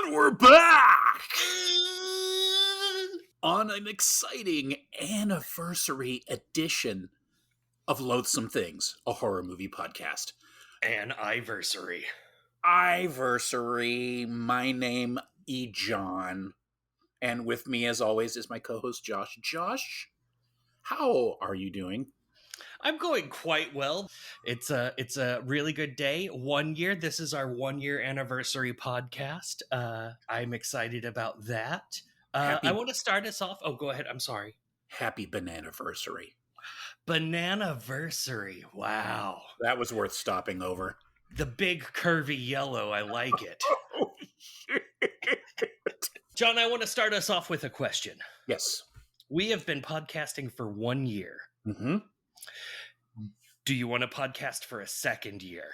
And we're back on an exciting anniversary edition of Loathsome Things, a horror movie podcast. An iversary. Iversary. My name E. John. And with me, as always, is my co-host Josh. Josh, how are you doing? I'm going quite well. It's a really good day. 1 year. This is our 1 year anniversary podcast. I'm excited about that. I want to start us off. Oh, go ahead. I'm sorry. Happy Bananaversary. Bananaversary. Wow. That was worth stopping over. The big curvy yellow. I like it. Oh, shit. John, I want to start us off with a question. Yes. We have been podcasting for 1 year. Mm-hmm. Do you want to podcast for a second year?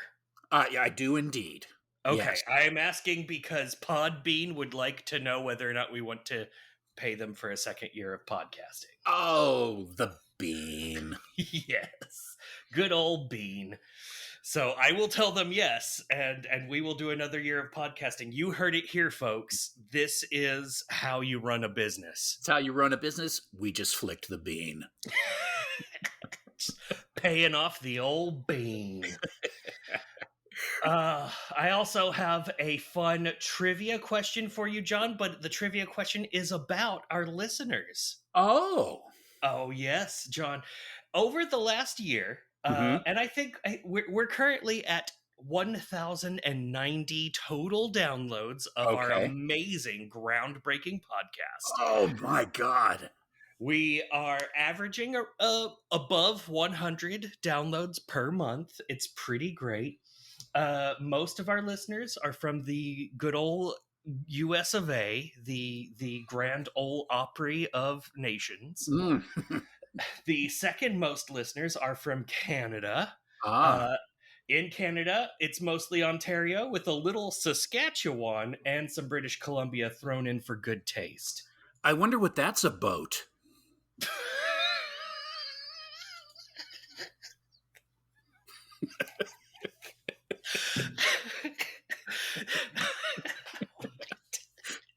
Yeah, I do indeed. Okay, Yes. I am asking because Podbean would like to know whether or not we want to pay them for a second year of podcasting. Oh, the bean. Yes, good old Bean. So I will tell them yes, and we will do another year of podcasting. You heard it here, folks. This is how you run a business. It's how you run a business. We just flicked the bean. Paying off the old bean. I also have a fun trivia question for you, John, but the trivia question is about our listeners. Oh, yes, John. Over the last year, and I think we're currently at 1,090 total downloads of our amazing, groundbreaking podcast. Oh, my God. We are averaging above 100 downloads per month. It's pretty great. Most of our listeners are from the good old US of A, the Grand Ole Opry of nations. Mm. The second most listeners are from Canada. In Canada, it's mostly Ontario with a little Saskatchewan and some British Columbia thrown in for good taste. I wonder what that's about.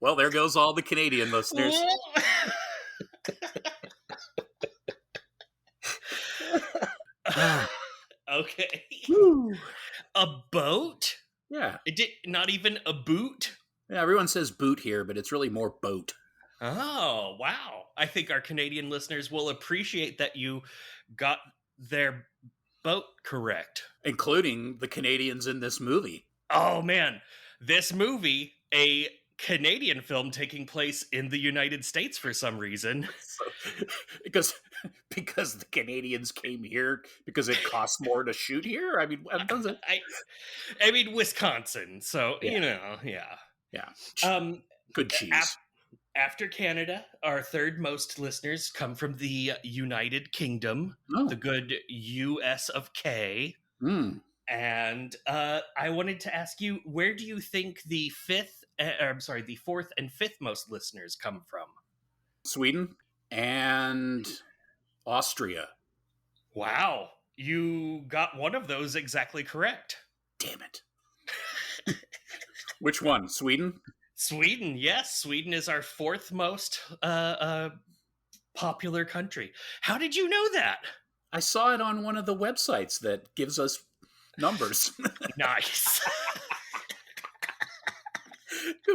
Well, there goes all the Canadian listeners. Okay. Woo. A boat? Yeah. Not even a boot? Yeah, everyone says boot here, but it's really more boat. Oh, wow. I think our Canadian listeners will appreciate that you got their boat correct. Including the Canadians in this movie. Oh, man. This movie, a Canadian film taking place in the United States for some reason. Because the Canadians came here because it costs more to shoot here? I mean, does it? I mean, Wisconsin. So, yeah. Yeah. Good cheese. After Canada, our third most listeners come from the United Kingdom, the good US of K. Mm. And I wanted to ask you, where do you think the fourth and fifth most listeners come from? Sweden and Austria. Wow, you got one of those exactly correct. Damn it. Which one? Sweden? Sweden, yes. Sweden is our fourth most popular country. How did you know that? I saw it on one of the websites that gives us numbers. Nice.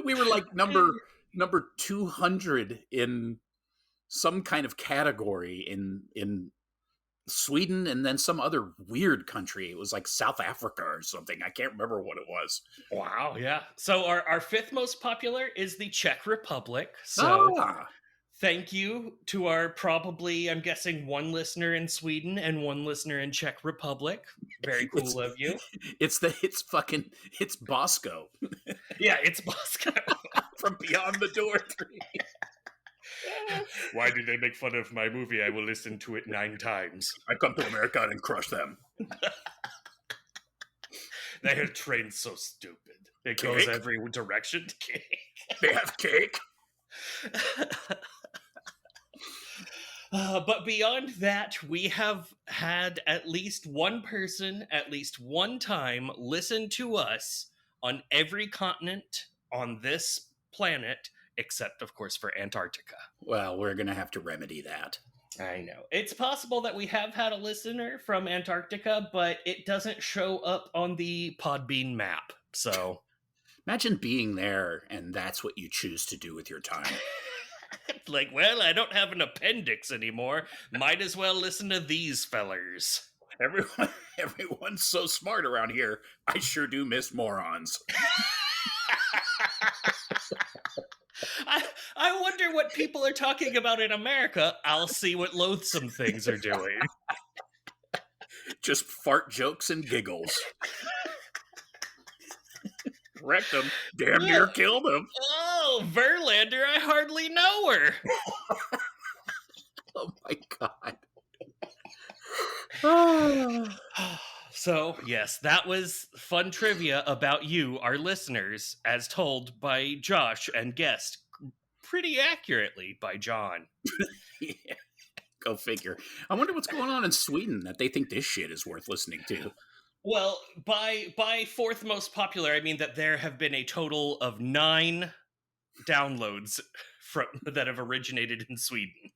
We were like number 200 in some kind of category in Sweden, and then some other weird country. It was like South Africa or something. I can't remember what it was. Wow, yeah. So our fifth most popular is the Czech Republic. So thank you to our probably, I'm guessing, one listener in Sweden and one listener in Czech Republic. Very cool of you. It's Bosco. Yeah, it's Bosco. From Beyond the Door 3. Why do they make fun of my movie? I will listen to it 9 times. I come to America and crush them. Their train's so stupid. It goes every direction. Cake. They have cake. But beyond that, we have had at least one person, at least one time, listen to us on every continent on this planet, except, of course, for Antarctica. Well, we're going to have to remedy that. I know. It's possible that we have had a listener from Antarctica, but it doesn't show up on the Podbean map. So imagine being there and that's what you choose to do with your time. like, well, I don't have an appendix anymore. Might as well listen to these fellers. Everyone's so smart around here. I sure do miss morons. I wonder what people are talking about in America. I'll see what Loathsome Things are doing. Just fart jokes and giggles. Wrecked him. Damn near killed him. Oh, Verlander, I hardly know her. Oh my God. So, yes, that was fun trivia about you, our listeners, as told by Josh and guessed pretty accurately by John. Yeah. Go figure. I wonder what's going on in Sweden that they think this shit is worth listening to. Well, by fourth most popular, I mean that there have been a total of 9 downloads that have originated in Sweden.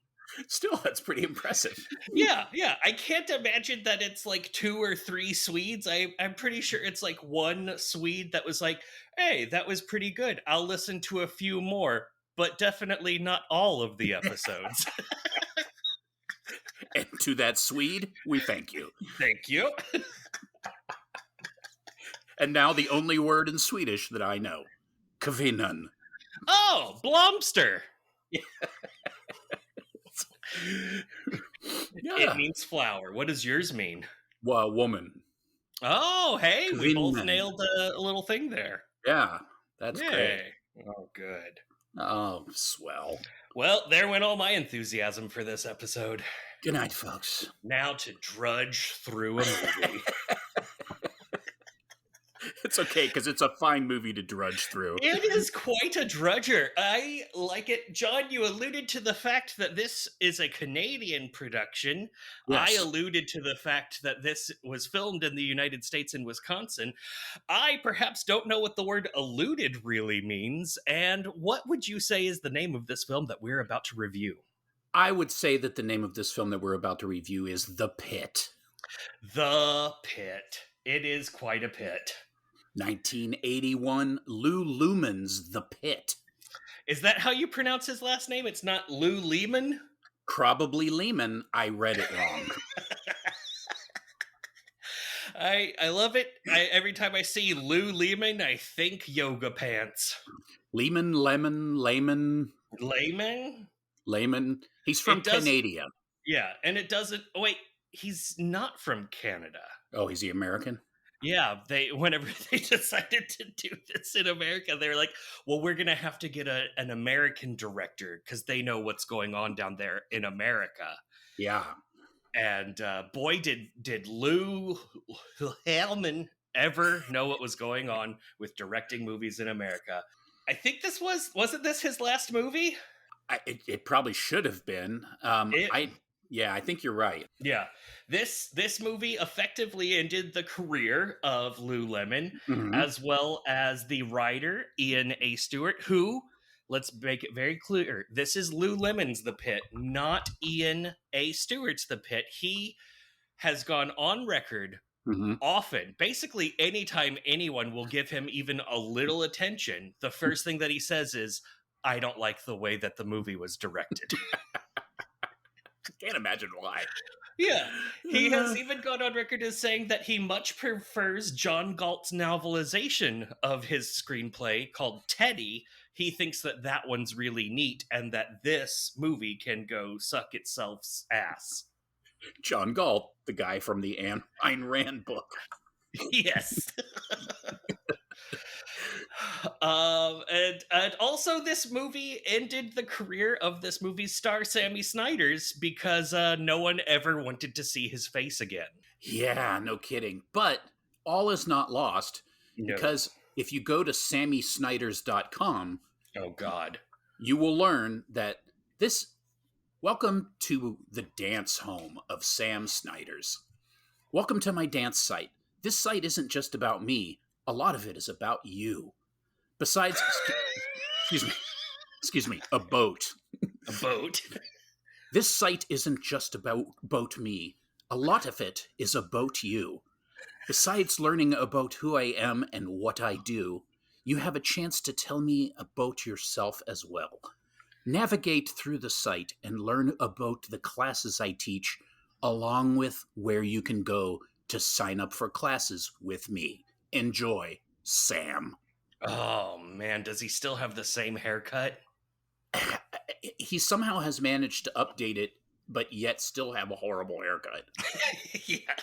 Still, that's pretty impressive. Yeah. I can't imagine that it's like 2 or 3 Swedes. I'm pretty sure it's like one Swede that was like, hey, that was pretty good. I'll listen to a few more, but definitely not all of the episodes. And to that Swede, we thank you. Thank you. And now the only word in Swedish that I know. Kvinnan. Oh, Blomster. Yeah. It means flower. What does yours mean? Well, woman. Oh, hey, we both Kvinnan. nailed a little thing there. Yeah, that's Yay. great. Oh, good. Oh, swell. Well, there went all my enthusiasm for this episode. Good night, folks. Now to drudge through a movie. It's okay, because it's a fine movie to drudge through. It is quite a drudger. I like it. John, you alluded to the fact that this is a Canadian production. Yes. I alluded to the fact that this was filmed in the United States in Wisconsin. I perhaps don't know what the word alluded really means. And what would you say is the name of this film that we're about to review? I would say that the name of this film that we're about to review is The Pit. The Pit. It is quite a pit. 1981, Lou Lehman's The Pit. Is that how you pronounce his last name? It's not Lou Lehman? Probably Lehman. I read it wrong. I love it. Every time I see Lou Lehman, I think yoga pants. Lehman, Lemon, Layman. Layman? He's from Canada. Yeah, and it doesn't... Oh, wait, he's not from Canada. Oh, is he American? Yeah, whenever they decided to do this in America, they were like, well, we're going to have to get an American director because they know what's going on down there in America. Yeah. And boy, did Lou Hellman ever know what was going on with directing movies in America. I think this wasn't this his last movie? It probably should have been. I think you're right. Yeah. This movie effectively ended the career of Lou Lemon, as well as the writer, Ian A. Stewart, who, let's make it very clear, this is Lou Lemon's The Pit, not Ian A. Stewart's The Pit. He has gone on record often, basically anytime anyone will give him even a little attention, the first thing that he says is, I don't like the way that the movie was directed. Can't imagine why. Yeah, he has even gone on record as saying that he much prefers John Galt's novelization of his screenplay called Teddy. He thinks that one's really neat and that this movie can go suck itself's ass. John Galt, the guy from the Ayn Rand book. Yes. And also this movie ended the career of this movie's star Sammy Snyders because no one ever wanted to see his face again. Yeah, no kidding. But all is not lost because if you go to sammysnyders.com, oh God, you will learn that welcome to the dance home of Sam Snyders. Welcome to my dance site. This site isn't just about me. A lot of it is about you. Besides excuse me, a boat. A boat. This site isn't just about boat me. A lot of it is about you. Besides learning about who I am and what I do, you have a chance to tell me about yourself as well. Navigate through the site and learn about the classes I teach, along with where you can go to sign up for classes with me. Enjoy, Sam. Oh man, does he still have the same haircut? He somehow has managed to update it, but yet still have a horrible haircut. Yeah,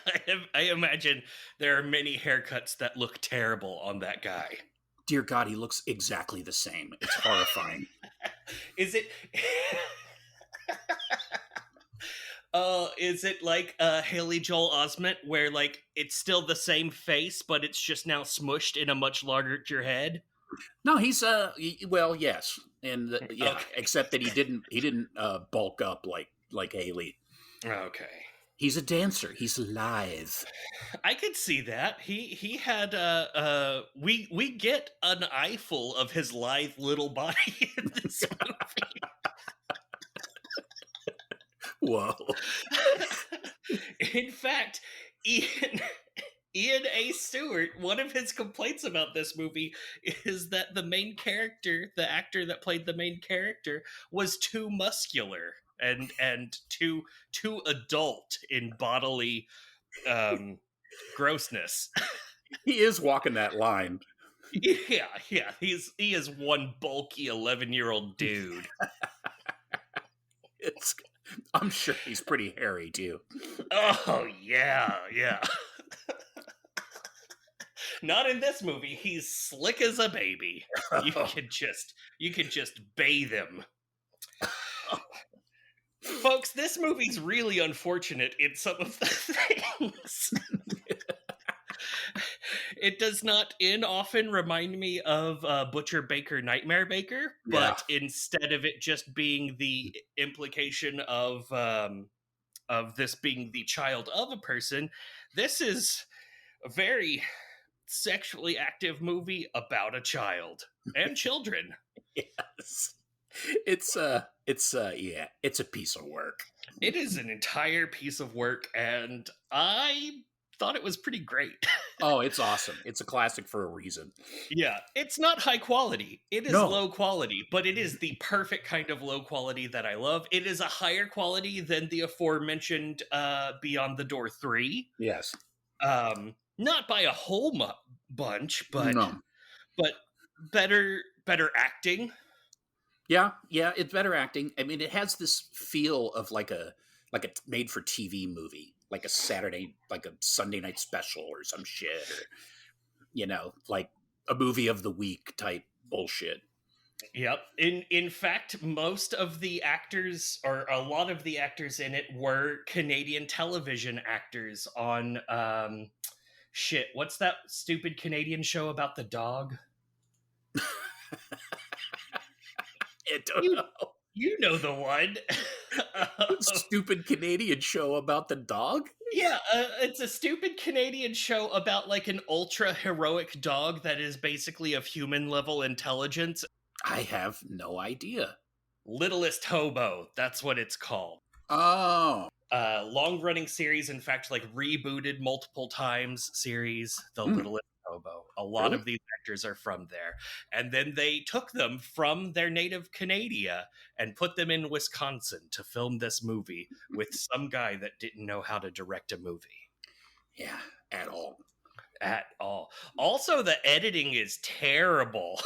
I imagine there are many haircuts that look terrible on that guy. Dear God, he looks exactly the same. It's horrifying. Is it? Is it like Haley Joel Osment, where like it's still the same face, but it's just now smushed in a much larger head? No, he's well, yes, and yeah, Okay. except that he didn't bulk up like Haley. Okay. He's a dancer. He's live. I could see that. He had we get an eyeful of his lithe little body in this movie. Whoa. In fact, Ian A. Stewart, one of his complaints about this movie is that the main character, the actor that played the main character, was too muscular and too adult in bodily grossness. He is walking that line. Yeah, he is one bulky 11-year-old dude. I'm sure he's pretty hairy too. Oh yeah. Not in this movie. He's slick as a baby. You can just bathe him. Folks, this movie's really unfortunate in some of the things. It does not often remind me of Butcher Baker Nightmare Baker, but instead of it just being the implication of this being the child of a person, this is a very sexually active movie about a child and children. Yes. It's a piece of work. It is an entire piece of work, and I thought it was pretty great. Oh, it's awesome. It's a classic for a reason. Yeah, it's not high quality. It is low quality, but it is the perfect kind of low quality that I love. It is a higher quality than the aforementioned Beyond the Door 3. Yes. Not by a whole bunch, but no. but better acting. Yeah, it's better acting. I mean, it has this feel of like a made for TV movie, like a Sunday night special or some shit, or like a movie of the week type bullshit. Yep. In fact, most of the actors, or a lot of the actors in it, were Canadian television actors on shit. What's that stupid Canadian show about the dog? I don't know. You know the one. Stupid Canadian show about the dog? Yeah, it's a stupid Canadian show about like an ultra heroic dog that is basically of human level intelligence. I have no idea. Littlest Hobo, that's what it's called. Oh. Long running series, in fact, like rebooted multiple times series, The Littlest Hobo. A lot of these actors are from there. And then they took them from their native Canada and put them in Wisconsin to film this movie with some guy that didn't know how to direct a movie. Yeah, at all. At all. Also, the editing is terrible.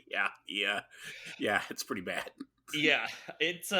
Yeah, it's pretty bad. Yeah, it's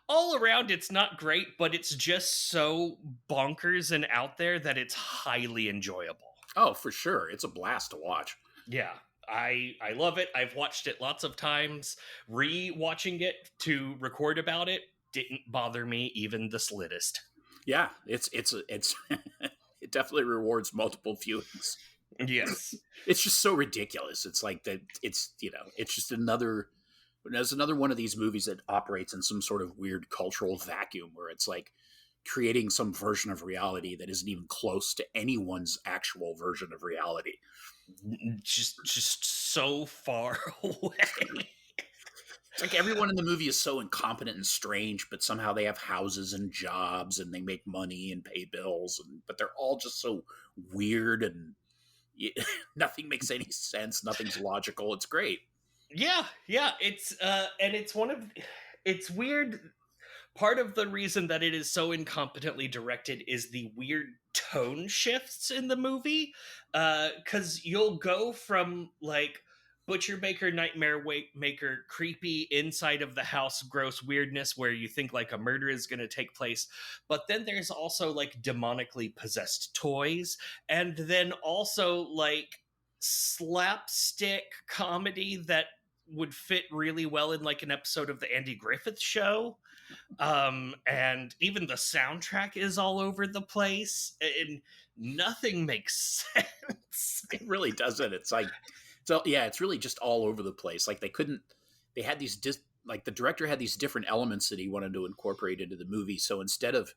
all around it's not great, but it's just so bonkers and out there that it's highly enjoyable. Oh, for sure. It's a blast to watch. Yeah, I love it. I've watched it lots of times. Re-watching it to record about it didn't bother me even the slightest. Yeah, it's it definitely rewards multiple viewings. Yes. It's just so ridiculous. It's like that. It's it's just another one of these movies that operates in some sort of weird cultural vacuum where it's like creating some version of reality that isn't even close to anyone's actual version of reality. just so far away. It's like everyone in the movie is so incompetent and strange, but somehow they have houses and jobs and they make money and pay bills, but they're all just so weird and nothing makes any sense. Nothing's logical. It's great. Yeah, it's and it's one of it's weird. Part of the reason that it is so incompetently directed is the weird tone shifts in the movie, because you'll go from like butcher baker nightmare maker creepy inside of the house gross weirdness where you think like a murder is going to take place, but then there's also like demonically possessed toys, and then also like slapstick comedy that would fit really well in like an episode of the Andy Griffith Show. And even the soundtrack is all over the place and nothing makes sense. It really doesn't. It's like, so yeah, it's really just all over the place. Like they had these like the director had these different elements that he wanted to incorporate into the movie. So instead of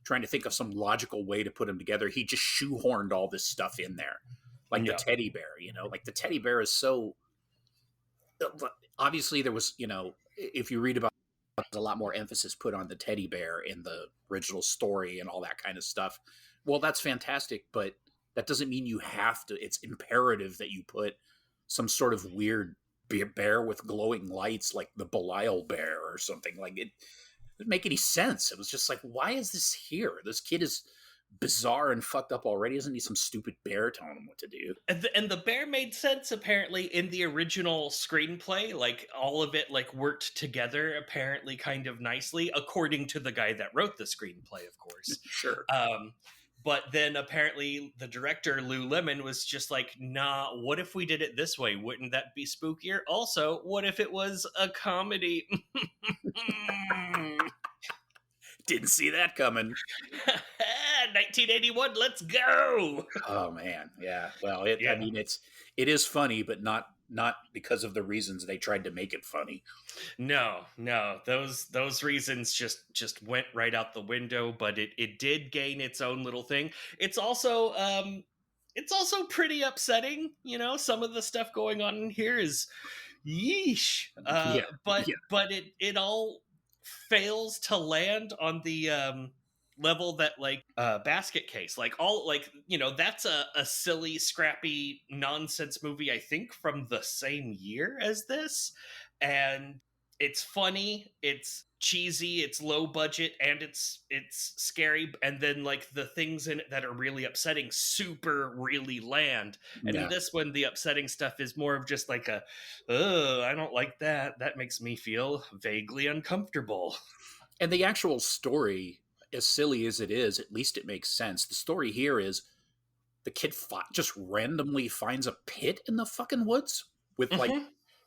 trying to think of some logical way to put them together, he just shoehorned all this stuff in there. Like the teddy bear, like the teddy bear is so, obviously there was, if you read about, a lot more emphasis put on the teddy bear in the original story and all that kind of stuff. Well, that's fantastic, but that doesn't mean you have to. It's imperative that you put some sort of weird bear with glowing lights like the Belial bear or something. Like it didn't make any sense. It was just like, why is this here? This kid is bizarre and fucked up already. Doesn't need some stupid bear telling him what to do. And the bear made sense apparently in the original screenplay. Like all of it like worked together apparently kind of nicely, according to the guy that wrote the screenplay, of course. Sure. But then apparently the director, Lou Lemon, was just like, nah, what if we did it this way? Wouldn't that be spookier? Also, what if it was a comedy? Didn't see that coming. 1981, let's go. Oh man, yeah. Well, I mean, it is funny, but not because of the reasons they tried to make it funny. No, those reasons just went right out the window. But it did gain its own little thing. It's also pretty upsetting. Some of the stuff going on in here is yeesh. But it all fails to land on the level that like Basket Case, like all like that's a silly scrappy nonsense movie I think from the same year as this, and it's funny, it's cheesy, it's low budget, and it's scary, and then like the things in it that are really upsetting super really land. And in this one the upsetting stuff is more of just like I don't like that makes me feel vaguely uncomfortable. And the actual story, as silly as it is, at least it makes sense. The story here is the kid just randomly finds a pit in the fucking woods with like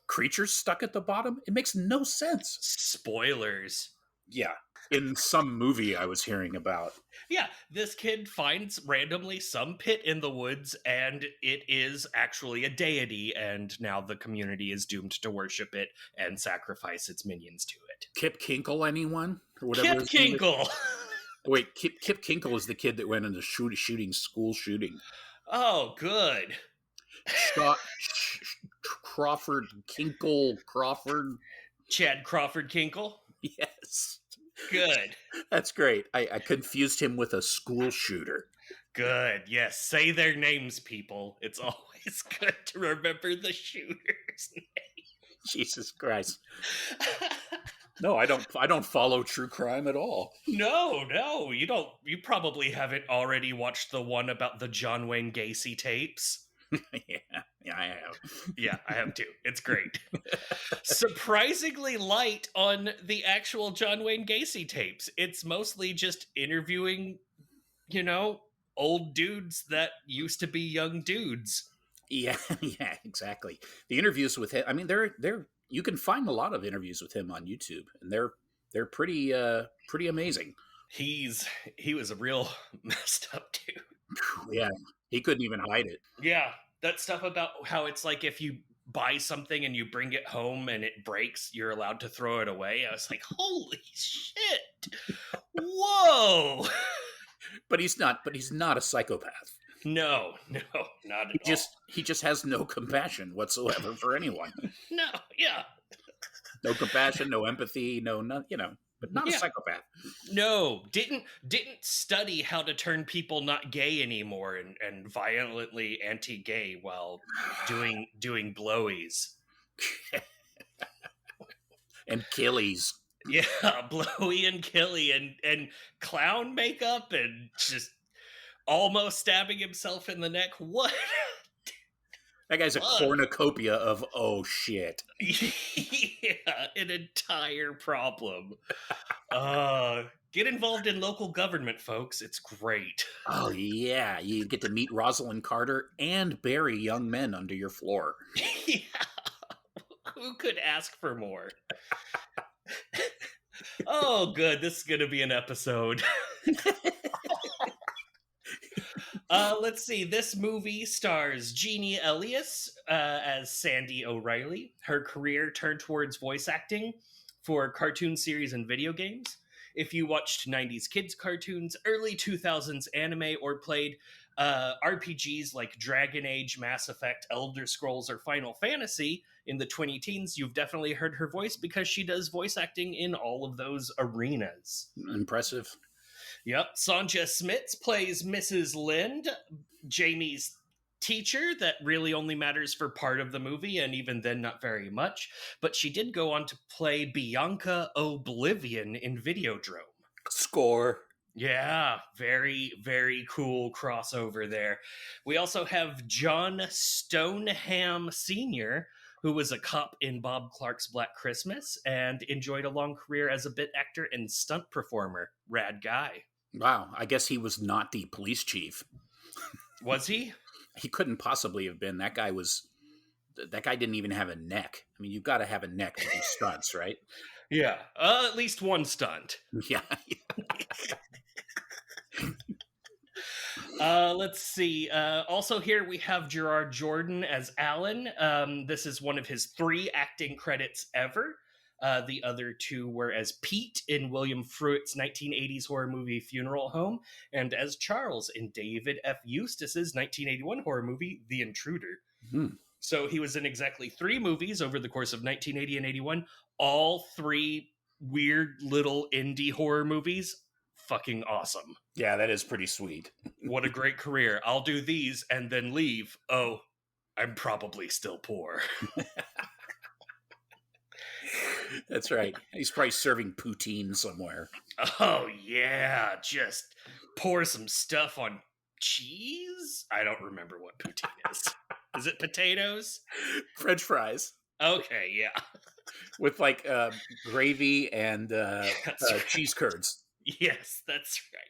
creatures stuck at the bottom. It makes no sense. Spoilers. Yeah. In some movie I was hearing about. Yeah, this kid finds randomly some pit in the woods, and it is actually a deity, and now the community is doomed to worship it and sacrifice its minions to it. Kip Kinkle, anyone? Or whatever. Kip Kinkle! Wait, Kip Kinkle is the kid that went into school shooting. Oh, good. Crawford. Chad Crawford Kinkle? Yes. Good. That's great. I confused him with a school shooter. Good. Yes. Say their names, people. It's always good to remember the shooter's name. Jesus Christ. No, I don't follow true crime at all. No, you don't. You probably haven't already watched the one about the John Wayne Gacy tapes. Yeah, I have. Yeah, I have too. It's great. Surprisingly light on the actual John Wayne Gacy tapes. It's mostly just interviewing, old dudes that used to be young dudes. Yeah, exactly. The interviews with him, I mean, they're you can find a lot of interviews with him on YouTube, and they're pretty amazing. He was a real messed up dude. Yeah, he couldn't even hide it. Yeah, that stuff about how it's like if you buy something and you bring it home and it breaks, you're allowed to throw it away. I was like, holy shit. Whoa. But he's not a psychopath. No, not at all. He just has no compassion whatsoever for anyone. No, yeah. No compassion, no empathy, but not a Yeah. psychopath. No, didn't study how to turn people not gay anymore and violently anti-gay while doing blowies. And killies. Yeah, blowy and killy and clown makeup and just almost stabbing himself in the neck. What? That guy's a cornucopia of oh shit. Yeah, an entire problem. Get involved in local government, folks. It's great. Oh yeah, you get to meet Rosalind Carter and bury young men under your floor. Yeah. Who could ask for more? Oh, good. This is going to be an episode. Let's see. This movie stars Jeannie Elias as Sandy O'Reilly. Her career turned towards voice acting for cartoon series and video games. If you watched 90s kids cartoons, early 2000s anime, or played RPGs like Dragon Age, Mass Effect, Elder Scrolls, or Final Fantasy in the 2010s, you've definitely heard her voice because she does voice acting in all of those arenas. Impressive. Yep. Sonja Smits plays Mrs. Lind, Jamie's teacher that really only matters for part of the movie, and even then not very much. But she did go on to play Bianca Oblivion in Videodrome. Score. Yeah, very, very cool crossover there. We also have John Stoneham Sr., who was a cop in Bob Clark's Black Christmas and enjoyed a long career as a bit actor and stunt performer. Rad guy. Wow, I guess he was not the police chief. Was he? He couldn't possibly have been. That guy didn't even have a neck. I mean, you've got to have a neck to do stunts, right? Yeah, at least one stunt. Yeah. Let's see. Also here we have Gerard Jordan as Alan. This is one of his 3 acting credits ever. The other 2 were as Pete in William Fruit's 1980s horror movie Funeral Home, and as Charles in David F. Eustace's 1981 horror movie The Intruder. Mm-hmm. So he was in exactly 3 movies over the course of 1980 and 81. All 3 weird little indie horror movies. Fucking awesome. Yeah, that is pretty sweet. What a great career. I'll do these and then leave. Oh, I'm probably still poor. That's right. He's probably serving poutine somewhere. Oh, yeah. Just pour some stuff on cheese? I don't remember what poutine is. Is it potatoes? French fries. Okay, yeah. With like gravy and cheese curds. Yes, that's right.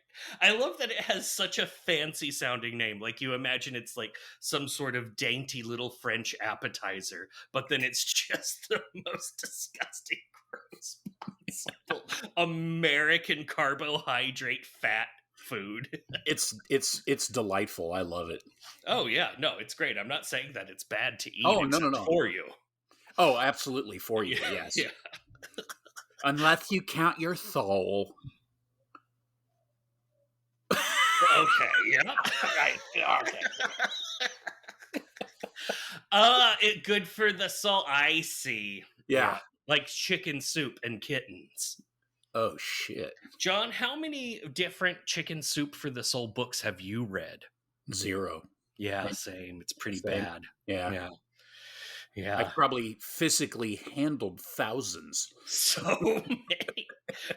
I love that it has such a fancy sounding name. Like you imagine it's like some sort of dainty little French appetizer, but then it's just the most disgusting, gross possible American carbohydrate fat food. It's delightful. I love it. Oh yeah, no, it's great. I'm not saying that it's bad to eat. Oh no. For you. Oh, absolutely for you. Yes. Yeah. Unless you count your soul. Okay, yeah. Right. Okay. Good for the soul. I see. Yeah. Like chicken soup and kittens. Oh, shit. John, how many different Chicken Soup for the Soul books have you read? 0. Yeah, same. It's pretty Same. bad. Yeah. Yeah. I've probably physically handled thousands. So many.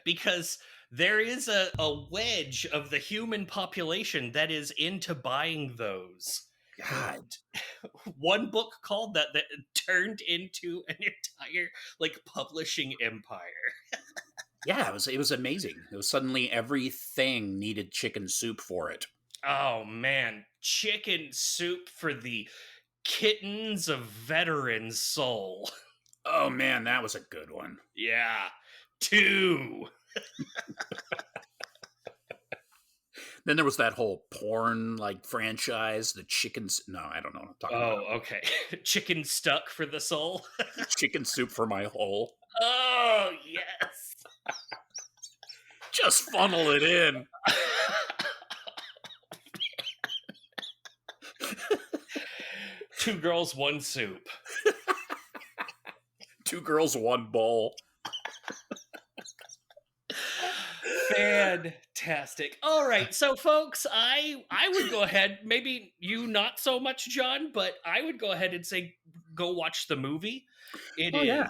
Because there is a wedge of the human population that is into buying those. God. One book called that turned into an entire like publishing empire. Yeah, it was amazing. It was suddenly everything needed chicken soup for it. Oh man, chicken soup for the kittens of veteran soul. Oh man, that was a good one. Yeah. 2. Then there was that whole porn like franchise, the chickens. No, I don't know what I'm talking about. Oh, okay. Chicken stuck for the soul. Chicken soup for my hole. Oh, yes. Just funnel it in. 2 girls, 1 soup. 2 girls, 1 bowl. Fantastic. All right, so folks, I would go ahead, maybe you not so much, John, but I would go ahead and say go watch the movie. It Oh, yeah.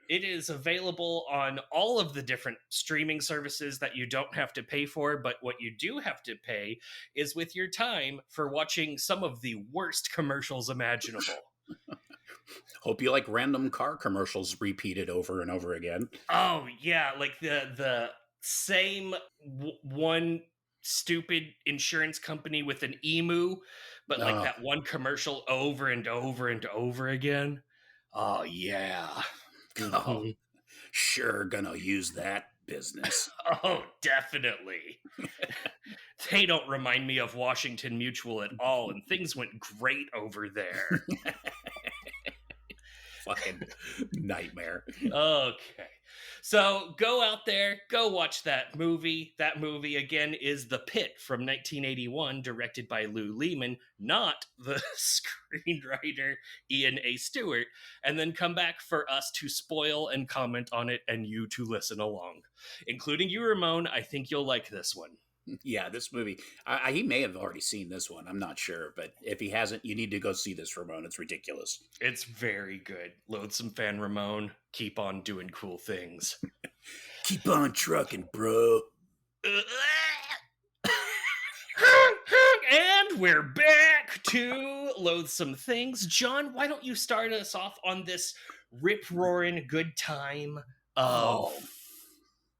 is available on all of the different streaming services that you don't have to pay for, but what you do have to pay is with your time for watching some of the worst commercials imaginable. Hope you like random car commercials repeated over and over again. Oh yeah, like the same one stupid insurance company with an emu, but like that one commercial over and over and over again. Oh yeah. Oh, sure, gonna use that business. Oh, definitely. They don't remind me of Washington Mutual at all, and things went great over there. Fucking nightmare. Okay. So go out there, go watch that movie. That movie, again, is The Pit from 1981, directed by Lou Lehman, not the screenwriter Ian A. Stewart, and then come back for us to spoil and comment on it and you to listen along. Including you, Ramon. I think you'll like this one. Yeah, this movie. He may have already seen this one. I'm not sure. But if he hasn't, you need to go see this, Ramon. It's ridiculous. It's very good. Loathsome fan Ramon. Keep on doing cool things. Keep on trucking, bro. And we're back to Loathsome Things. John, why don't you start us off on this rip-roaring good time of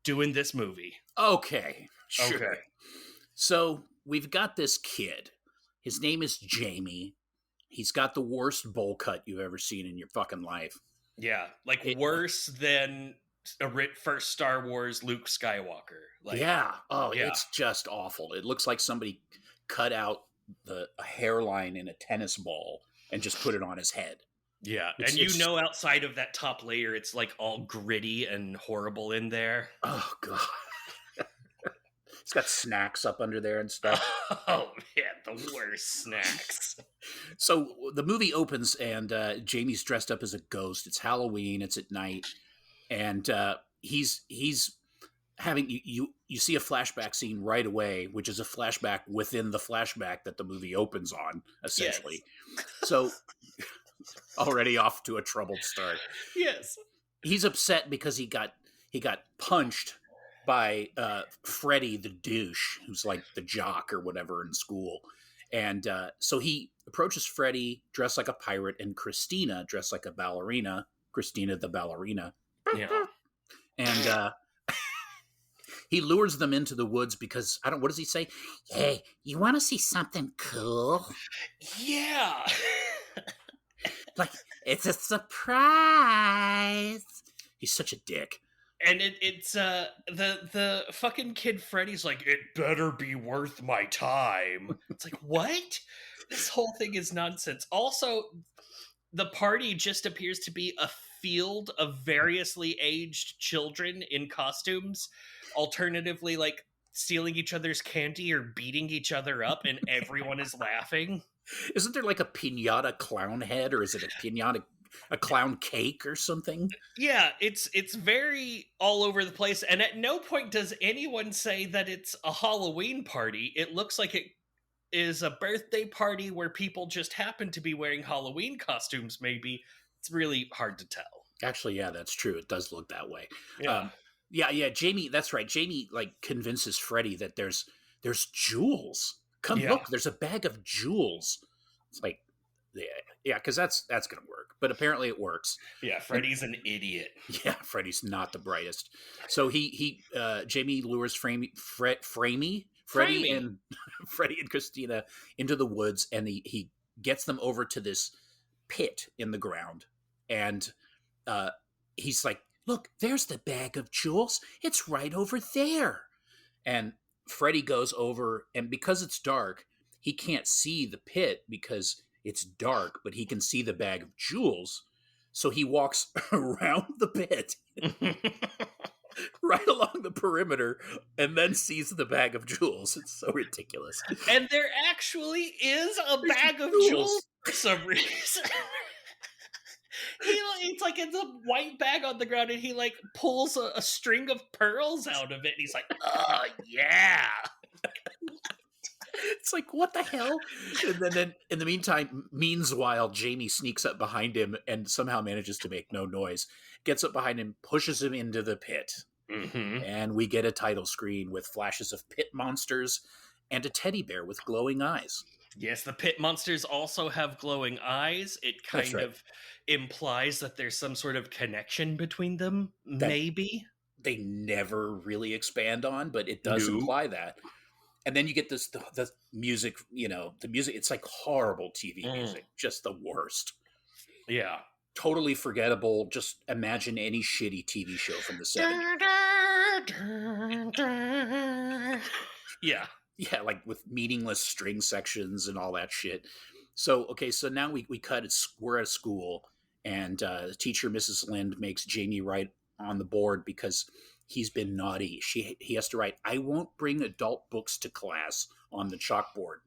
doing this movie? Okay. Sure. Okay. So we've got this kid. His name is Jamie. He's got the worst bowl cut you've ever seen in your fucking life. Yeah, like worse than a first Star Wars Luke Skywalker. Like, yeah. Oh, yeah. It's just awful. It looks like somebody cut out a hairline in a tennis ball and just put it on his head. Yeah, and outside of that top layer, it's like all gritty and horrible in there. Oh, God. It's got snacks up under there and stuff. Oh, man, the worst snacks. So the movie opens and Jamie's dressed up as a ghost. It's Halloween. It's at night. And he's having... You see a flashback scene right away, which is a flashback within the flashback that the movie opens on, essentially. Yes. So already off to a troubled start. Yes. He's upset because he got punched by Freddie the douche, who's like the jock or whatever in school. And so he approaches Freddie dressed like a pirate and Christina dressed like a ballerina. Christina the ballerina. Yeah. And he lures them into the woods because, what does he say? Hey, you want to see something cool? Yeah. Like, it's a surprise. He's such a dick. And it's the fucking kid Freddy's like, it better be worth my time. It's like, what? This whole thing is nonsense. Also, the party just appears to be a field of variously aged children in costumes, alternatively like stealing each other's candy or beating each other up, and everyone is laughing. Isn't there like a piñata clown head, or is it a clown cake or something? Yeah, it's very all over the place, and at no point does anyone say that it's a Halloween party. It looks like it is a birthday party where people just happen to be wearing Halloween costumes, maybe. It's really hard to tell. Actually, yeah, that's true. It does look that way. Yeah. Yeah, Jamie, that's right. Jamie, like, convinces Freddie that there's jewels. Come look, there's a bag of jewels. It's like, yeah, because that's going to work. But apparently it works. Yeah, Freddie's an idiot. Yeah, Freddie's not the brightest. So Jamie lures Freddie and Christina into the woods, and he gets them over to this pit in the ground. And he's like, look, there's the bag of jewels. It's right over there. And Freddie goes over, and because it's dark, he can't see the pit because it's dark, but he can see the bag of jewels. So he walks around the pit, right along the perimeter, and then sees the bag of jewels. It's so ridiculous. And there actually is a bag of jewels for some reason. It's like it's a white bag on the ground, and he like pulls a string of pearls out of it, and he's like, "Oh yeah." It's like, what the hell? And then in the meanwhile, Jamie sneaks up behind him and somehow manages to make no noise. Gets up behind him, pushes him into the pit. Mm-hmm. And we get a title screen with flashes of pit monsters and a teddy bear with glowing eyes. Yes, the pit monsters also have glowing eyes. It That's kind right. of implies that there's some sort of connection between them, That maybe. they never really expand on, but it does No. imply that. And then you get the music, the music, it's like horrible TV music, just the worst. Yeah. Totally forgettable. Just imagine any shitty TV show from the 70s. Yeah. Yeah, like with meaningless string sections and all that shit. So, okay, so now we cut it. We're at school, and the teacher, Mrs. Lind, makes Jamie write on the board because he's been naughty. He has to write, "I won't bring adult books to class" on the chalkboard.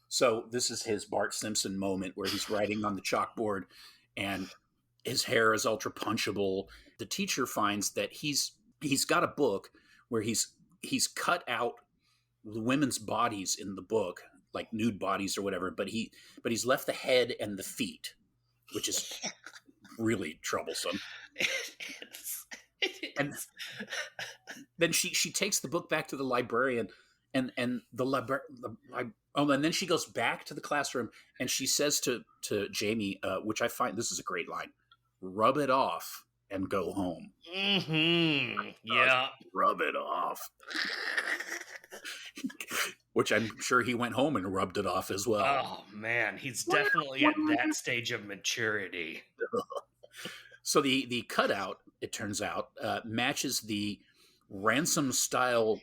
So this is his Bart Simpson moment where he's writing on the chalkboard, and his hair is ultra punchable. The teacher finds that he's got a book where he's cut out the women's bodies in the book, like nude bodies or whatever, but he's left the head and the feet, which is really troublesome. And then she takes the book back to the librarian, and and then she goes back to the classroom, and she says to Jamie, which I find this is a great line: "Rub it off and go home." Mm-hmm. Yeah. Rub it off. Which I'm sure he went home and rubbed it off as well. Oh man, he's definitely at that stage of maturity. So the cutout, it turns out, matches the ransom style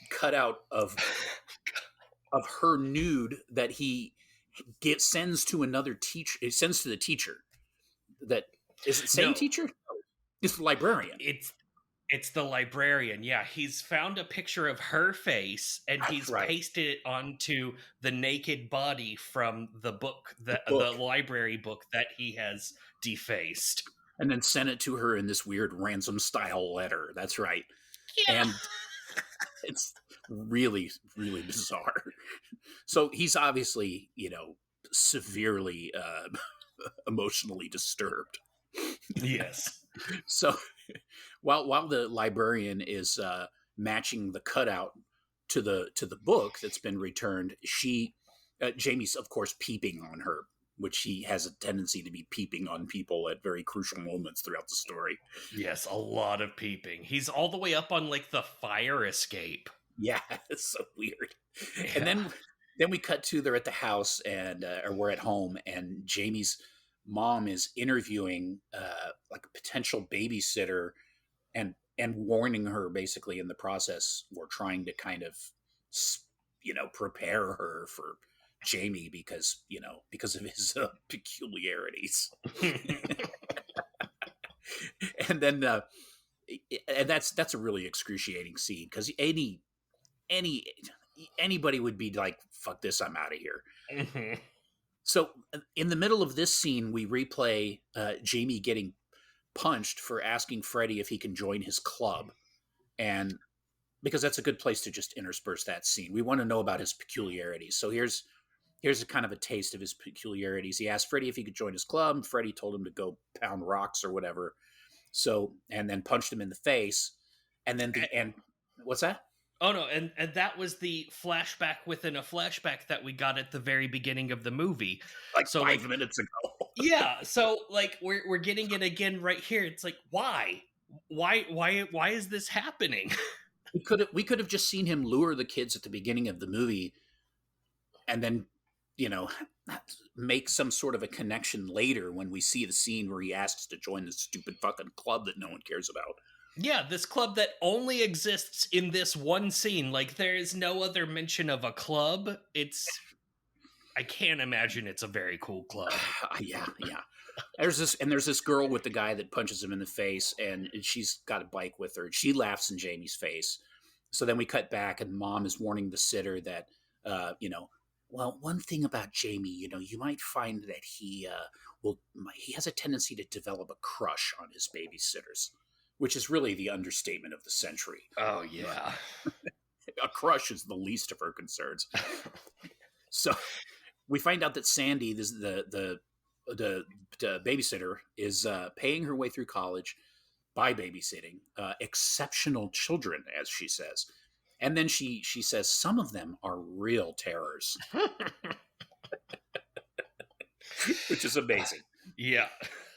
cutout of her nude that he sends to another teacher. It sends to the teacher. That is it. Same No. teacher. It's the librarian. It's the librarian. Yeah, he's found a picture of her face and he's pasted it onto the naked body from the book, the library book that he has defaced. And then sent it to her in this weird ransom style letter. That's right. Yeah. And it's really, really bizarre. So he's obviously, severely emotionally disturbed. Yes. So while the librarian is matching the cutout to the book that's been returned, Jamie's of course peeping on her, which he has a tendency to be peeping on people at very crucial moments throughout the story. Yes, a lot of peeping. He's all the way up on like the fire escape. Yeah, it's so weird. Yeah. And then we cut to they're at the house and or we're at home, and Jamie's mom is interviewing like a potential babysitter and warning her basically in the process. We're trying to kind of prepare her for Jamie because of his peculiarities. And then and that's a really excruciating scene because anybody would be like, fuck this, I'm out of here. Mm-hmm. So in the middle of this scene, we replay Jamie getting punched for asking Freddy if he can join his club. And because that's a good place to just intersperse that scene. We want to know about his peculiarities. So here's a kind of a taste of his peculiarities. He asked Freddy if he could join his club. Freddy told him to go pound rocks or whatever. So, and then punched him in the face. And then what's that? Oh no, and that was the flashback within a flashback that we got at the very beginning of the movie. Like 5 minutes ago. Yeah, so like we're getting it again right here. It's like, why is this happening? We could have just seen him lure the kids at the beginning of the movie and then, make some sort of a connection later when we see the scene where he asks to join this stupid fucking club that no one cares about. Yeah, this club that only exists in this one scene. Like, there is no other mention of a club. I can't imagine it's a very cool club. Yeah. There's this girl with the guy that punches him in the face, and she's got a bike with her. She laughs in Jamie's face. So then we cut back, and Mom is warning the sitter that, Well, one thing about Jamie, you might find that he has a tendency to develop a crush on his babysitters, which is really the understatement of the century. Oh yeah. A crush is the least of her concerns. So we find out that Sandy, the babysitter, is paying her way through college by babysitting exceptional children, as she says. And then she says some of them are real terrors, which is amazing. Yeah.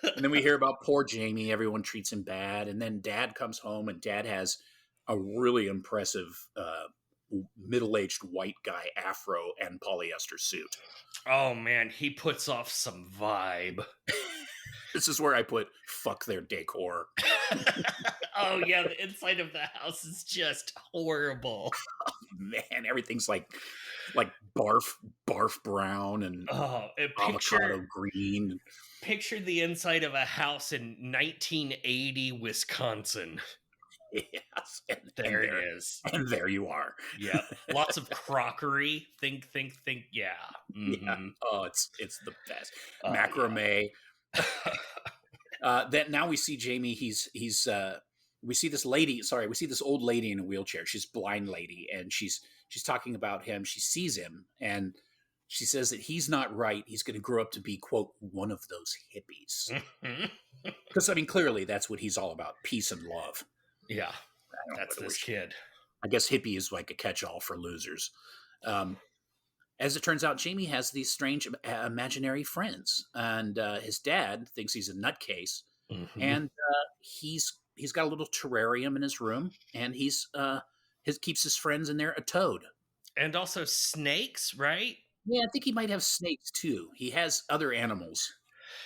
And then we hear about poor Jamie. Everyone treats him bad. And then Dad comes home, and Dad has a really impressive middle-aged white guy afro and polyester suit. Oh man, he puts off some vibe. This is where I put fuck their decor. Oh yeah, the inside of the house is just horrible. Man, everything's like barf brown and avocado green. Picture the inside of a house in 1980 Wisconsin. Yes, There it is. And there you are. Yeah, lots of crockery. Think. Yeah. Mm-hmm. Yeah. Oh, it's the best. Macrame. Yeah. Then now we see Jamie. We see this lady. Sorry, we see this old lady in a wheelchair. She's a blind lady, and she's talking about him. She sees him, and she says that he's not right. He's going to grow up to be, quote, one of those hippies. Because, I mean, clearly that's what he's all about, peace and love. Yeah, that's this kid. I guess hippie is like a catch-all for losers. As it turns out, Jamie has these strange imaginary friends, and his dad thinks he's a nutcase, and he's got a little terrarium in his room, and he's keeps his friends in there a toad, and also snakes, right? Yeah, I think he might have snakes too. He has other animals.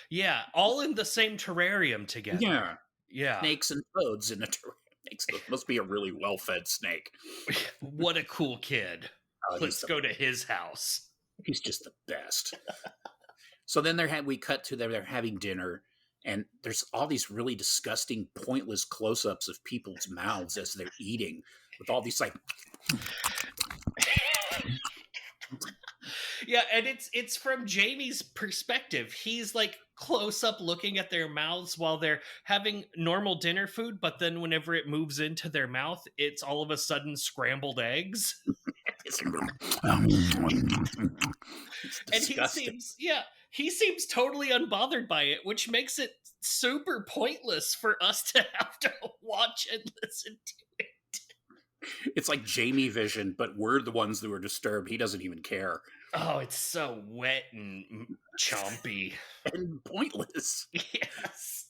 Yeah, all in the same terrarium together. Yeah, snakes and toads in a terrarium. Must be a really well-fed snake. What a cool kid. Let's go to his house. He's just the best. So then we cut to they're having dinner, and there's all these really disgusting, pointless close-ups of people's mouths as they're eating, with all these like. Yeah, and it's from Jamie's perspective. He's like close up looking at their mouths while they're having normal dinner food, but then whenever it moves into their mouth, it's all of a sudden scrambled eggs. And he seems totally unbothered by it, which makes it super pointless for us to have to watch and listen to it. It's like Jamie vision, but we're the ones that were disturbed. He doesn't even care. Oh, it's so wet and chompy and pointless. Yes.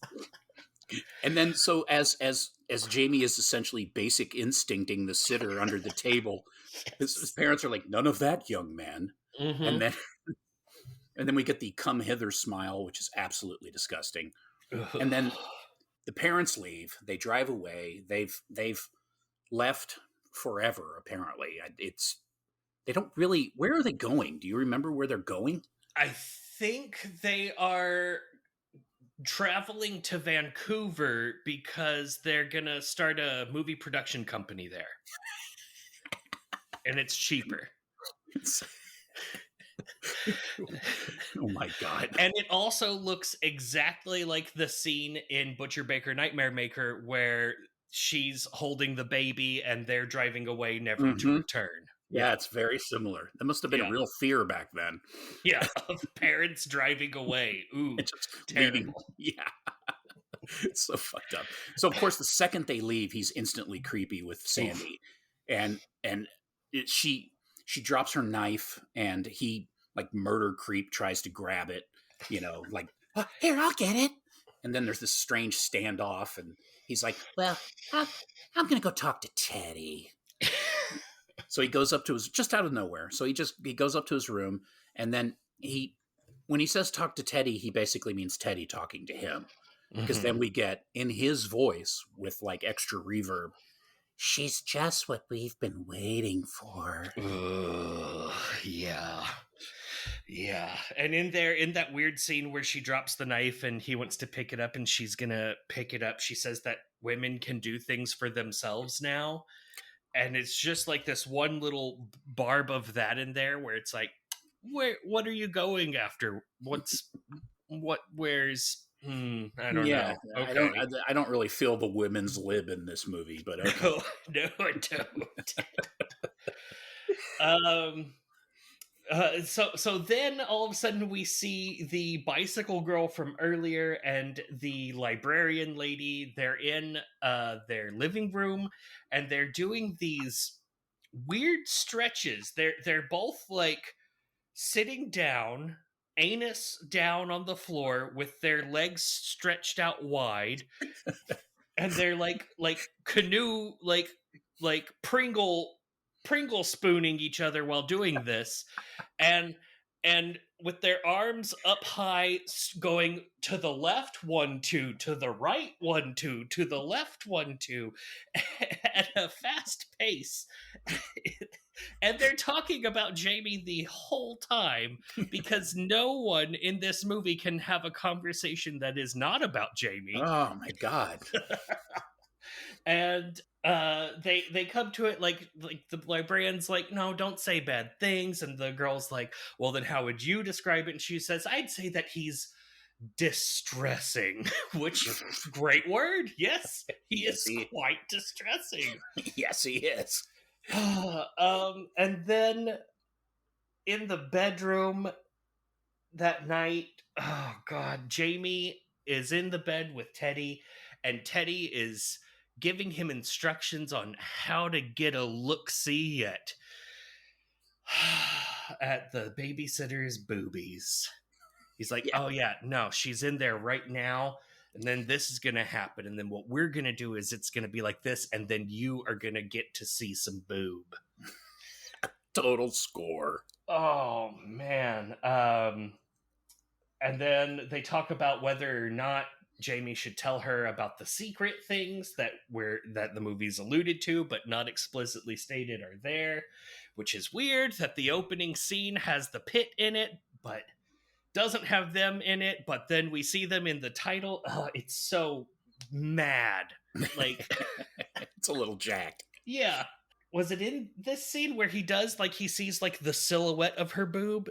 And then, so as Jamie is essentially basic instincting the sitter under the table, his parents are like, "None of that, young man." And then we get the "come hither" smile, which is absolutely disgusting. And then the parents leave. They drive away. They've left forever. Apparently, they don't really. Where are they going? Do you remember where they're going? I think they are traveling to Vancouver because they're gonna start a movie production company there, and it's cheaper. Oh my god. And it also looks exactly like the scene in Butcher Baker Nightmare Maker where she's holding the baby and they're driving away never to return. Yeah, it's very similar. That must have been a real fear back then. Yeah, of parents driving away. Ooh, just terrible. Yeah. It's so fucked up. So of course the second they leave, he's instantly creepy with Sandy. Oof. And she drops her knife, and he, like murder creep, tries to grab it, like, oh, here, I'll get it. And then there's this strange standoff, and he's like, well, I'm gonna go talk to Teddy. So he goes up to just out of nowhere. So he goes up to his room, and then when he says talk to Teddy, he basically means Teddy talking to him. Because then we get, in his voice with like extra reverb, she's just what we've been waiting for. Yeah. Yeah. And in that weird scene where she drops the knife and he wants to pick it up and she's gonna pick it up, she says that women can do things for themselves now. And it's just like this one little barb of that in there where it's like, what are you going after? Where's I don't Yeah, know. Okay. I don't really feel the women's lib in this movie, but okay. No, no, I don't. um so then all of a sudden we see the bicycle girl from earlier and the librarian lady. They're in their living room and they're doing these weird stretches. They're both like sitting down, anus down on the floor with their legs stretched out wide, and they're like canoe like Pringle spooning each other while doing this, and with their arms up high, going to the left 1 2, to the right 1 2, to the left 1 2, at a fast pace. And they're talking about Jamie the whole time because no one in this movie can have a conversation that is not about Jamie. Oh my god. And they come to it like the librarian's like, no, don't say bad things, and the girl's like, well, then how would you describe it? And she says, I'd say that he's distressing. Which, great word. Yes, he Yes, is quite distressing. Yes, he is. And then in the bedroom that night, oh god, Jamie is in the bed with Teddy, and Teddy is giving him instructions on how to get a look-see at the babysitter's boobies. He's like, Yeah. oh yeah, no, she's in there right now, and then this is gonna happen, and then what we're gonna do is it's gonna be like this, and then you are gonna get to see some boob. Total score. Oh man. And then they talk about whether or not Jamie should tell her about the secret things that the movie's alluded to but not explicitly stated are there, which is weird that the opening scene has the pit in it but doesn't have them in it, but then we see them in the title. Oh, it's so mad. Like It's a little jacked. yeah. Was it in this scene where he does like he sees like the silhouette of her boob?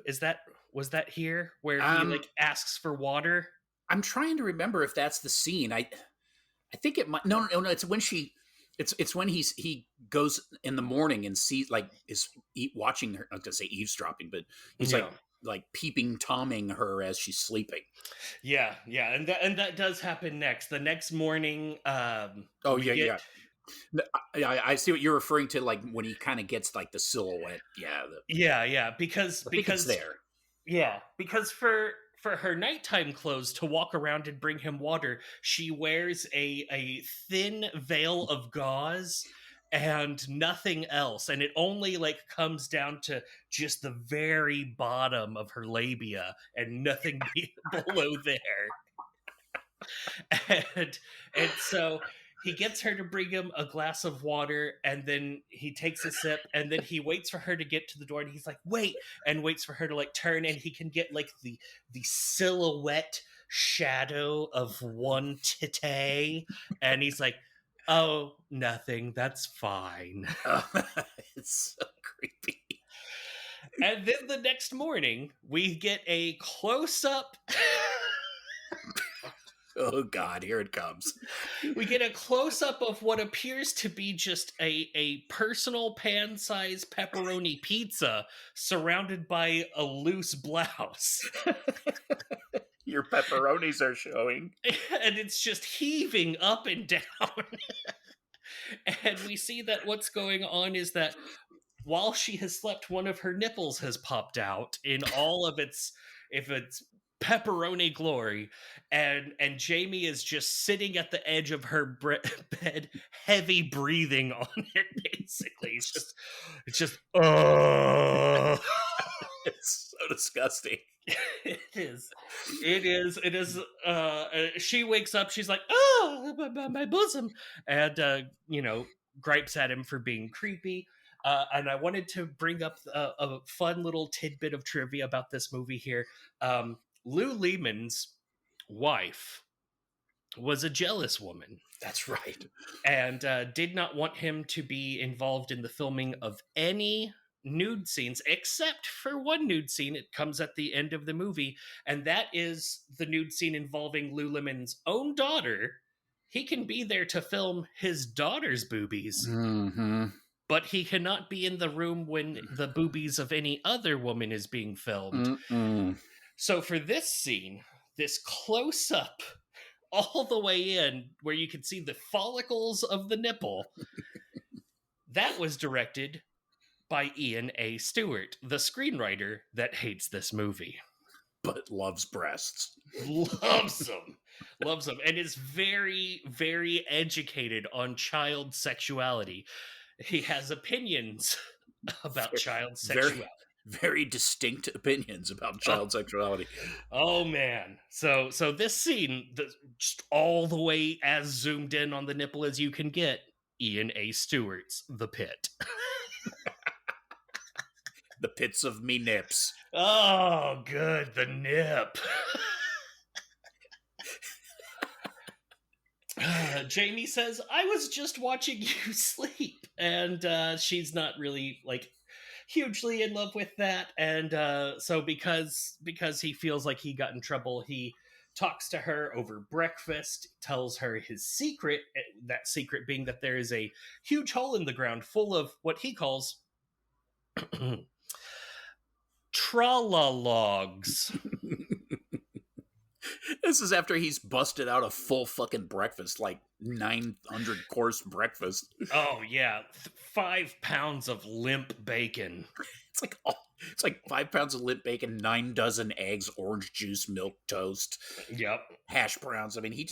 Was that here where he like asks for water? I'm trying to remember if that's the scene. I think it might. No. It's when it's when he goes in the morning and sees like is watching her. I was gonna say eavesdropping, but he's like peeping tomming her as she's sleeping. Yeah, and that does happen next. The next morning. Yeah. I see what you're referring to, like when he kind of gets like the silhouette. Yeah. Because it's there. Yeah, because for her nighttime clothes to walk around and bring him water, she wears a thin veil of gauze and nothing else, and it only like comes down to just the very bottom of her labia and nothing below there. And so he gets her to bring him a glass of water, and then he takes a sip, and then he waits for her to get to the door, and he's like, wait, and waits for her to like turn, and he can get like the silhouette shadow of one titty, and he's like, oh, nothing, that's fine. It's so creepy. And then the next morning, we get a close-up... Oh god, here it comes. We get a close-up of what appears to be just a personal pan-sized pepperoni pizza surrounded by a loose blouse. Your pepperonis are showing. And it's just heaving up and down. And we see that what's going on is that while she has slept, one of her nipples has popped out in all of its pepperoni glory, and Jamie is just sitting at the edge of her bed, heavy breathing on it. Basically, it's just It's so disgusting. It is. She wakes up. She's like, oh, my bosom, and gripes at him for being creepy. And I wanted to bring up a fun little tidbit of trivia about this movie here. Lou Lehman's wife was a jealous woman. That's right. And did not want him to be involved in the filming of any nude scenes, except for one nude scene. It comes at the end of the movie, and that is the nude scene involving Lululemon's own daughter. He can be there to film his daughter's boobies, Mm-hmm. but he cannot be in the room when the boobies of any other woman is being filmed. Mm-mm. So for this scene, this close up all the way in where you can see the follicles of the nipple, that was directed by Ian A. Stewart, the screenwriter that hates this movie. But loves breasts. Loves them. Loves them. And is very, very educated on child sexuality. He has opinions about child sexuality. Very distinct opinions about child sexuality. Oh man. So this scene, just all the way as zoomed in on the nipple as you can get, Ian A. Stewart's The Pit. The pits of me nips. Oh, good. The nip. Jamie says, I was just watching you sleep. And she's not really like hugely in love with that. And so because he feels like he got in trouble, he talks to her over breakfast, tells her his secret, that secret being that there is a huge hole in the ground full of what he calls tralalogs. This is after he's busted out a full fucking breakfast, like 900 course breakfast. Oh yeah, 5 pounds of limp bacon. It's like 5 pounds of limp bacon, 9 dozen eggs, orange juice, milk toast. Yep. Hash browns. I mean, he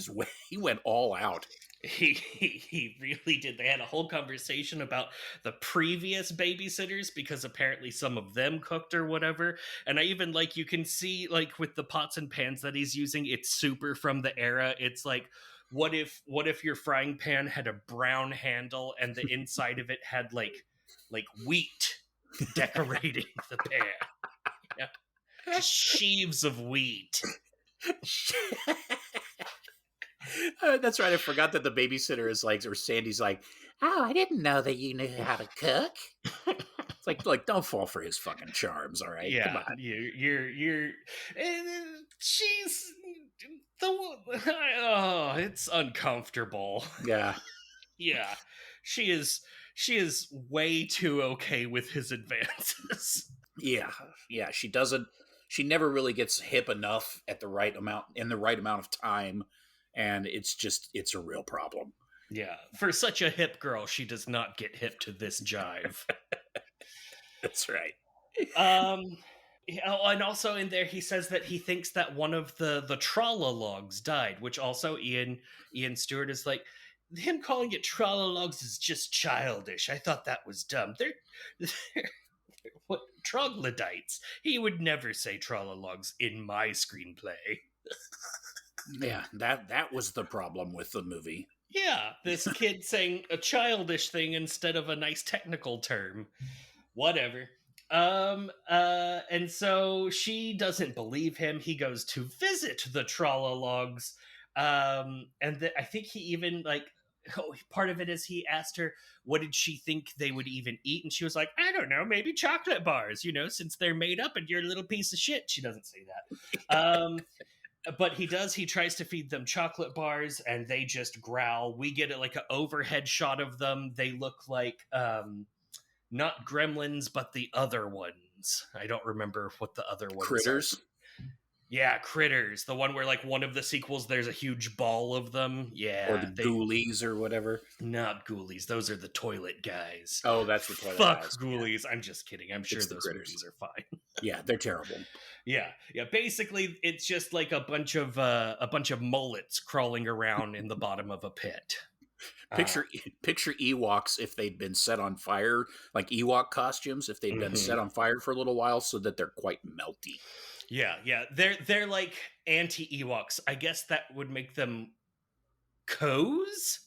went all out. He really did. They had a whole conversation about the previous babysitters because apparently some of them cooked or whatever. And I even like you can see like with the pots and pans that he's using, it's super from the era. It's like what if your frying pan had a brown handle and the inside of it had like wheat decorating the pan. Yeah. Just sheaves of wheat. That's right. I forgot that the babysitter is like, or Sandy's like, oh, I didn't know that you knew how to cook. It's like don't fall for his fucking charms, all right? Yeah, come on. You're. She's the. Oh, it's uncomfortable. Yeah, Yeah, she is. She is way too okay with his advances. yeah. She doesn't. She never really gets hip enough at the right amount in the right amount of time. And it's a real problem. Yeah. For such a hip girl, she does not get hip to this jive. That's right. And also in there, he says that he thinks that one of the tralalogs died, which also Ian Stewart is like, him calling it tralalogs is just childish. I thought that was dumb. They're what troglodytes. He would never say tralalogs in my screenplay. Yeah, that was the problem with the movie. Yeah, this kid saying a childish thing instead of a nice technical term. Whatever. And so she doesn't believe him. He goes to visit the tralalogs. And I think he even part of it is he asked her, what did she think they would even eat? And she was like, I don't know, maybe chocolate bars, since they're made up and you're a little piece of shit. She doesn't say that. But he tries to feed them chocolate bars and they just growl. We get an overhead shot of them. They look like not gremlins, but the other ones. I don't remember what the other ones Critters? are. Yeah, Critters. The one where one of the sequels, there's a huge ball of them. Yeah. Or the Ghoulies or whatever. Not Ghoulies. Those are the toilet guys. Oh, that's the toilet guys. Fuck Ghoulies. Yeah. I'm just kidding. I'm sure those Critters. movies are fine. Yeah, they're terrible. Yeah. Basically, it's just like a bunch of mullets crawling around in the bottom of a pit. Picture Ewoks if they'd been set on fire, like Ewok costumes, if they'd been set on fire for a little while, so that they're quite melty. Yeah. They're like anti-Ewoks. I guess that would make them cows.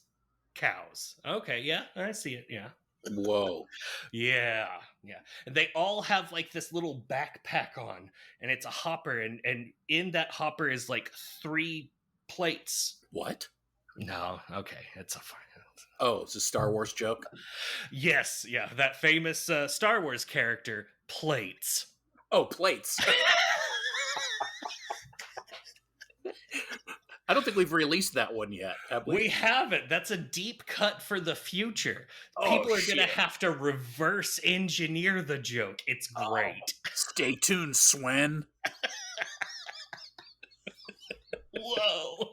Okay, yeah, I see it. Yeah. Whoa. Yeah. And they all have this little backpack on, and it's a hopper, and in that hopper is 3 plates. What? No, okay, it's a fine. Oh, it's a Star Wars joke. Yes, yeah, that famous Star Wars character, Plates. Oh, plates. I don't think we've released that one yet, have we? We haven't. That's a deep cut for the future. Oh, People are going to shit. have to reverse engineer the joke. It's Oh, great. stay tuned, Swen. Whoa.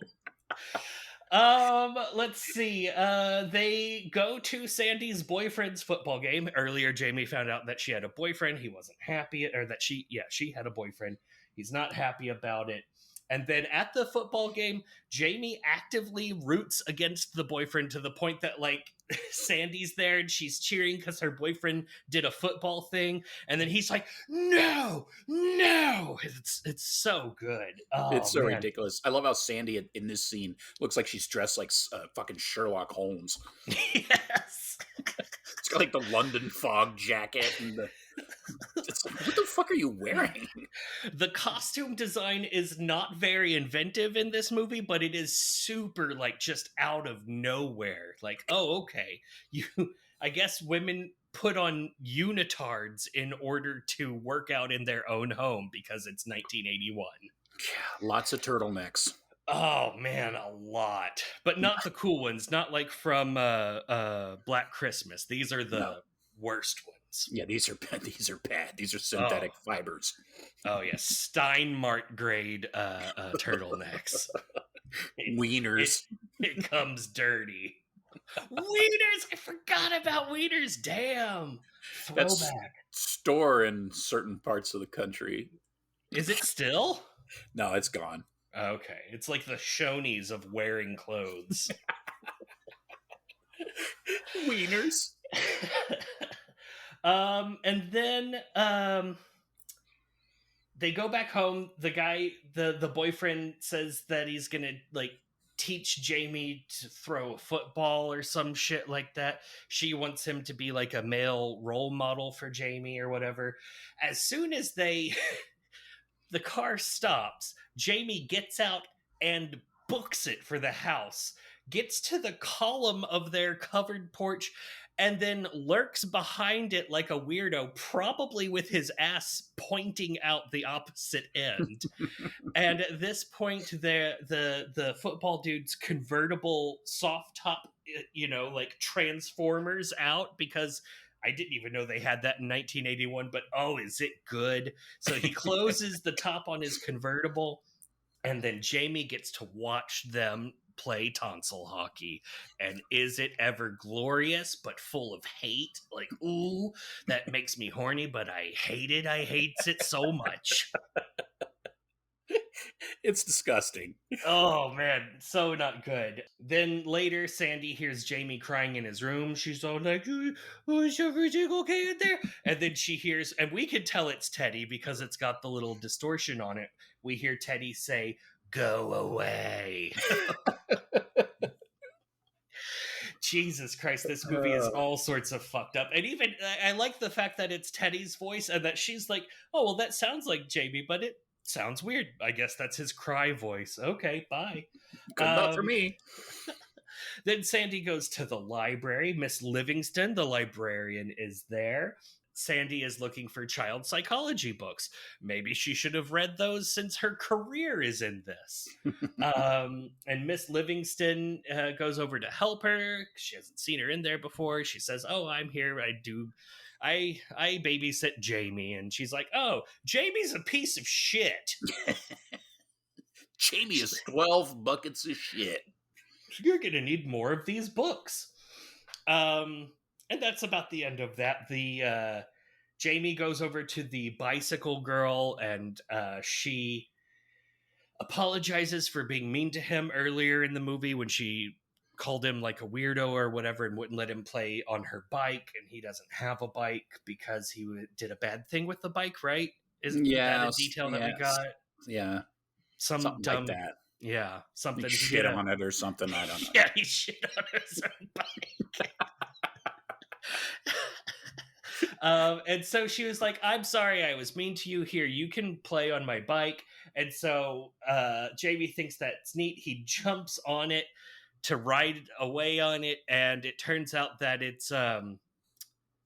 Let's see. They go to Sandy's boyfriend's football game. Earlier, Jamie found out that she had a boyfriend. He wasn't happy, or that she had a boyfriend. He's not happy about it. And then at the football game, Jamie actively roots against the boyfriend to the point that, like, Sandy's there and she's cheering because her boyfriend did a football thing. And then he's like, no. It's so good. Oh, It's so man. ridiculous. I love how Sandy in this scene looks like she's dressed like fucking Sherlock Holmes. Yes. It's got like the London fog jacket and the. It's like, what the fuck are you wearing? The costume design is not very inventive in this movie, but it is super, like, just out of nowhere. Like, oh, okay. I guess women put on unitards in order to work out in their own home because it's 1981. Yeah, lots of turtlenecks. Oh man, a lot, but not the cool ones. Not like from Black Christmas. These are the worst ones. Yeah, these are bad. These are synthetic fibers. Oh yeah, Steinmart grade turtlenex. Wieners. It comes dirty. Wieners! I forgot about wieners. Damn. That's Throwback. store in certain parts of the country. Is it still? No, it's gone. Okay, it's like the Shoney's of wearing clothes. Wieners. And then they go back home. The guy, the boyfriend, says that he's gonna, like, teach Jamie to throw a football or some shit like that. She wants him to be like a male role model for Jamie or whatever. As soon as the car stops, Jamie gets out and books it for the house, gets to the column of their covered porch, and then lurks behind it like a weirdo, probably with his ass pointing out the opposite end. And at this point, the football dude's convertible soft top, like, transformers out, because I didn't even know they had that in 1981, but oh, is it good? So he closes the top on his convertible, and then Jamie gets to watch them play tonsil hockey. And is it ever glorious, but full of hate? Like, ooh, that makes me horny, but I hate it. I hates it so much. It's disgusting. Oh man, so not good. Then later, Sandy hears Jamie crying in his room. She's all like, "Oh, is everything okay in there?" And then she hears, and we can tell it's Teddy because it's got the little distortion on it. We hear Teddy say, "Go away." Jesus Christ, this movie is all sorts of fucked up. And even, I like the fact that it's Teddy's voice and that she's like, "Oh, well, that sounds like Jamie, but it sounds weird. I guess that's his cry voice. Okay, bye." Good enough for me. Then Sandy goes to the library. Miss Livingston, the librarian, is there. Sandy is looking for child psychology books. Maybe she should have read those since her career is in this. And Miss Livingston goes over to help her. She hasn't seen her in there before. She says, "Oh, I'm here. I babysit Jamie." And she's like, "Oh, Jamie's a piece of shit." Jamie is 12 buckets of shit. You're going to need more of these books. And that's about the end of that. The Jamie goes over to the bicycle girl, and she apologizes for being mean to him earlier in the movie when she called him like a weirdo or whatever and wouldn't let him play on her bike, and he doesn't have a bike because he did a bad thing with the bike, right? Isn't that a detail that we got? Yeah. Something like that. Yeah, something. He shit on it or something, I don't know. Yeah, he shit on his own bike. And so she was like, "I'm sorry I was mean to you. Here, you can play on my bike." And so Jamie thinks that's neat. He jumps on it, to ride away on it, and it turns out that it's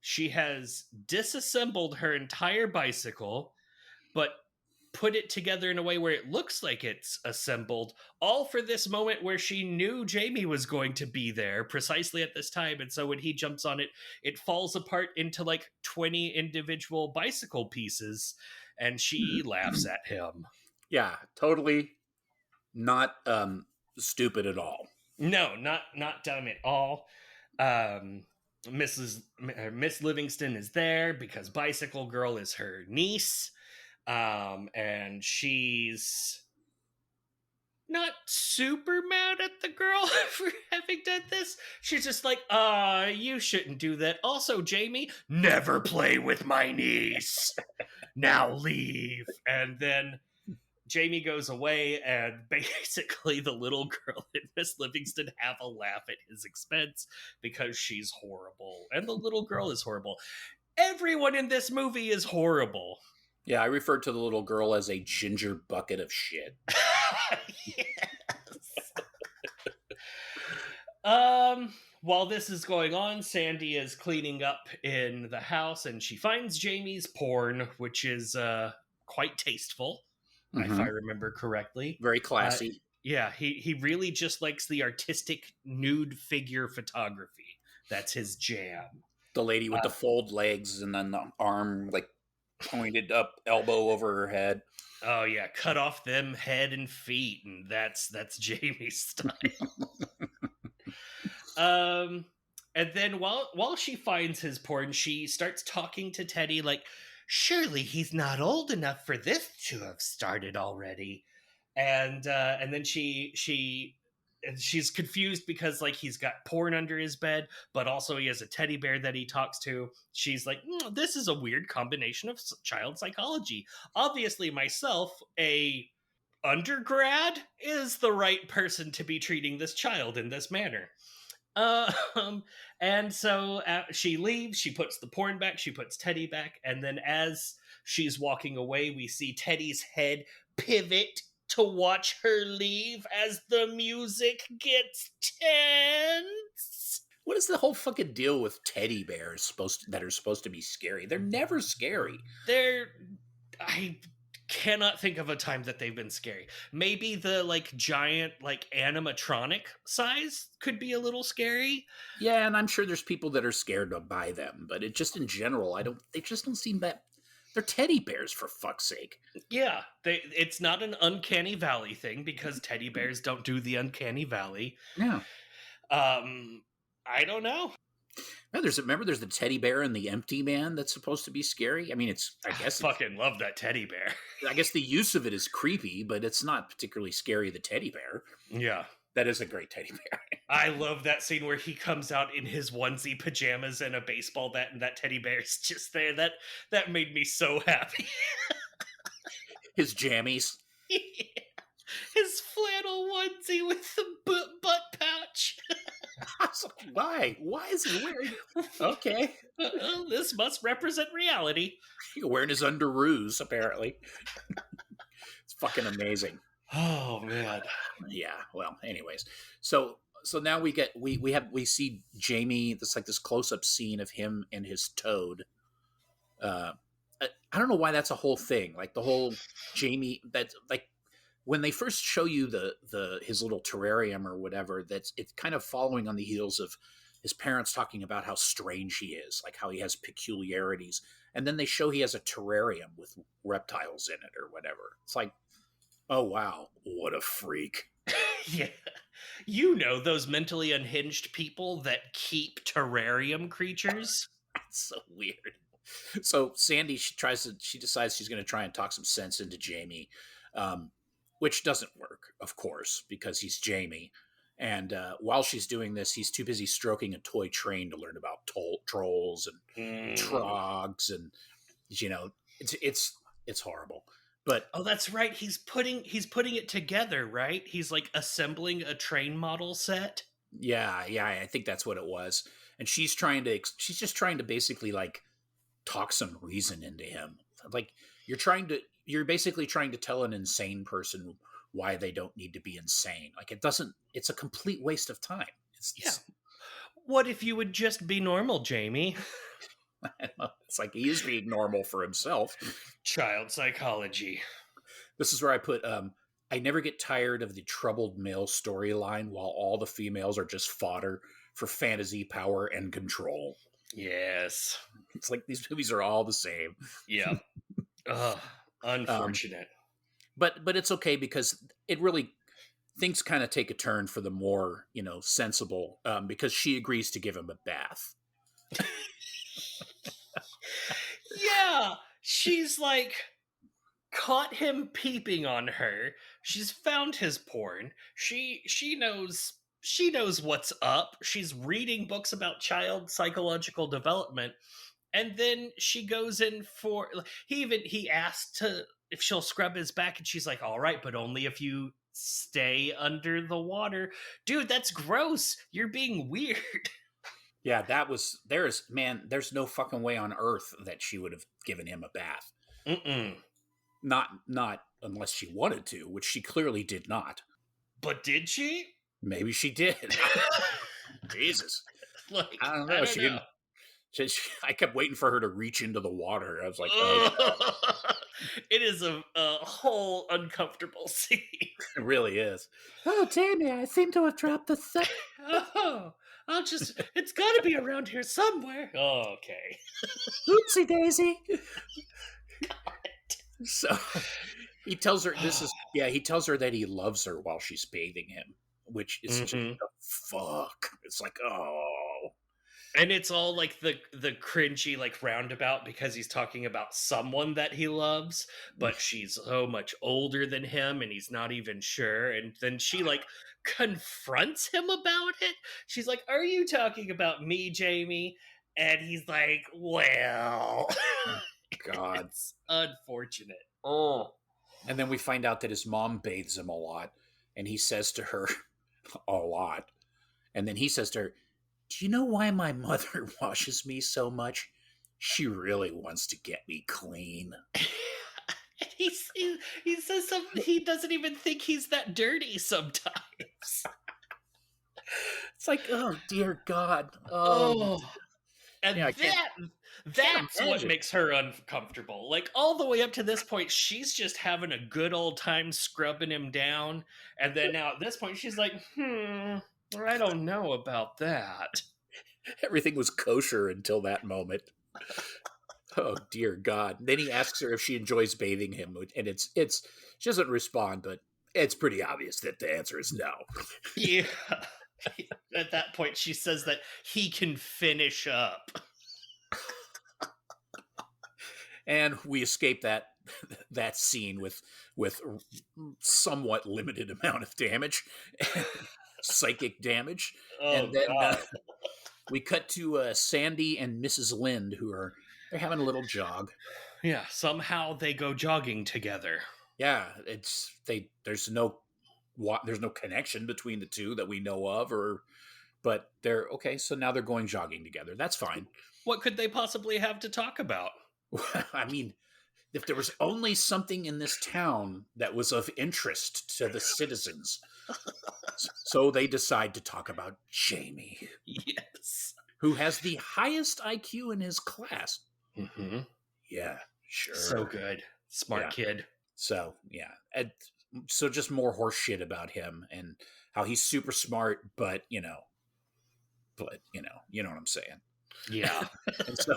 she has disassembled her entire bicycle, but put it together in a way where it looks like it's assembled, all for this moment where she knew Jamie was going to be there precisely at this time. And so when he jumps on it, it falls apart into like 20 individual bicycle pieces, and she laughs at him. Yeah, totally not stupid at all. No, not dumb at all. Miss Livingston is there because Bicycle Girl is her niece. And she's not super mad at the girl for having done this. She's just like, you shouldn't do that. Also, Jamie, never play with my niece. Now leave. And then Jamie goes away, and basically the little girl and Miss Livingston have a laugh at his expense because she's horrible. And the little girl is horrible. Everyone in this movie is horrible. Yeah, I referred to the little girl as a ginger bucket of shit. Yes. While this is going on, Sandy is cleaning up in the house, and she finds Jamie's porn, which is quite tasteful, if I remember correctly. Very classy. Yeah, he really just likes the artistic nude figure photography. That's his jam. The lady with the fold legs and then the arm like pointed up, elbow over her head. Oh yeah, cut off them head and feet, and that's Jamie's style. And then while she finds his porn, she starts talking to Teddy like, surely he's not old enough for this to have started already. And then she's confused because like he's got porn under his bed, but also he has a teddy bear that he talks to. She's like, this is a weird combination of child psychology. Obviously, myself, a undergrad, is the right person to be treating this child in this manner. And so she leaves, she puts the porn back, she puts Teddy back, and then as she's walking away, we see Teddy's head pivot to watch her leave as the music gets tense. What is the whole fucking deal with teddy bears that are supposed to be scary? They're never scary. I cannot think of a time that they've been scary. Maybe the like giant like animatronic size could be a little scary. Yeah, and I'm sure there's people that are scared to buy them, but it just in general, they just don't seem that. They're teddy bears, for fuck's sake. Yeah, it's not an uncanny valley thing because teddy bears don't do the uncanny valley. Yeah. I don't know. No, there's the teddy bear and the empty man that's supposed to be scary. I mean, I fucking love that teddy bear. I guess the use of it is creepy, but it's not particularly scary, the teddy bear. Yeah. That is a great teddy bear. I love that scene where he comes out in his onesie pajamas and a baseball bat, and that teddy bear's just there. That made me so happy. His jammies. Yeah. His flannel onesie with the butt pouch. I was like, why? Why is he wearing it? Okay. This must represent reality. He's wearing his underoos, apparently. It's fucking amazing. Oh man. Yeah. Well, anyways. So now we see Jamie, this close-up scene of him and his toad. I don't know why that's a whole thing. Like the whole Jamie, that's like when they first show you his little terrarium or whatever, it's kind of following on the heels of his parents talking about how strange he is, like how he has peculiarities. And then they show he has a terrarium with reptiles in it or whatever. It's like, oh, wow, what a freak. Yeah. You know, those mentally unhinged people that keep terrarium creatures. That's so weird. So Sandy, she decides she's going to try and talk some sense into Jamie, which doesn't work, of course, because he's Jamie. And while she's doing this, he's too busy stroking a toy train to learn about trolls and trogs, and it's horrible. But oh, that's right. He's putting it together, right? He's like assembling a train model set. Yeah, I think that's what it was. And she's just trying to basically like talk some reason into him. Like you're basically trying to tell an insane person why they don't need to be insane. Like it doesn't. It's a complete waste of time. Yeah. What if you would just be normal, Jamie? It's like he is being normal for himself. Child psychology. This is where I put. I never get tired of the troubled male storyline, while all the females are just fodder for fantasy, power, and control. Yes. It's like these movies are all the same. Yeah. Ugh, unfortunate. But it's okay because it really things kind of take a turn for the more sensible because she agrees to give him a bath. Yeah, she's like caught him peeping on her. She's found his porn. She knows what's up. She's reading books about child psychological development. And then she goes in for he asked to if she'll scrub his back, and she's like, "All right, but only if you stay under the water." Dude, that's gross. You're being weird. Yeah, there's no fucking way on earth that she would have given him a bath. Mm-mm. Not unless she wanted to, which she clearly did not. But did she? Maybe she did. Jesus. Like, I don't know. She know. didn't. I kept waiting for her to reach into the water. I was like, it is a whole uncomfortable scene. It really is. Oh, Jamie, I seem to have dropped the thing. Oh, it's got to be around here somewhere. Oh, okay. Oopsie daisy. So he tells her he tells her that he loves her while she's bathing him, which is just a fuck. It's like, oh. And it's all like the cringy like roundabout because he's talking about someone that he loves, but she's so much older than him and he's not even sure. And then she like confronts him about it. She's like, "Are you talking about me, Jamie?" And he's like, "Well." God. It's unfortunate. Oh. And then we find out that his mom bathes him a lot, and he says to her, a lot. And then he says to her, "Do you know why my mother washes me so much? She really wants to get me clean." he says something, he doesn't even think he's that dirty sometimes. It's like, oh dear God. And yeah, that's what makes her uncomfortable. Like all the way up to this point, she's just having a good old time scrubbing him down. And then now at this point, she's like, I don't know about that. Everything was kosher until that moment. Oh dear God. Then he asks her if she enjoys bathing him, and it's she doesn't respond, but it's pretty obvious that the answer is no. Yeah. At that point, she says that he can finish up. And we escape that scene with somewhat limited amount of damage, psychic damage. Oh, and then we cut to Sandy and Mrs. Lind, they're having a little jog. Yeah, somehow they go jogging together. Yeah, there's no connection between the two that we know of, but they're okay. So now they're going jogging together. That's fine. What could they possibly have to talk about? I mean, if there was only something in this town that was of interest to the citizens. So they decide to talk about Jamie. Yes. Who has the highest IQ in his class. Mm-hmm. Yeah, sure. So good. Smart kid. So, yeah. So just more horse shit about him and how he's super smart, but you know what I'm saying. Yeah. And so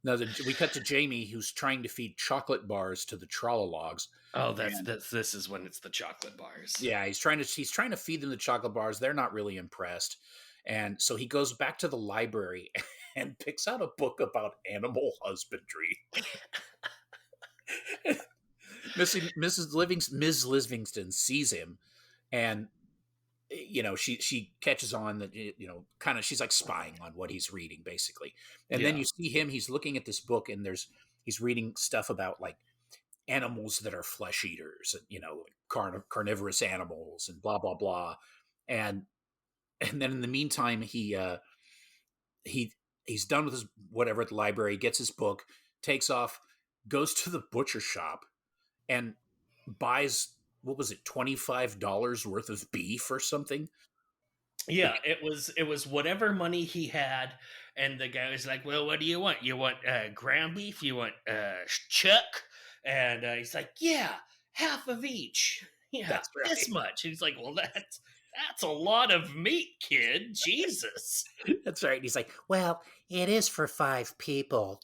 now we cut to Jamie, who's trying to feed chocolate bars to the Trolologs. Oh, this is when it's the chocolate bars. Yeah, he's trying to feed them the chocolate bars. They're not really impressed. And so he goes back to the library and picks out a book about animal husbandry. Ms. Livingston sees him, and she catches on that kind of she's like spying on what he's reading basically. And then you see him, he's looking at this book, and he's reading stuff about like animals that are flesh eaters, and carnivorous animals and blah blah blah. And then in the meantime, he's done with his whatever at the library, gets his book, takes off, goes to the butcher shop, and buys what was it, $25 worth of beef or something? Yeah, it was whatever money he had, and the guy was like, "Well, what do you want? You want ground beef? You want chuck?" And he's like, "Yeah, half of each. Yeah, That's this right. much." And he's like, "Well, that's a lot of meat, kid. Jesus." That's right. And he's like, well, it is for 5 people.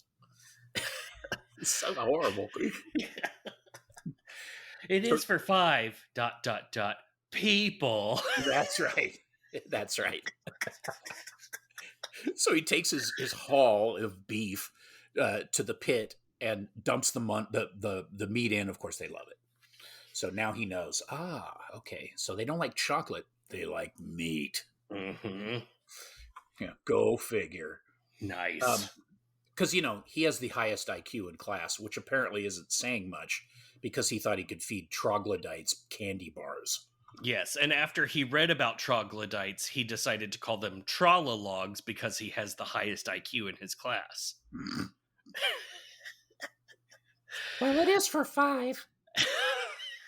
It's so horrible. It So is for five dot dot dot people. that's right. That's right. So he takes his haul of beef to the pit and dumps the meat in. Of course, they love it. So now he knows. Ah, okay. So they don't like chocolate; they like meat. Hmm. Yeah, go figure. Nice. Because he has the highest IQ in class, which apparently isn't saying much, because he thought he could feed troglodytes candy bars. Yes, and after he read about troglodytes, he decided to call them trolologs because he has the highest IQ in his class. Well, it is for 5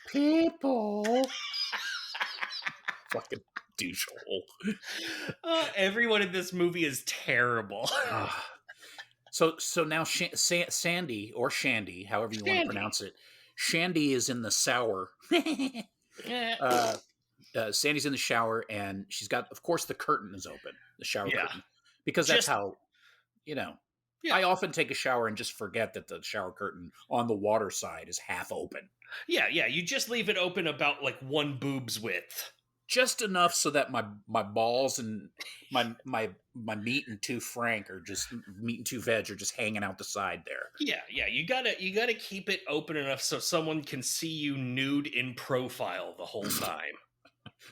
people. Fucking douchehole. Everyone in this movie is terrible. So now Sandy, or Shandy, however you want to pronounce it, Shandy is in the shower. Sandy's in the shower, and she's got, of course, the curtain is open, the shower Yeah. curtain, because that's how, Yeah. I often take a shower and just forget that the shower curtain on the water side is half open. Yeah, you just leave it open about like one boob's width. Just enough so that my balls and my meat and two frank are just meat and two veg are just hanging out the side there. Yeah, you gotta keep it open enough so someone can see you nude in profile the whole time.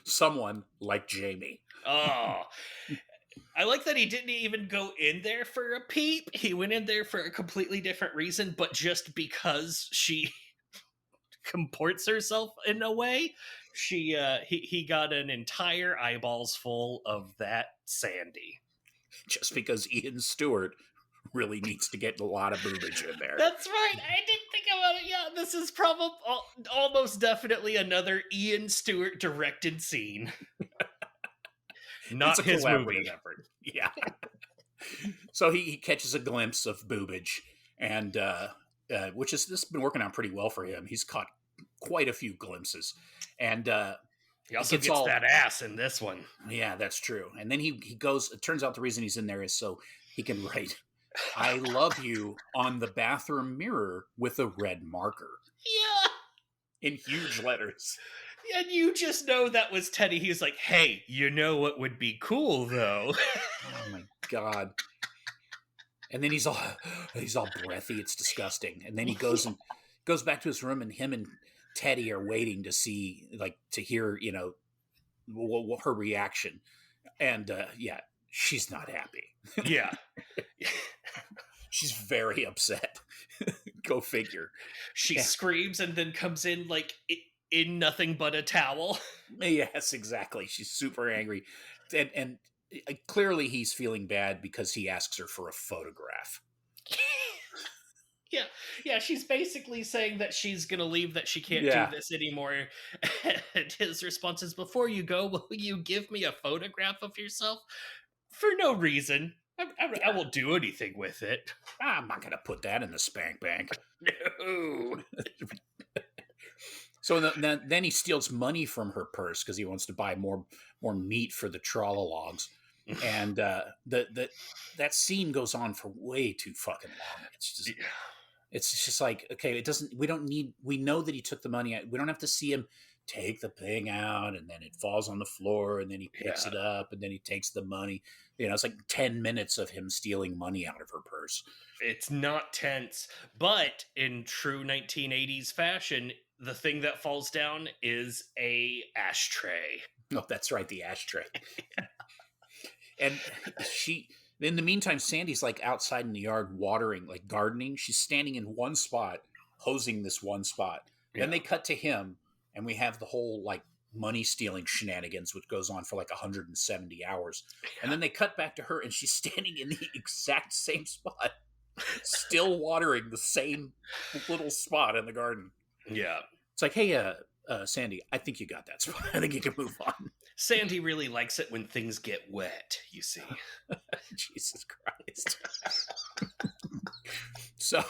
Someone like Jamie. Oh, I like that he didn't even go in there for a peep. He went in there for a completely different reason, but just because she comports herself in a way, he got an entire eyeballs full of that Sandy. Just because Ian Stewart really needs to get a lot of boobage in there. That's right. I didn't think about it. Yeah, this is probably almost definitely another Ian Stewart directed scene. Not his movie effort. Yeah. So he catches a glimpse of boobage, and which this has been working out pretty well for him. He's caught quite a few glimpses, and he also gets that ass in this one. Yeah, that's true. And then he goes. It turns out the reason he's in there is so he can write "I love you" on the bathroom mirror with a red marker. Yeah, in huge letters. And you just know that was Teddy. He was like, "Hey, you know what would be cool though?" Oh my god. And then he's all breathy. It's disgusting. And then he goes back to his room, and him and Teddy are waiting to see, like, to hear, her reaction. And yeah, she's not happy. Yeah. She's very upset. Go figure. She screams and then comes in like in nothing but a towel. Yes, exactly. She's super angry. And clearly he's feeling bad because he asks her for a photograph. Yeah, she's basically saying that she's gonna leave, that she can't do this anymore. And his response is, "Before you go, will you give me a photograph of yourself?" For no reason. I won't do anything with it. I'm not gonna put that in the spank bank. No. So then he steals money from her purse because he wants to buy more meat for the trolologs. And that scene goes on for way too fucking long. It's just like, okay, we know that he took the money out. We don't have to see him take the thing out, and then it falls on the floor, and then he picks it up, and then he takes the money. It's like 10 minutes of him stealing money out of her purse. It's not tense, but in true 1980s fashion, the thing that falls down is a ashtray. Oh, that's right, the ashtray. And in the meantime, Sandy's like outside in the yard watering, like gardening. She's standing in one spot, hosing this one spot. Yeah. Then they cut to him, and we have the whole like money stealing shenanigans, which goes on for like 170 hours. Yeah. And then they cut back to her, and she's standing in the exact same spot, still watering the same little spot in the garden. Yeah. It's like, hey, Sandy, I think you got that spot. I think you can move on. Sandy really likes it when things get wet, you see. Jesus Christ. So,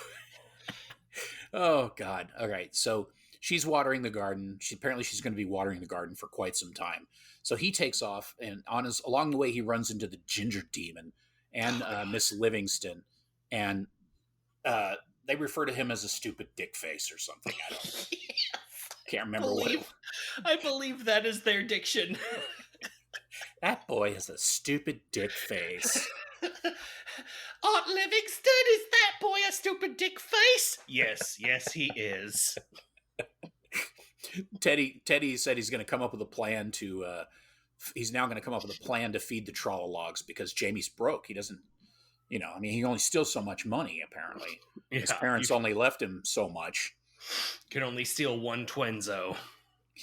oh God. All right. So she's watering the garden. Apparently she's going to be watering the garden for quite some time. So he takes off, and along the way he runs into the Ginger Demon and Miss Livingston, and they refer to him as a stupid dick face or something. I don't can't remember what. I believe that is their diction. That boy has a stupid dick face. Aunt Livingston, is that boy a stupid dick face? Yes, he is. Teddy said he's going to come up with a plan to. He's now going to come up with a plan to feed the Trollocs because Jamie's broke. He doesn't. He only steals so much money. Apparently, his parents only left him so much. Can only steal one Twenzo.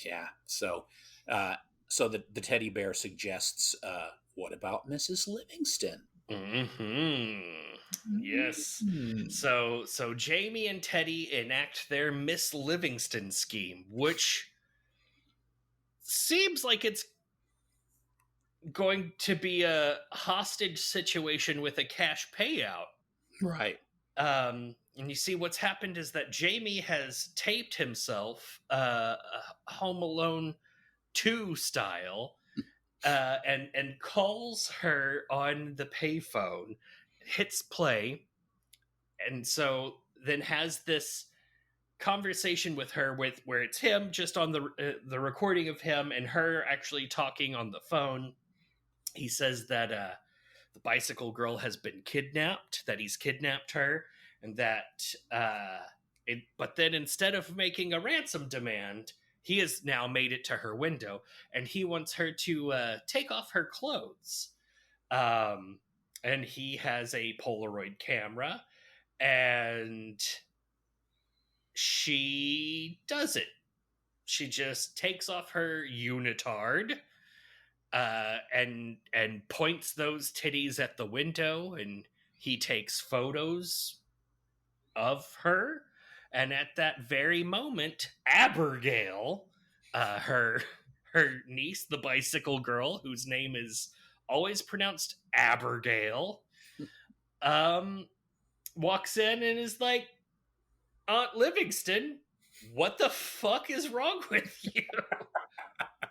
Yeah. So the teddy bear suggests, what about Mrs. Livingston? Mm-hmm. Yes. So Jamie and Teddy enact their Miss Livingston scheme, which seems like it's going to be a hostage situation with a cash payout. Right. And you see what's happened is that Jamie has taped himself Home Alone 2 style and calls her on the payphone, hits play, and so then has this conversation with her where it's him just on the recording of him and her actually talking on the phone. He says that the bicycle girl has been kidnapped, that he's kidnapped her, and that but then instead of making a ransom demand, he has now made it to her window, and he wants her to take off her clothes. And he has a Polaroid camera, and she does it. She just takes off her unitard and points those titties at the window, and he takes photos of her. And at that very moment, Abigail, her niece, the bicycle girl, whose name is always pronounced Abigail, walks in and is like, Aunt Livingston, what the fuck is wrong with you?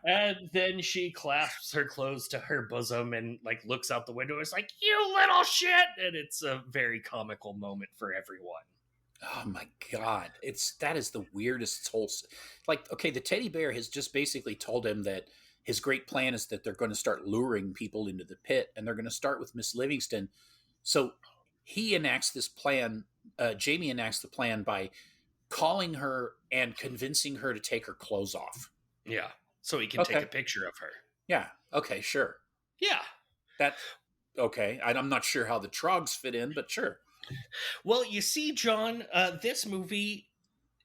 And then she clasps her clothes to her bosom and looks out the window. It's like, you little shit! And it's a very comical moment for everyone. Oh my God. That is the weirdest whole, okay, the teddy bear has just basically told him that his great plan is that they're going to start luring people into the pit, and they're going to start with Miss Livingston. So he enacts this plan. Jamie enacts the plan by calling her and convincing her to take her clothes off. Yeah. So he can take a picture of her. Yeah. Okay, sure. Yeah. Okay. I'm not sure how the trogs fit in, but sure. Well, you see, John, this movie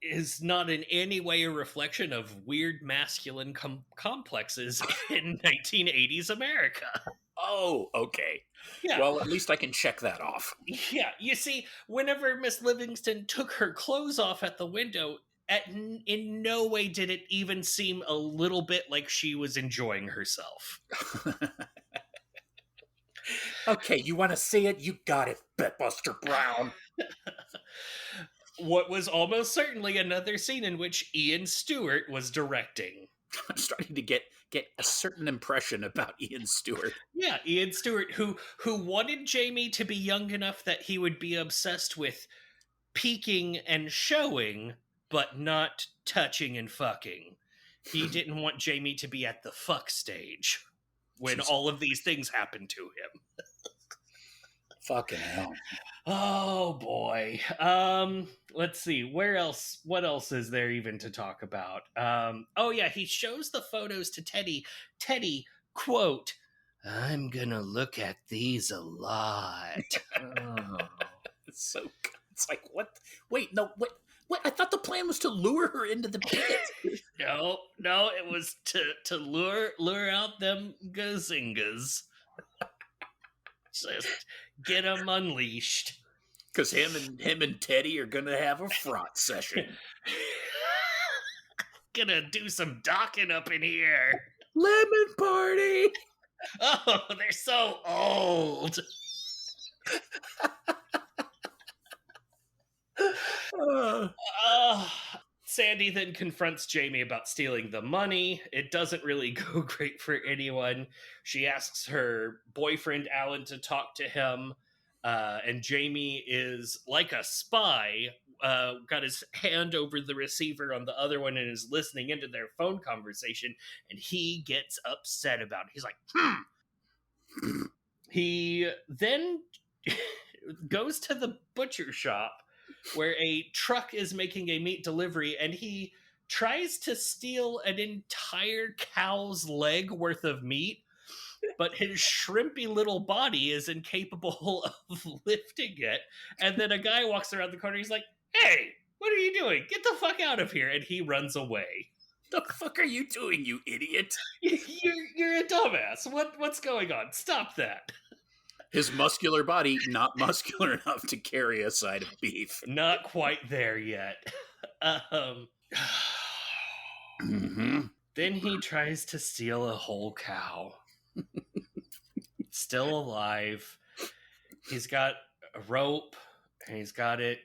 is not in any way a reflection of weird masculine complexes in 1980s America. Oh, okay. Yeah. Well, at least I can check that off. Yeah. You see, whenever Miss Livingston took her clothes off at the window, in no way did it even seem a little bit like she was enjoying herself. Okay, you want to see it? You got it, Buster Brown. What was almost certainly another scene in which Ian Stewart was directing. I'm starting to get a certain impression about Ian Stewart. Yeah, Ian Stewart, who wanted Jamie to be young enough that he would be obsessed with peeking and showing, but not touching and fucking. He didn't want Jamie to be at the fuck stage when all of these things happened to him. Fucking hell. Oh boy. Let's see. What else is there even to talk about? Oh yeah, he shows the photos to Teddy. Teddy, quote, "I'm gonna look at these a lot." Oh. It's like, what? Wait, no, what? I thought the plan was to lure her into the pit. No, it was to lure out them gazingas. Just get them unleashed. Because him and Teddy are gonna have a fraught session. gonna do some docking up in here. Lemon party. Oh, they're so old. Uh, Uh, Sandy then confronts Jamie about stealing the money. It doesn't really go great for anyone. She asks her boyfriend Alan to talk to him, and Jamie is like a spy, got his hand over the receiver on the other one and is listening into their phone conversation, and he gets upset about it. He's like, He then goes to the butcher shop where a truck is making a meat delivery, and he tries to steal an entire cow's leg worth of meat, but his shrimpy little body is incapable of lifting it. And then a guy walks around the corner. He's like, "Hey, what are you doing? Get the fuck out of here!" And he runs away. the fuck are you doing, you idiot? You're a dumbass. What's going on? Stop that. His muscular body not muscular enough to carry a side of beef. Not quite there yet. Then he tries to steal a whole cow. Still alive. He's got a rope, and he's got it,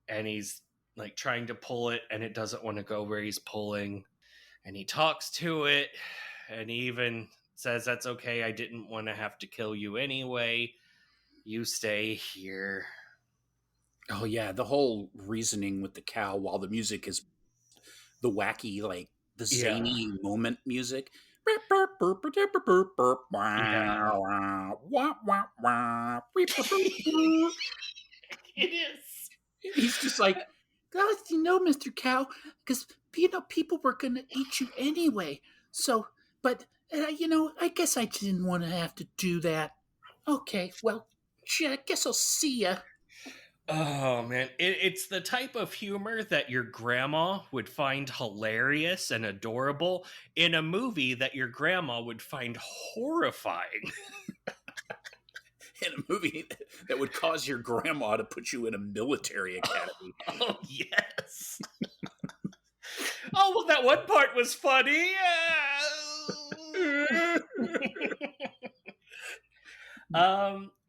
and he's like trying to pull it, and it doesn't want to go where he's pulling. And he talks to it, and he even says, "That's okay, I didn't want to have to kill you anyway. You stay here." Oh yeah, the whole reasoning with the cow while the music is the wacky, like the zany moment music. It is. He's just like, "God, Mr. Cow, because people were gonna eat you anyway. So, but I guess I didn't want to have to do that. Okay, well, shit, I guess I'll see ya." Oh man, it's the type of humor that your grandma would find hilarious and adorable in a movie that your grandma would find horrifying. In a movie that would cause your grandma to put you in a military academy. Oh yes. Oh well, that one part was funny.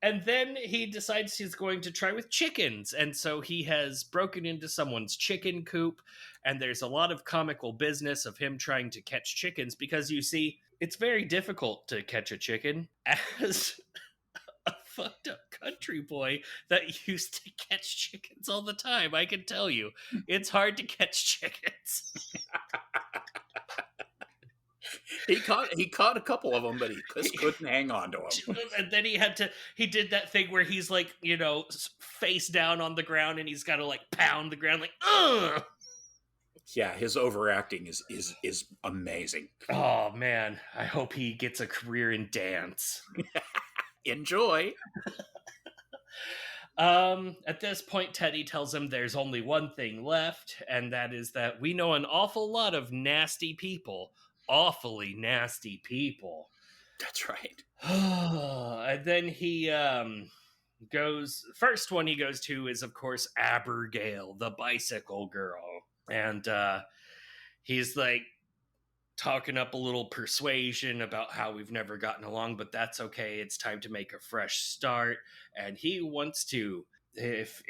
And then he decides he's going to try with chickens. And so he has broken into someone's chicken coop. And there's a lot of comical business of him trying to catch chickens because you see, it's very difficult to catch a chicken as a fucked up country boy that used to catch chickens all the time. I can tell you, it's hard to catch chickens. He caught a couple of them, but he just couldn't hang on to them. And then he did that thing where he's like, face down on the ground, and he's got to like pound the ground, like, ugh. Yeah, his overacting is amazing. Oh man, I hope he gets a career in dance. Enjoy. At this point, Teddy tells him there's only one thing left, and that is that we know an awful lot of nasty people. Awfully nasty people. That's right. And then he first one he goes to is of course Abigail, the bicycle girl. And he's like talking up a little persuasion about how we've never gotten along, but that's okay. It's time to make a fresh start. And he wants to, if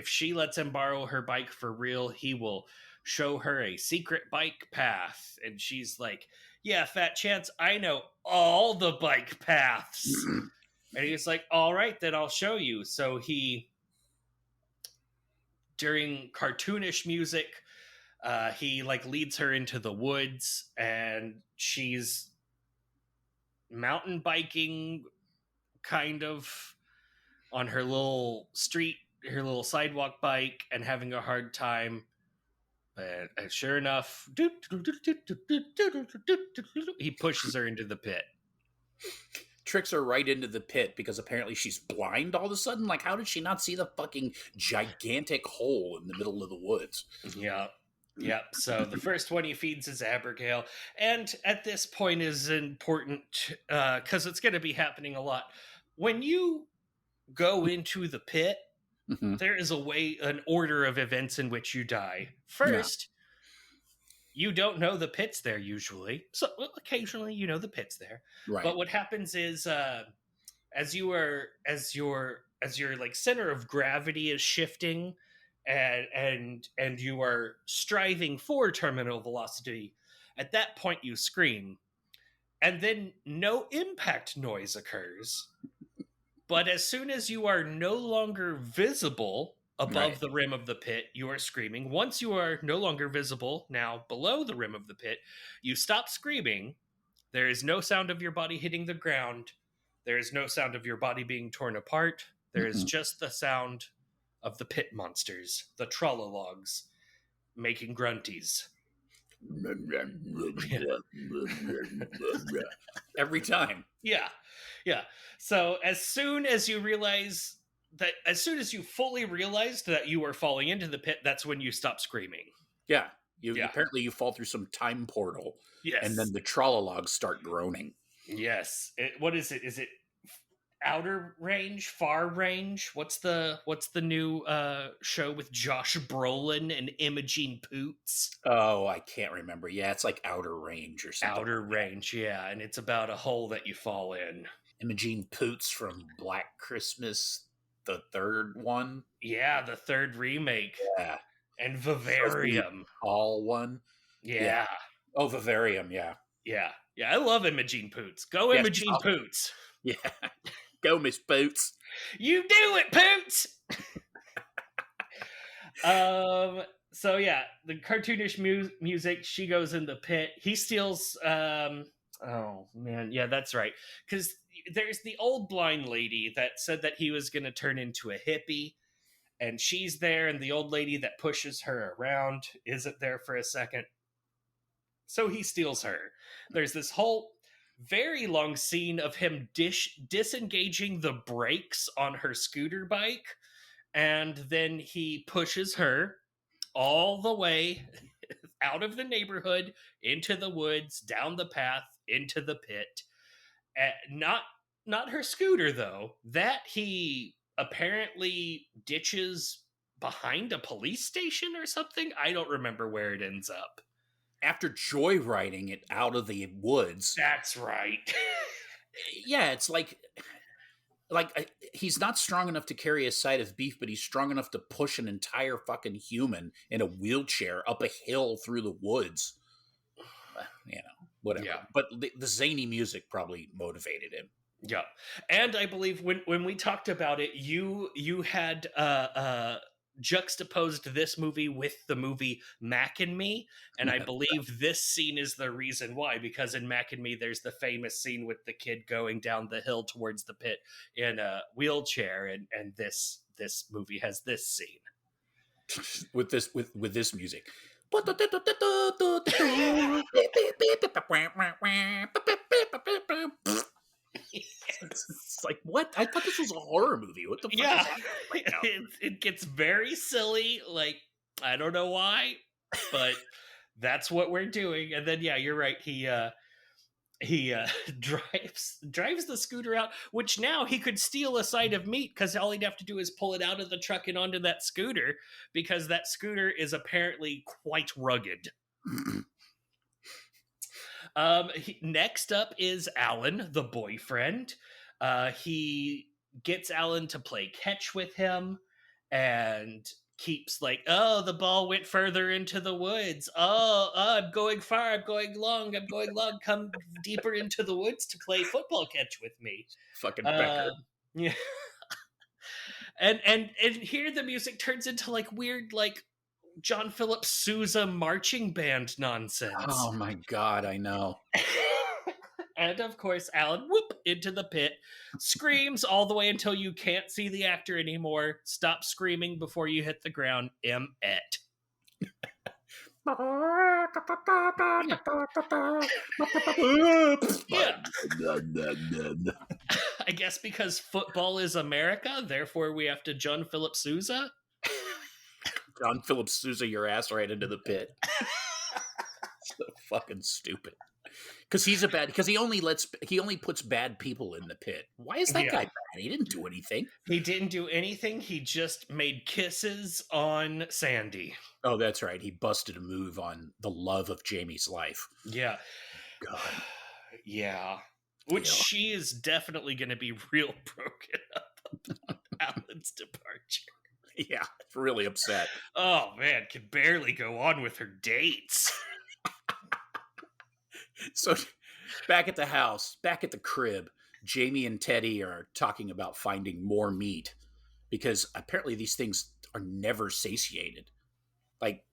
she lets him borrow her bike for real, he will show her a secret bike path. And she's like, "Yeah, fat chance, I know all the bike paths." And he's like, "All right, then I'll show you." So he, during cartoonish music, he like leads her into the woods, and she's mountain biking kind of on her little sidewalk bike and having a hard time. And sure enough, he pushes her into the pit. Tricks her right into the pit because apparently she's blind all of a sudden. Like, how did she not see the fucking gigantic hole in the middle of the woods? Yeah. Yep. So the first one he feeds is Abigail. And at this point is important because it's going to be happening a lot. When you go into the pit, there is an order of events in which you die. First, you don't know the pit's there usually. So well, occasionally you know the pit's there. Right. But what happens is as your like center of gravity is shifting and you are striving for terminal velocity, at that point you scream, and then no impact noise occurs. But as soon as you are no longer visible above Right. the rim of the pit, you are screaming. Once you are no longer visible, now below the rim of the pit, you stop screaming. There is no sound of your body hitting the ground. There is no sound of your body being torn apart. There is Mm-mm. just the sound of the pit monsters, the trollologs, making grunties. Every time. Yeah. Yeah. So as soon as you realize that, as soon as you fully realized that you were falling into the pit, that's when you stop screaming. Yeah. You Yeah. apparently you fall through some time portal, and Yes. then the trollologs start groaning. Yes. What is it? Is it outer range, far range? What's the new show with Josh Brolin and Imogene Poots? Oh, I can't remember. Yeah, it's like Outer Range or something. Outer range, yeah, and it's about a hole that you fall in. Imogene Poots from Black Christmas, the third one. Yeah, the third remake. Yeah. And Sophie Vivarium. Hall one. Yeah. Oh, Vivarium, yeah. Yeah. Yeah, I love Imogene Poots. Go Yeah, Imogene awesome. Poots. Yeah. Go, Miss Poots. You do it, Poots. So yeah, the cartoonish music, she goes in the pit. He steals oh man, yeah, that's right. Cuz there's the old blind lady that said that he was going to turn into a hippie, and she's there, and the old lady that pushes her around isn't there for a second. So he steals her. There's this whole very long scene of him disengaging the brakes on her scooter bike, and then he pushes her all the way out of the neighborhood, into the woods, down the path, into the pit. Not her scooter, though. That he apparently ditches behind a police station or something. I don't remember where it ends up. After joyriding it out of the woods. That's right. Yeah, it's like he's not strong enough to carry a side of beef, but he's strong enough to push an entire fucking human in a wheelchair up a hill through the woods. You know, whatever. Yeah. But the zany music probably motivated him. Yeah, and I believe when we talked about it, you had juxtaposed this movie with the movie Mac and Me, and I believe this scene is the reason why, because in Mac and Me there's the famous scene with the kid going down the hill towards the pit in a wheelchair, and this movie has this scene with this music. It's like, what? I thought this was a horror movie. What the fuck is happening right now? It gets very silly. Like, I don't know why, but that's what we're doing. And then, yeah, you're right. He drives the scooter out, which now he could steal a side of meat, because all he'd have to do is pull it out of the truck and onto that scooter, because that scooter is apparently quite rugged. Next up is Alan, the boyfriend. He gets Alan to play catch with him, and keeps like, oh, the ball went further into the woods. Oh, I'm going far. I'm going long. Come deeper into the woods to play football catch with me. Fucking Becker. Yeah. and here the music turns into like weird, like John Philip Sousa marching band nonsense. Oh my god, I know. And of course, Alan, whoop, into the pit, screams all the way until you can't see the actor anymore. Stop screaming before you hit the ground. Et. Yeah. I guess because football is America, therefore we have to John Philip Sousa. John Philip Sousa your ass right into the pit. So fucking stupid. Because he only puts bad people in the pit. Why is that Yeah. guy bad? He didn't do anything. He didn't do anything. He just made kisses on Sandy. Oh, that's right. He busted a move on the love of Jamie's life. Yeah. God. Yeah. Which Yeah. she is definitely going to be real broken up about Alan's departure. Yeah. Really upset. Oh, man. Can barely go on with her dates. So back at the house, back at the crib, Jamie and Teddy are talking about finding more meat because apparently these things are never satiated. Like,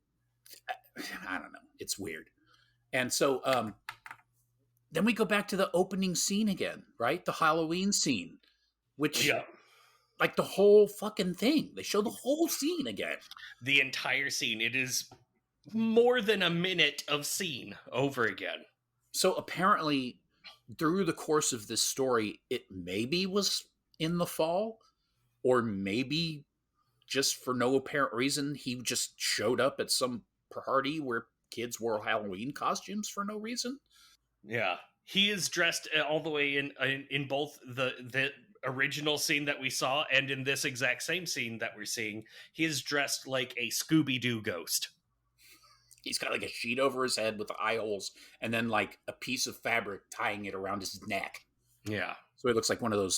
I don't know. It's weird. And so then we go back to the opening scene again, right? The Halloween scene, which, Yeah. like, the whole fucking thing. They show the whole scene again. The entire scene. It is more than a minute of scene over again. So apparently, through the course of this story, it maybe was in the fall, or maybe just for no apparent reason, he just showed up at some party where kids wore Halloween costumes for no reason. Yeah. He is dressed all the way in both the original scene that we saw and in this exact same scene that we're seeing. He is dressed like a Scooby-Doo ghost. He's got like a sheet over his head with the eye holes and then like a piece of fabric tying it around his neck. Yeah. So he looks like one of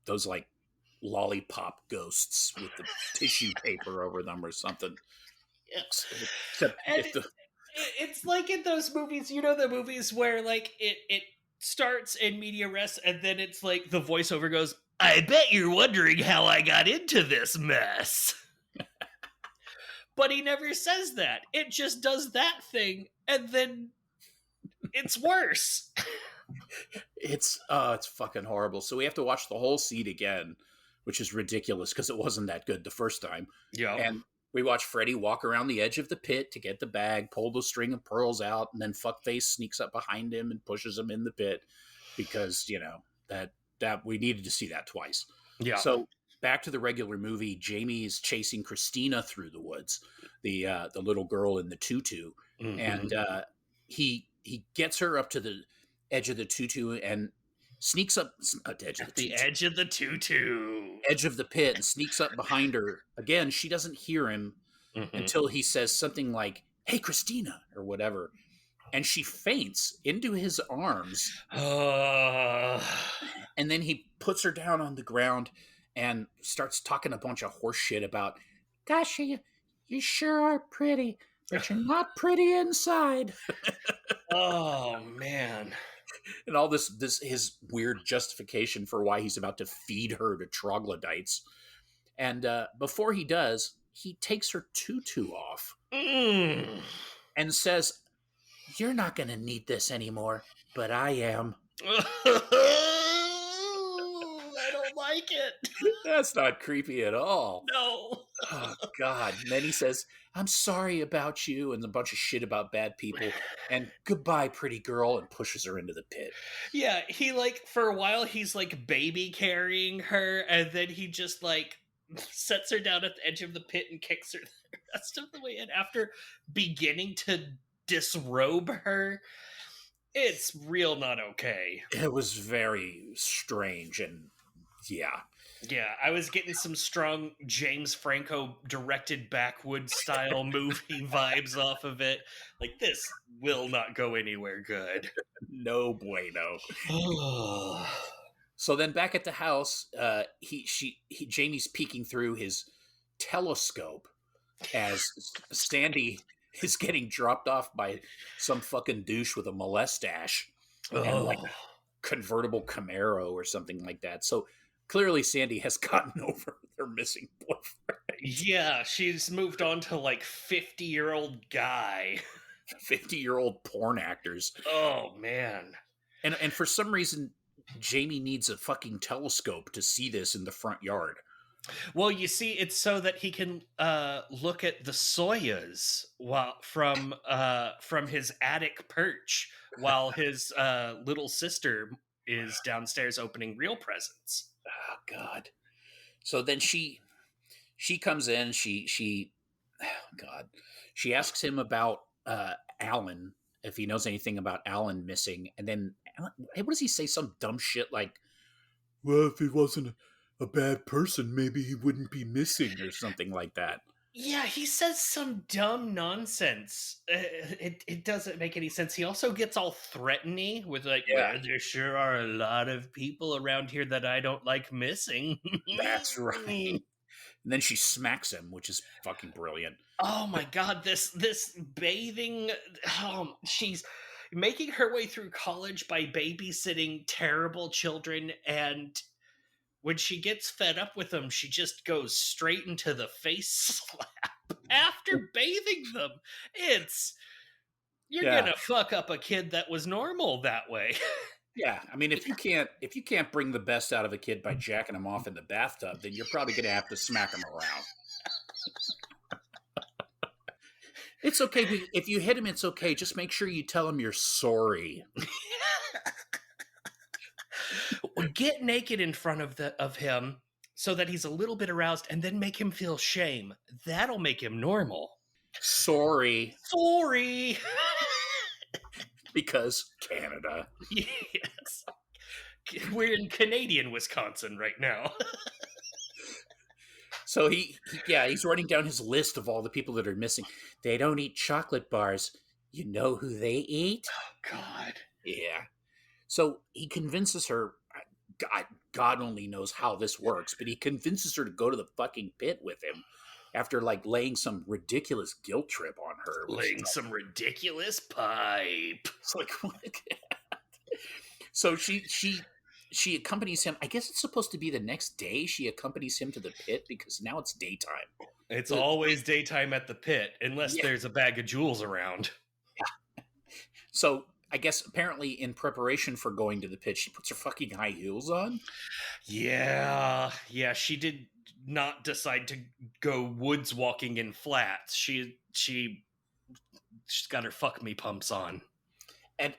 those like lollipop ghosts with the tissue paper over them or something. Except It's like in those movies, you know, the movies where like it starts in media res and then it's like the voiceover goes, I bet you're wondering how I got into this mess. But he never says that. It just does that thing and then it's worse. it's fucking horrible. So we have to watch the whole scene again, which is ridiculous because it wasn't that good the first time. Yeah. And we watch Freddy walk around the edge of the pit to get the bag, pull the string of pearls out, and then Fuckface sneaks up behind him and pushes him in the pit because, you know, that we needed to see that twice. Yeah. So back to the regular movie, Jamie is chasing Christina through the woods, the little girl in the tutu, and he gets her up to the edge of the tutu and sneaks up at the edge of the tutu, edge of the pit, and sneaks up behind her. Again, she doesn't hear him until he says something like, "Hey, Christina," or whatever, and she faints into his arms. And then he puts her down on the ground and starts talking a bunch of horse shit about, "Gosh, you sure are pretty, but you're not pretty inside." Oh man. And all this his weird justification for why he's about to feed her to troglodytes. And before he does, he takes her tutu off and says, "You're not going to need this anymore, but I am." I don't like it. That's not creepy at all. No. Oh, God. And then he says, "I'm sorry about you," and a bunch of shit about bad people, and "Goodbye, pretty girl," and pushes her into the pit. Yeah, he like, for a while, he's like baby carrying her, and then he just like sets her down at the edge of the pit and kicks her the rest of the way in after beginning to disrobe her. It's real not okay. It was very strange, and yeah. Yeah, I was getting some strong James Franco directed backwoods style movie vibes off of it. Like, this will not go anywhere good. No bueno. So then back at the house, Jamie's peeking through his telescope as Sandy is getting dropped off by some fucking douche with a mustache and like a convertible Camaro or something like that. So clearly Sandy has gotten over their missing boyfriend. Yeah, she's moved on to like 50-year-old guy. 50-year-old porn actors. Oh man. And for some reason Jamie needs a fucking telescope to see this in the front yard. Well, you see, it's so that he can look at the soyas from his attic perch while his little sister is downstairs opening real presents. Oh God! So then she comes in. She asks him about Alan, if he knows anything about Alan missing. And then, what does he say? Some dumb shit like, well, if he wasn't a bad person, maybe he wouldn't be missing, or something like that. Yeah, he says some dumb nonsense. It doesn't make any sense. He also gets all threatening with like, Yeah. well, there sure are a lot of people around here that I don't like missing. That's right. And then she smacks him, which is fucking brilliant. Oh my god, this bathing, she's making her way through college by babysitting terrible children, and when she gets fed up with them, she just goes straight into the face slap after bathing them. You're Yeah. gonna fuck up a kid that was normal that way. Yeah, I mean, if you can't bring the best out of a kid by jacking him off in the bathtub, then you're probably going to have to smack him around. It's okay if you hit him. It's okay. Just make sure you tell him you're sorry. Get naked in front of him so that he's a little bit aroused, and then make him feel shame. That'll make him normal. Sorry. Because Canada. Yes. We're in Canadian Wisconsin right now. So he's writing down his list of all the people that are missing. They don't eat chocolate bars. You know who they eat? Oh, God. Yeah. So he convinces her, God only knows how this works, but he convinces her to go to the fucking pit with him after like laying some ridiculous guilt trip on her. Laying some ridiculous pipe. It's like, what? So she accompanies him. I guess it's supposed to be the next day she accompanies him to the pit because now it's daytime. It's always daytime at the pit, unless there's a bag of jewels around. Yeah. So I guess apparently in preparation for going to the pit, she puts her fucking high heels on. Yeah, she did not decide to go woods walking in flats. She's got her fuck me pumps on. And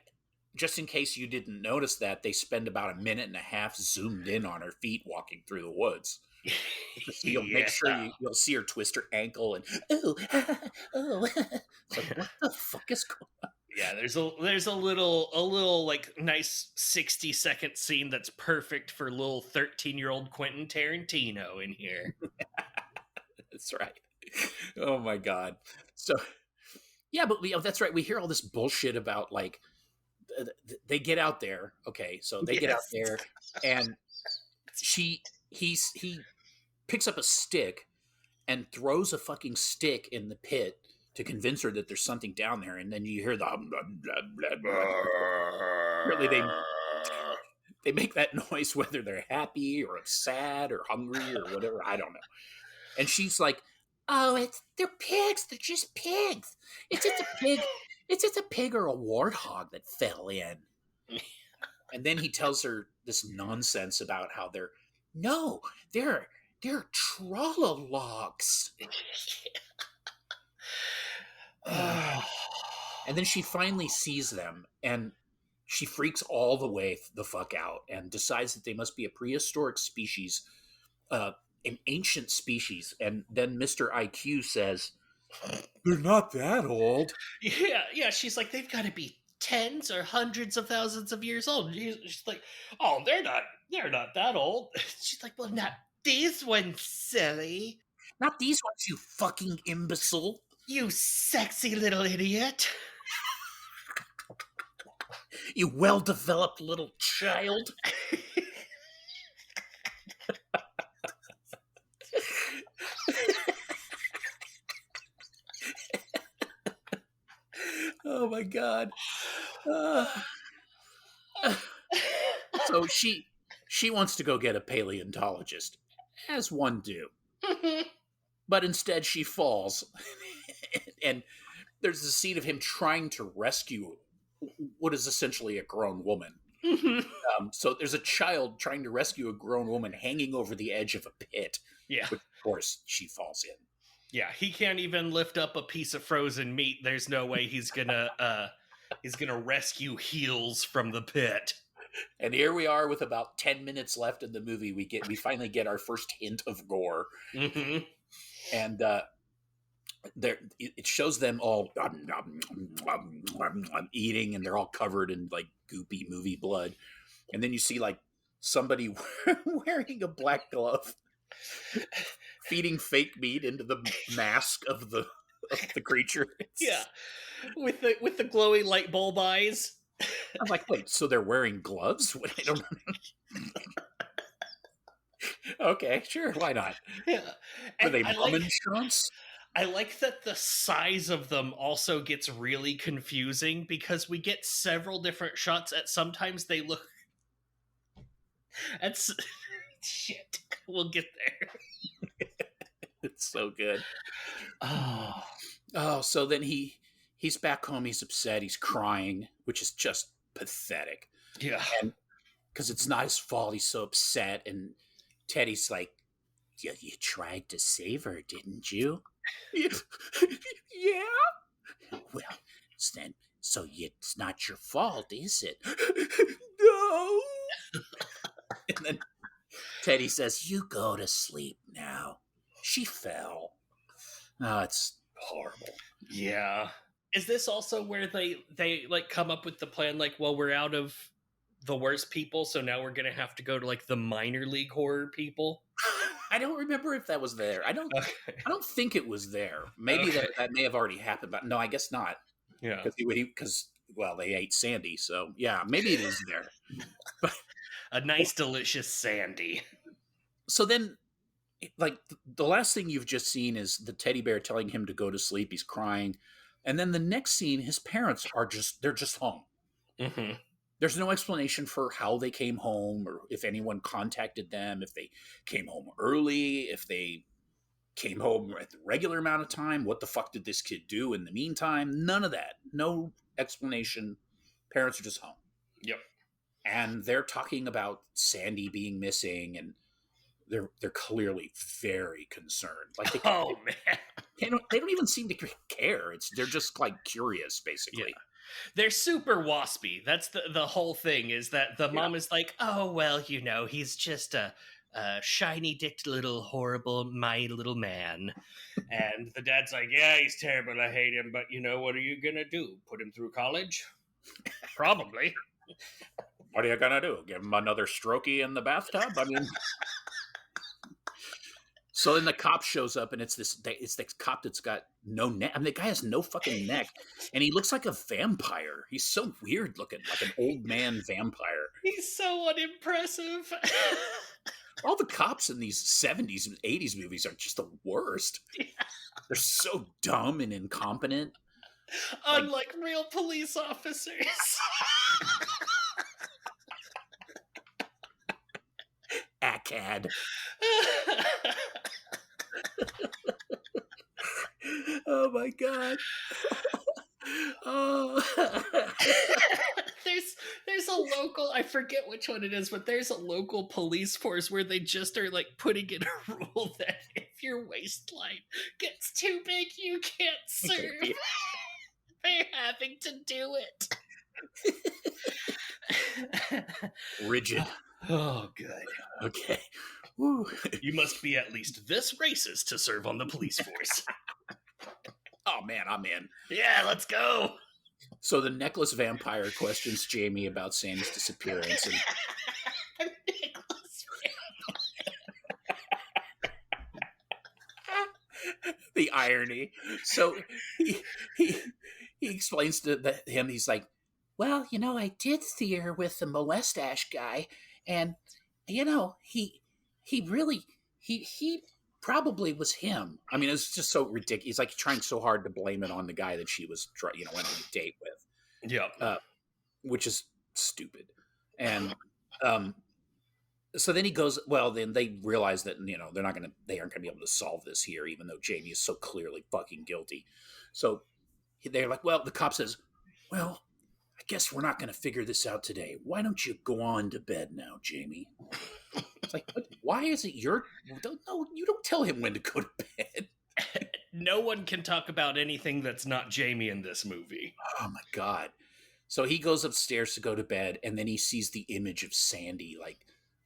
just in case you didn't notice that, they spend about a minute and a half zoomed in on her feet walking through the woods. So you'll make sure you'll see her twist her ankle and oh. It's like, what the fuck is going on? Yeah, there's a little like nice 60-second scene that's perfect for little 13-year-old Quentin Tarantino in here. That's right. Oh my god. So yeah, but that's right. We hear all this bullshit about like they get out there. Okay, so they get out there, and he picks up a stick and throws a fucking stick in the pit to convince her that there's something down there, and then you hear the really they make that noise whether they're happy or sad or hungry or whatever. I don't know. And she's like, "Oh, they're pigs. They're just pigs. It's just a pig. It's just a pig or a warthog that fell in." And then he tells her this nonsense about how they're trollologs. And then she finally sees them, and she freaks all the way the fuck out and decides that they must be a prehistoric species, an ancient species. And then Mr. IQ says, "They're not that old." Yeah, she's like, they've got to be tens or hundreds of thousands of years old. She's like, oh, they're not that old. She's like, well, not these ones, silly. Not these ones, you fucking imbecile. You sexy little idiot. You well-developed little child. Oh my god. So she wants to go get a paleontologist, as one do. But instead she falls. And there's the scene of him trying to rescue what is essentially a grown woman. So there's a child trying to rescue a grown woman hanging over the edge of a pit. Yeah. Which, of course, she falls in. Yeah, he can't even lift up a piece of frozen meat. There's no way he's gonna rescue heels from the pit. And here we are with about 10 minutes left in the movie. We finally get our first hint of gore. Mm-hmm. And it shows them all eating, and they're all covered in like goopy movie blood. And then you see like somebody wearing a black glove feeding fake meat into the mask of the creature. Yeah, with the glowy light bulb eyes. I'm like, wait, so they're wearing gloves? I don't. Okay, sure, why not? Yeah, Are and they mom insurance? I like that the size of them also gets really confusing because we get several different shots. At sometimes they look. That's shit. We'll get there. It's so good. Oh, Oh, so then he's back home. He's upset. He's crying, which is just pathetic. yeah. And because it's not his fault, he's so upset. And Teddy's like, "Yeah, you tried to save her, didn't you?" Yeah. Well, then, so it's not your fault, is it? No. And then Teddy says, "You go to sleep now. She fell." Oh, it's horrible. Yeah. Is this also where they like come up with the plan like, well, we're out of the worst people, so now we're gonna have to go to like the minor league horror people? I don't remember if that was there. I don't think it was there. Maybe Okay. that may have already happened, but no, I guess not. Yeah. Because well, they ate Sandy, so yeah, maybe it is there. But A nice, delicious Sandy. so then, like the last thing you've just seen is the teddy bear telling him to go to sleep. He's crying, and then the next scene, his parents are they're just home. Mm-hmm. There's no explanation for how they came home or if anyone contacted them, if they came home early, if they came home at the regular amount of time. What the fuck did this kid do in the meantime? None of that. No explanation. Parents are just home. Yep. And they're talking about Sandy being missing, and they're clearly very concerned. Like Oh man. they don't even seem to care. They're just like curious, basically. Yeah. They're super waspy. That's the whole thing, is that the mom is like, oh, well, you know, he's just a shiny-dicked little horrible my little man. And the dad's like, yeah, he's terrible. I hate him. But, you know, what are you going to do? Put him through college? Probably. What are you gonna do? Give him another strokey in the bathtub? I mean, so then the cop shows up, and it's this cop that's got no neck. I mean, the guy has no fucking neck, and he looks like a vampire. He's so weird looking, like an old man vampire. He's so unimpressive. All the cops in these 70s and 80s movies are just the worst. Yeah. They're so dumb and incompetent. Unlike real police officers. Acad. Oh my god. Oh. There's a local, I forget which one it is, but there's a local police force where they just are like putting in a rule that if your waistline gets too big, you can't serve. They're having to do it. Rigid. Oh, good. Okay. Woo. You must be at least this racist to serve on the police force. Oh man, I'm in. Yeah, let's go. So the necklace vampire questions Jamie about Sandy's disappearance, and Necklace the irony. So he explains to him, he's like, well, you know, I did theater with the molestache guy, and you know, he really he probably was him. I mean, it's just so ridiculous. He's like trying so hard to blame it on the guy that she was, went on a date with. Yeah. Which is stupid. And so then he goes. Well, then they realize that they aren't going to be able to solve this here, even though Jamie is so clearly fucking guilty. So they're like, well, the cop says, well, I guess we're not going to figure this out today. Why don't you go on to bed now, Jamie? It's like, why is it you don't tell him when to go to bed. No one can talk about anything that's not Jamie in this movie. Oh my god. So he goes upstairs to go to bed, and then he sees the image of Sandy, like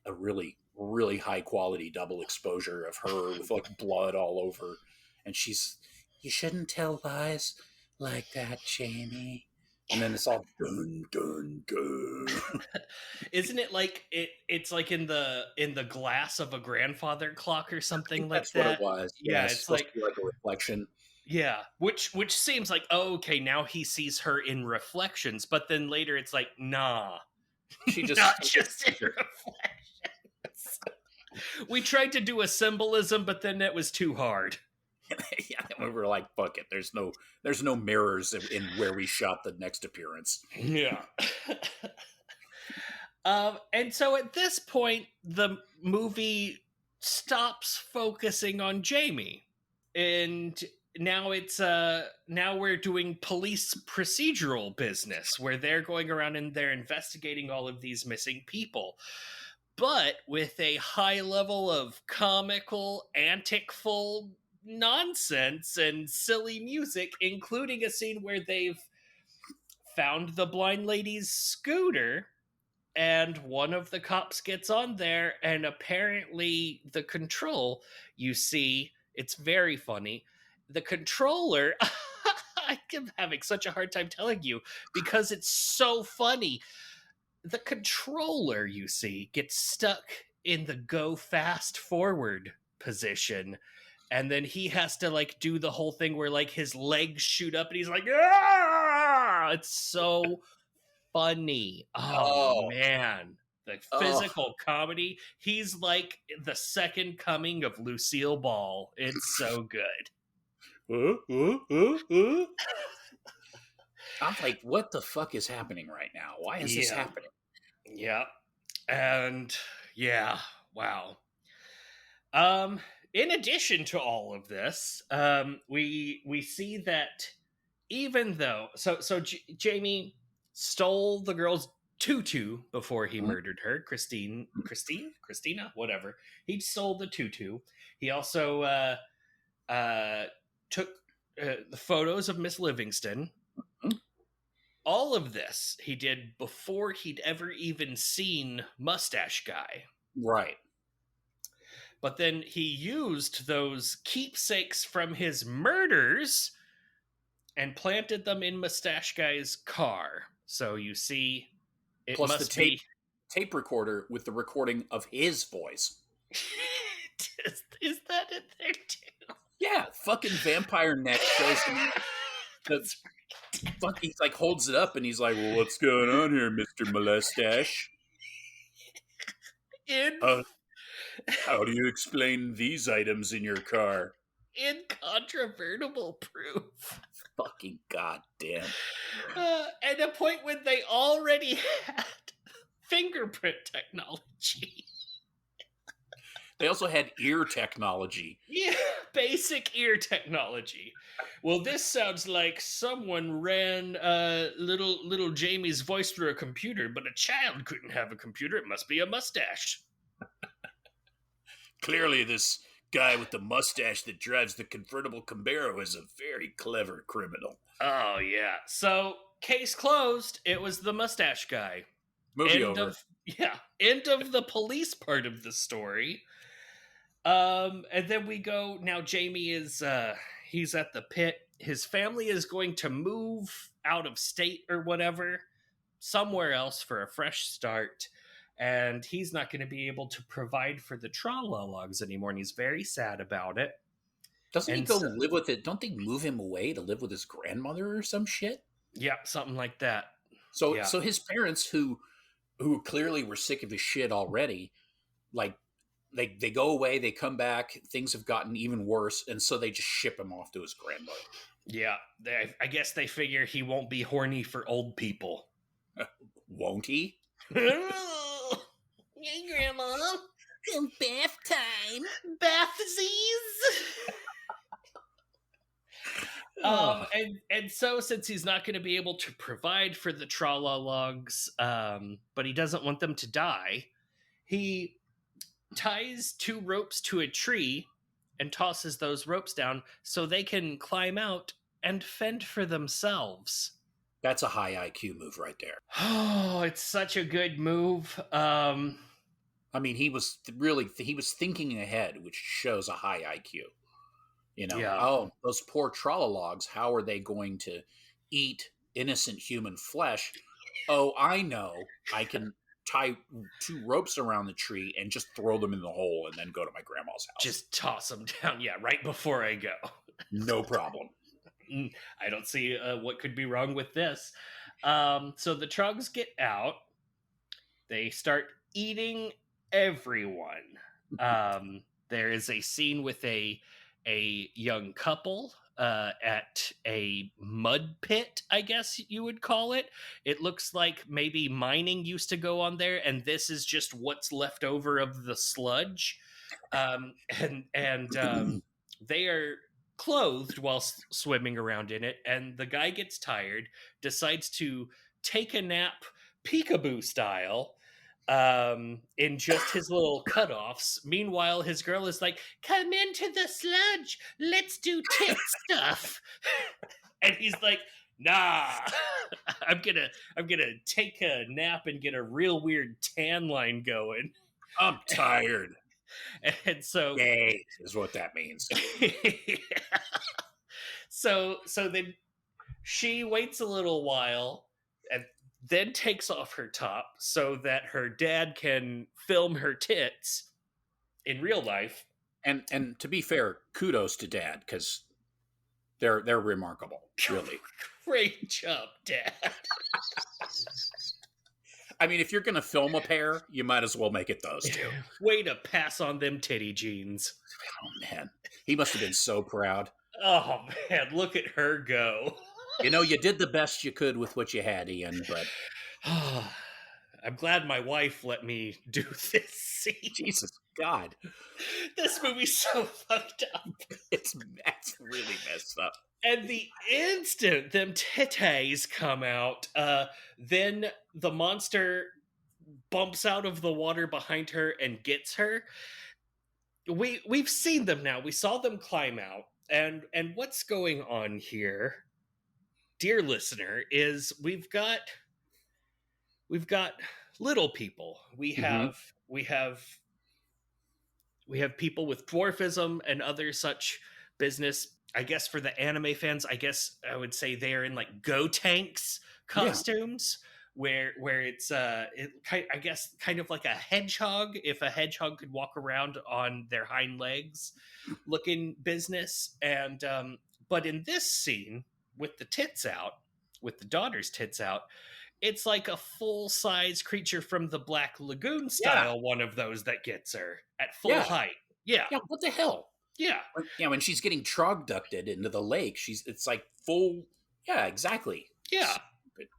a really, really high quality double exposure of her with like blood all over. And You shouldn't tell lies like that, Jamie. And then it's all dun dun dun. Isn't it like it's like in the glass of a grandfather clock or something like That's what it that? was. Yeah, Yeah, it's it's supposed like, to be like a reflection. yeah, which seems like, oh, okay, now he sees her in reflections, but then later it's like, nah, She not just just in sees her. reflections. We tried to do a symbolism, but then it was too hard. Yeah, we were like, fuck it. There's no mirrors in where we shot the next appearance. Yeah. And so at this point, the movie stops focusing on Jamie, and now we're doing police procedural business where they're going around and they're investigating all of these missing people, but with a high level of comical, anticful nonsense and silly music, including a scene where they've found the blind lady's scooter, and one of the cops gets on there, and apparently the control, you see, it's very funny, the controller, I'm having such a hard time telling you because it's so funny. The controller, you see, gets stuck in the go fast forward position, and then he has to like do the whole thing where like his legs shoot up and he's like, ah! It's so funny. Oh Oh, man. The oh, physical comedy. He's like the second coming of Lucille Ball. It's so good. uh. I'm like, what the fuck is happening right now? Why is this Yeah. happening? Yeah. And yeah, wow. Um in addition to all of this, we see that even though Jamie stole the girl's tutu before he Mhm. murdered her, Christina, whatever. He stole the tutu. He also uh, took the photos of Miss Livingston. All of this he did before he'd ever even seen Mustache Guy. Right. But then he used those keepsakes from his murders and planted them in Mustache Guy's car. So you see, it Plus the must be. tape recorder with the recording of his voice. Is that in there too? Yeah, fucking vampire neck shows him the fuck. He's like holds it up and he's like, "Well, what's going on here, Mister Molestache? In How do you explain these items in your car?" incontrovertible proof. Fucking goddamn. At a point when they already had fingerprint technology. They also had ear technology. Yeah, basic ear technology. Well, this sounds like someone ran little Jamie's voice through a computer, but a child couldn't have a computer. It must be a mustache. Clearly, this guy with the mustache that drives the convertible Camaro is a very clever criminal. Oh yeah. So case closed. It was the mustache guy. Movie over. End of the police part of the story. And then we go now. Jamie is he's at the pit. His family is going to move out of state or whatever, somewhere else for a fresh start. And he's not going to be able to provide for the Trala logs anymore. And he's very sad about it. Doesn't he And go so, live with it? Don't they move him away to live with his grandmother or some shit? yeah, something like that. So Yeah. so his parents who clearly were sick of his shit already, like they go away, they come back, things have gotten even worse, and so they just ship him off to his grandmother. Yeah, I guess they figure he won't be horny for old people. Won't he? Hey, Grandma. Bath time. Bathsies. And so since he's not going to be able to provide for the Trala logs, but he doesn't want them to die, he ties 2 ropes to a tree and tosses those ropes down so they can climb out and fend for themselves. That's a high IQ move right there. Oh, it's such a good move. I mean, he was thinking ahead, which shows a high IQ. Yeah. Oh, those poor trolologs, how are they going to eat innocent human flesh? Oh, I know. I can tie 2 ropes around the tree and just throw them in the hole and then go to my grandma's house. Just toss them down. Yeah, right before I go. No problem. I don't see what could be wrong with this. So the Trogs get out. They start eating everyone. There is a scene with a young couple at a mud pit, I guess you would call it. It looks like maybe mining used to go on there, and this is just what's left over of the sludge. And they are clothed while swimming around in it, and the guy gets tired, decides to take a nap peekaboo style in just his little cutoffs. Meanwhile, his girl is like, "Come into the sludge, let's do tit stuff," and he's like, "Nah, I'm gonna take a nap and get a real weird tan line going." I'm tired. And so, Yay, is what that means. so then she waits a little while and then takes off her top so that her dad can film her tits in real life. And to be fair, kudos to Dad, because they're remarkable, really. Great job, Dad. I mean, if you're going to film a pair, you might as well make it those two. Way to pass on them titty jeans. Oh, man. He must have been so proud. Oh, man, look at her go. You did the best you could with what you had, Ian, but... I'm glad my wife let me do this scene. Jesus God. This movie's so fucked up. It's really messed up. And the instant them titties come out, then the monster bumps out of the water behind her and gets her. We've seen them now. We saw them climb out. And what's going on here, dear listener, is we've got little people. We have people with dwarfism and other such business. I guess for the anime fans, I guess I would say they're in like Go Tanks costumes, where it's I guess kind of like a hedgehog, if a hedgehog could walk around on their hind legs, looking business. And but in this scene with the tits out, with the daughter's tits out, it's like a full-size creature from the Black Lagoon style, one of those that gets her at full height. Yeah. Yeah, what the hell? Yeah. When she's getting trogducted into the lake, it's like full... Yeah, exactly. Yeah. Stupid.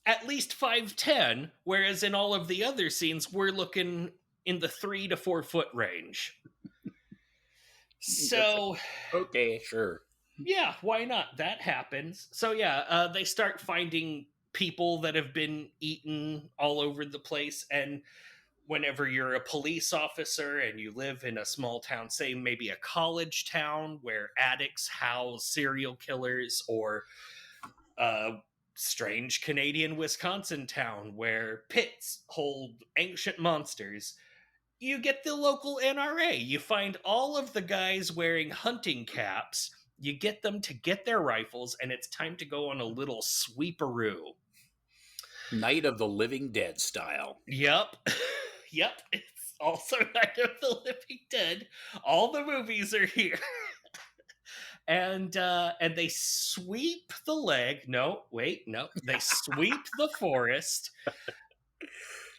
At least 5'10", whereas in all of the other scenes, we're looking in the 3 to 4 foot range. So... Okay, sure. Yeah, why not? That happens. So yeah, they start finding people that have been eaten all over the place. And whenever you're a police officer and you live in a small town, say maybe a college town where addicts house serial killers, or a strange Canadian Wisconsin town where pits hold ancient monsters, you get the local NRA. You find all of the guys wearing hunting caps. You get them to get their rifles, and it's time to go on a little sweeperoo. Night of the Living Dead style. Yep. Yep. It's also Night of the Living Dead. All the movies are here. And they sweep the leg. No, wait, no. They sweep the forest.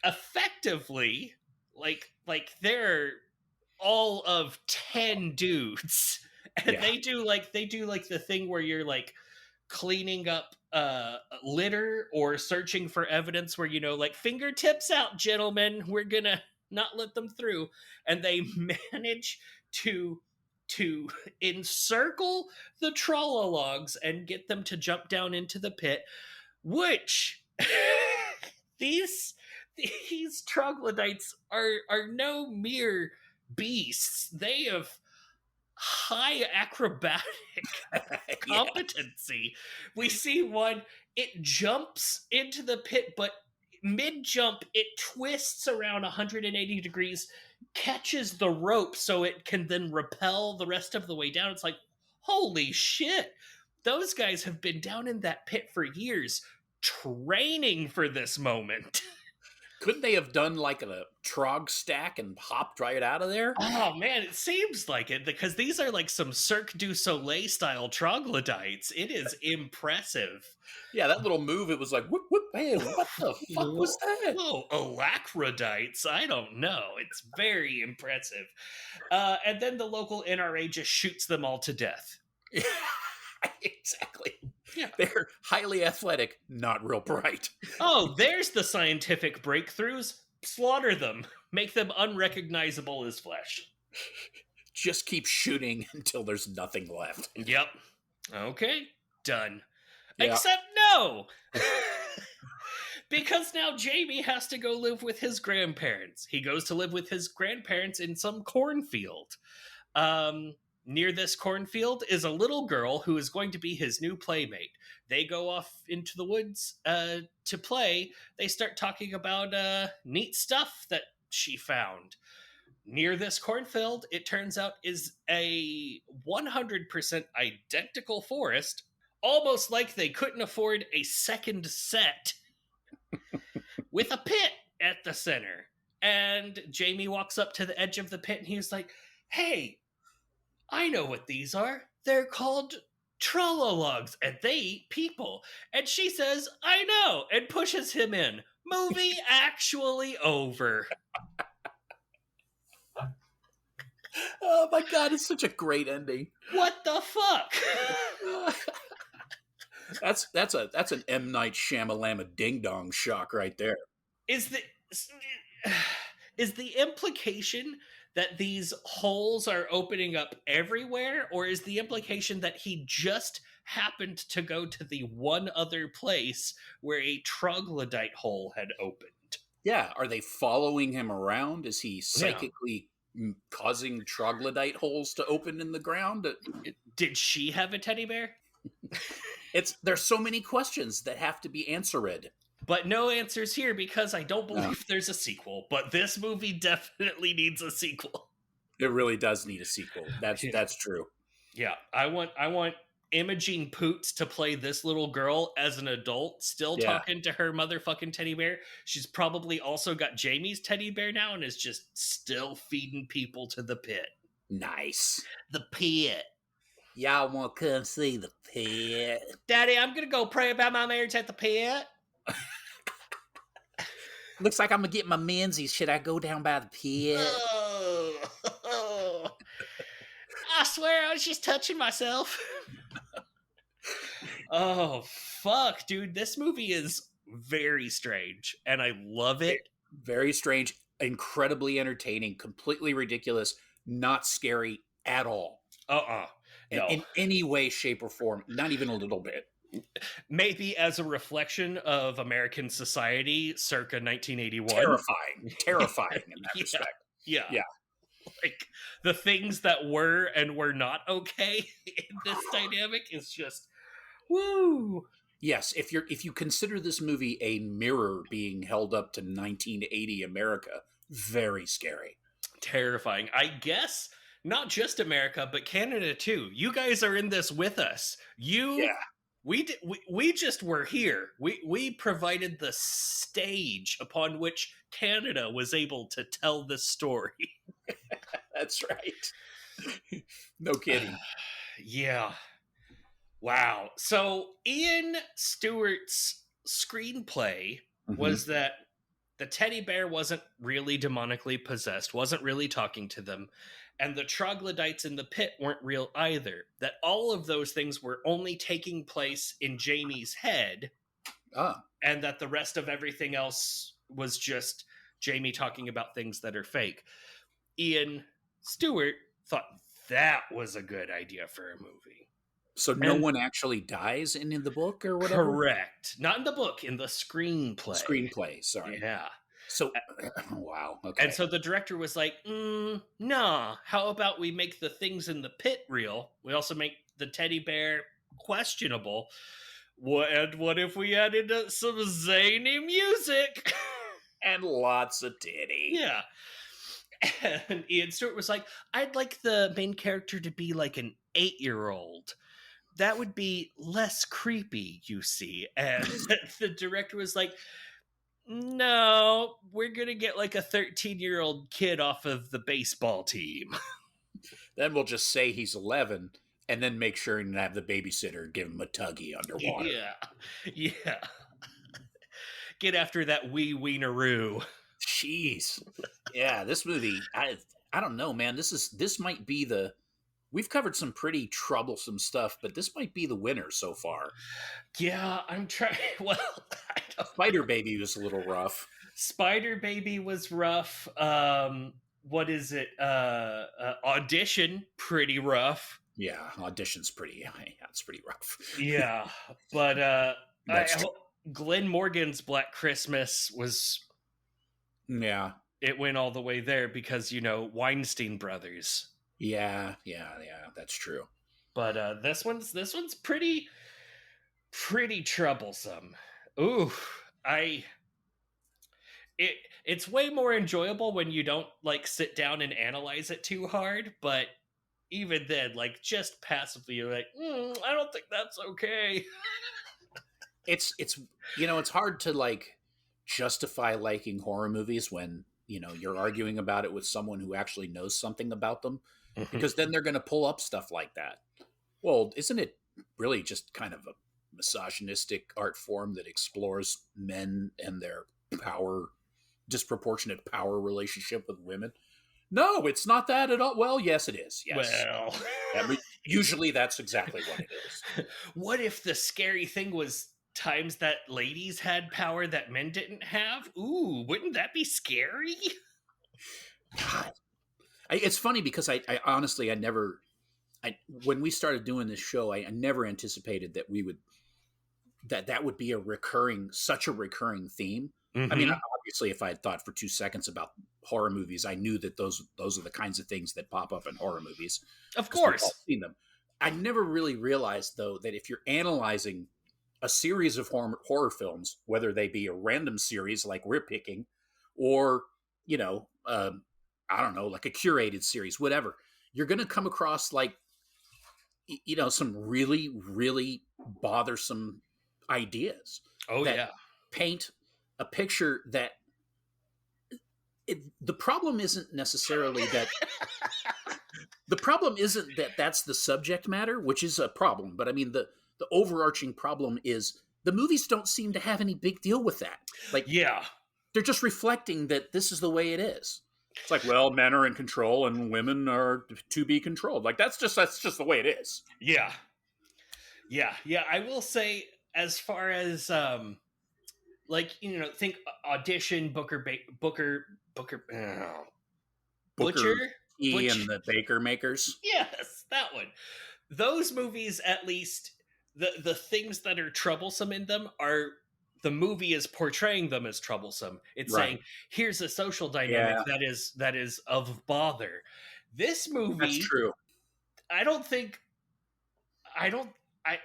Effectively, like they're all of 10 dudes. And they do like the thing where you're like cleaning up litter or searching for evidence, where like fingertips out, gentlemen, we're gonna not let them through. And they manage to encircle the trolologs and get them to jump down into the pit, which these troglodytes are no mere beasts. They have high acrobatic competency. We see one, it jumps into the pit, but mid-jump, it twists around 180 degrees, catches the rope so it can then rappel the rest of the way down. It's like, holy shit. Those guys have been down in that pit for years training for this moment. Couldn't they have done like a trog stack and hopped right out of there? Oh man, it seems like it because these are like some Cirque du Soleil style troglodytes. It is impressive. Yeah, that little move, it was like, whoop, whoop, hey, what the fuck was that? Whoa, alacrodites? I don't know. It's very impressive. And then the local NRA just shoots them all to death. Exactly. Yeah. They're highly athletic, not real bright. Oh, there's the scientific breakthroughs. Slaughter them. Make them unrecognizable as flesh. Just keep shooting until there's nothing left. Yep. Okay. Done. Yeah. Except no! Because now Jamie has to go live with his grandparents. He goes to live with his grandparents in some cornfield. Near this cornfield is a little girl who is going to be his new playmate. They go off into the woods to play. They start talking about neat stuff that she found. Near this cornfield, it turns out, is a 100% identical forest, almost like they couldn't afford a second set, with a pit at the center. And Jamie walks up to the edge of the pit and he's like, hey, I know what these are. They're called Trollologs, and they eat people. And she says, I know, and pushes him in. Movie actually over. Oh my god, it's such a great ending. What the fuck? That's an M. Night Shyamalama ding dong shock right there. Is the implication that these holes are opening up everywhere, or is the implication that he just happened to go to the one other place where a troglodyte hole had opened? Yeah, are they following him around? Is he psychically causing troglodyte holes to open in the ground? Did she have a teddy bear? There's so many questions that have to be answered. But no answers here because I don't believe there's a sequel. But this movie definitely needs a sequel. It really does need a sequel. That's true. Yeah, I want Imogene Poots to play this little girl as an adult, still talking to her motherfucking teddy bear. She's probably also got Jamie's teddy bear now and is just still feeding people to the pit. Nice. The pit. Y'all want to come see the pit? Daddy, I'm going to go pray about my marriage at the pit. Looks like I'm going to get my menzies. Should I go down by the pit? I swear I was just touching myself. Oh, fuck, dude. This movie is very strange, and I love it. Very strange, incredibly entertaining, completely ridiculous, not scary at all. No. In any way, shape, or form. Not even a little bit. Maybe as a reflection of American society circa 1981. Terrifying in that respect. Yeah. Like, the things that were and were not okay in this dynamic is just, woo. Yes, if you consider this movie a mirror being held up to 1980 America, very scary. Terrifying. I guess not just America, but Canada too. You guys are in this with us. We just were here. We provided the stage upon which Canada was able to tell this story. That's right. No kidding. Yeah. Wow. So Ian Stewart's screenplay was that the teddy bear wasn't really demonically possessed, wasn't really talking to them, and the troglodytes in the pit weren't real either. That all of those things were only taking place in Jamie's head, and that the rest of everything else was just Jamie talking about things that are fake. Ian Stewart thought that was a good idea for a movie. So no one actually dies in the book or whatever? Correct. Not in the book, in the screenplay. Screenplay, sorry. Yeah. So, wow. Okay. And so the director was like, nah, how about we make the things in the pit real? We also make the teddy bear questionable. What if we added some zany music? And lots of titty. Yeah. And Ian Stewart was like, I'd like the main character to be like an 8-year-old. That would be less creepy, you see. And the director was like, no, we're going to get like a 13-year-old kid off of the baseball team. Then we'll just say he's 11 and then make sure and have the babysitter give him a tuggy underwater. Yeah. Yeah. Get after that wee wieneroo. Jeez. Yeah, this movie, I don't know, man. This might be the we've covered some pretty troublesome stuff, but this might be the winner so far. Yeah, I'm trying. Well, I don't Spider Baby was a little rough. Spider Baby was rough. What is it? Audition, pretty rough. Yeah, Audition's pretty. Yeah, it's pretty rough. Yeah, but That's true. Glenn Morgan's Black Christmas was. Yeah, It went all the way there because Weinstein brothers. yeah. That's true. But this one's pretty troublesome. Ooh, it's way more enjoyable when you don't like sit down and analyze it too hard, but even then, like just passively you're like, I don't think that's okay. It's it's hard to like justify liking horror movies when you're arguing about it with someone who actually knows something about them, because then they're going to pull up stuff like that. Well, isn't it really just kind of a misogynistic art form that explores men and their disproportionate power relationship with women? No, it's not that at all. Well, yes, it is. Yes. Well, Usually that's exactly what it is. What if the scary thing was times that ladies had power that men didn't have? Ooh, wouldn't that be scary? God. It's funny because I honestly, when we started doing this show, I never anticipated that that would be such a recurring theme. I mean, obviously, if I had thought for 2 seconds about horror movies, I knew that those are the kinds of things that pop up in horror movies. Of 'Cause we've course. all seen them. I never really realized, though, that if you're analyzing a series of horror films, whether they be a random series like we're picking, or I don't know, like a curated series, whatever, you're going to come across like some really, really bothersome ideas. Oh, that yeah. paint a picture that the problem isn't necessarily that the problem isn't that that's the subject matter, which is a problem, but I mean the overarching problem is the movies don't seem to have any big deal with that. Like, Yeah. they're just reflecting that this is the way it is. It's like, well, men are in control and women are to be controlled. Like that's just the way it is. Yeah. I will say, as far as think Audition, Butcher, T and the Baker Makers. Yes, that one. Those movies, at least, the things that are troublesome in them are the movie is portraying them as troublesome. It's Right. saying, here's a social dynamic that is of bother. This movie, That's true. I thought I don't I'm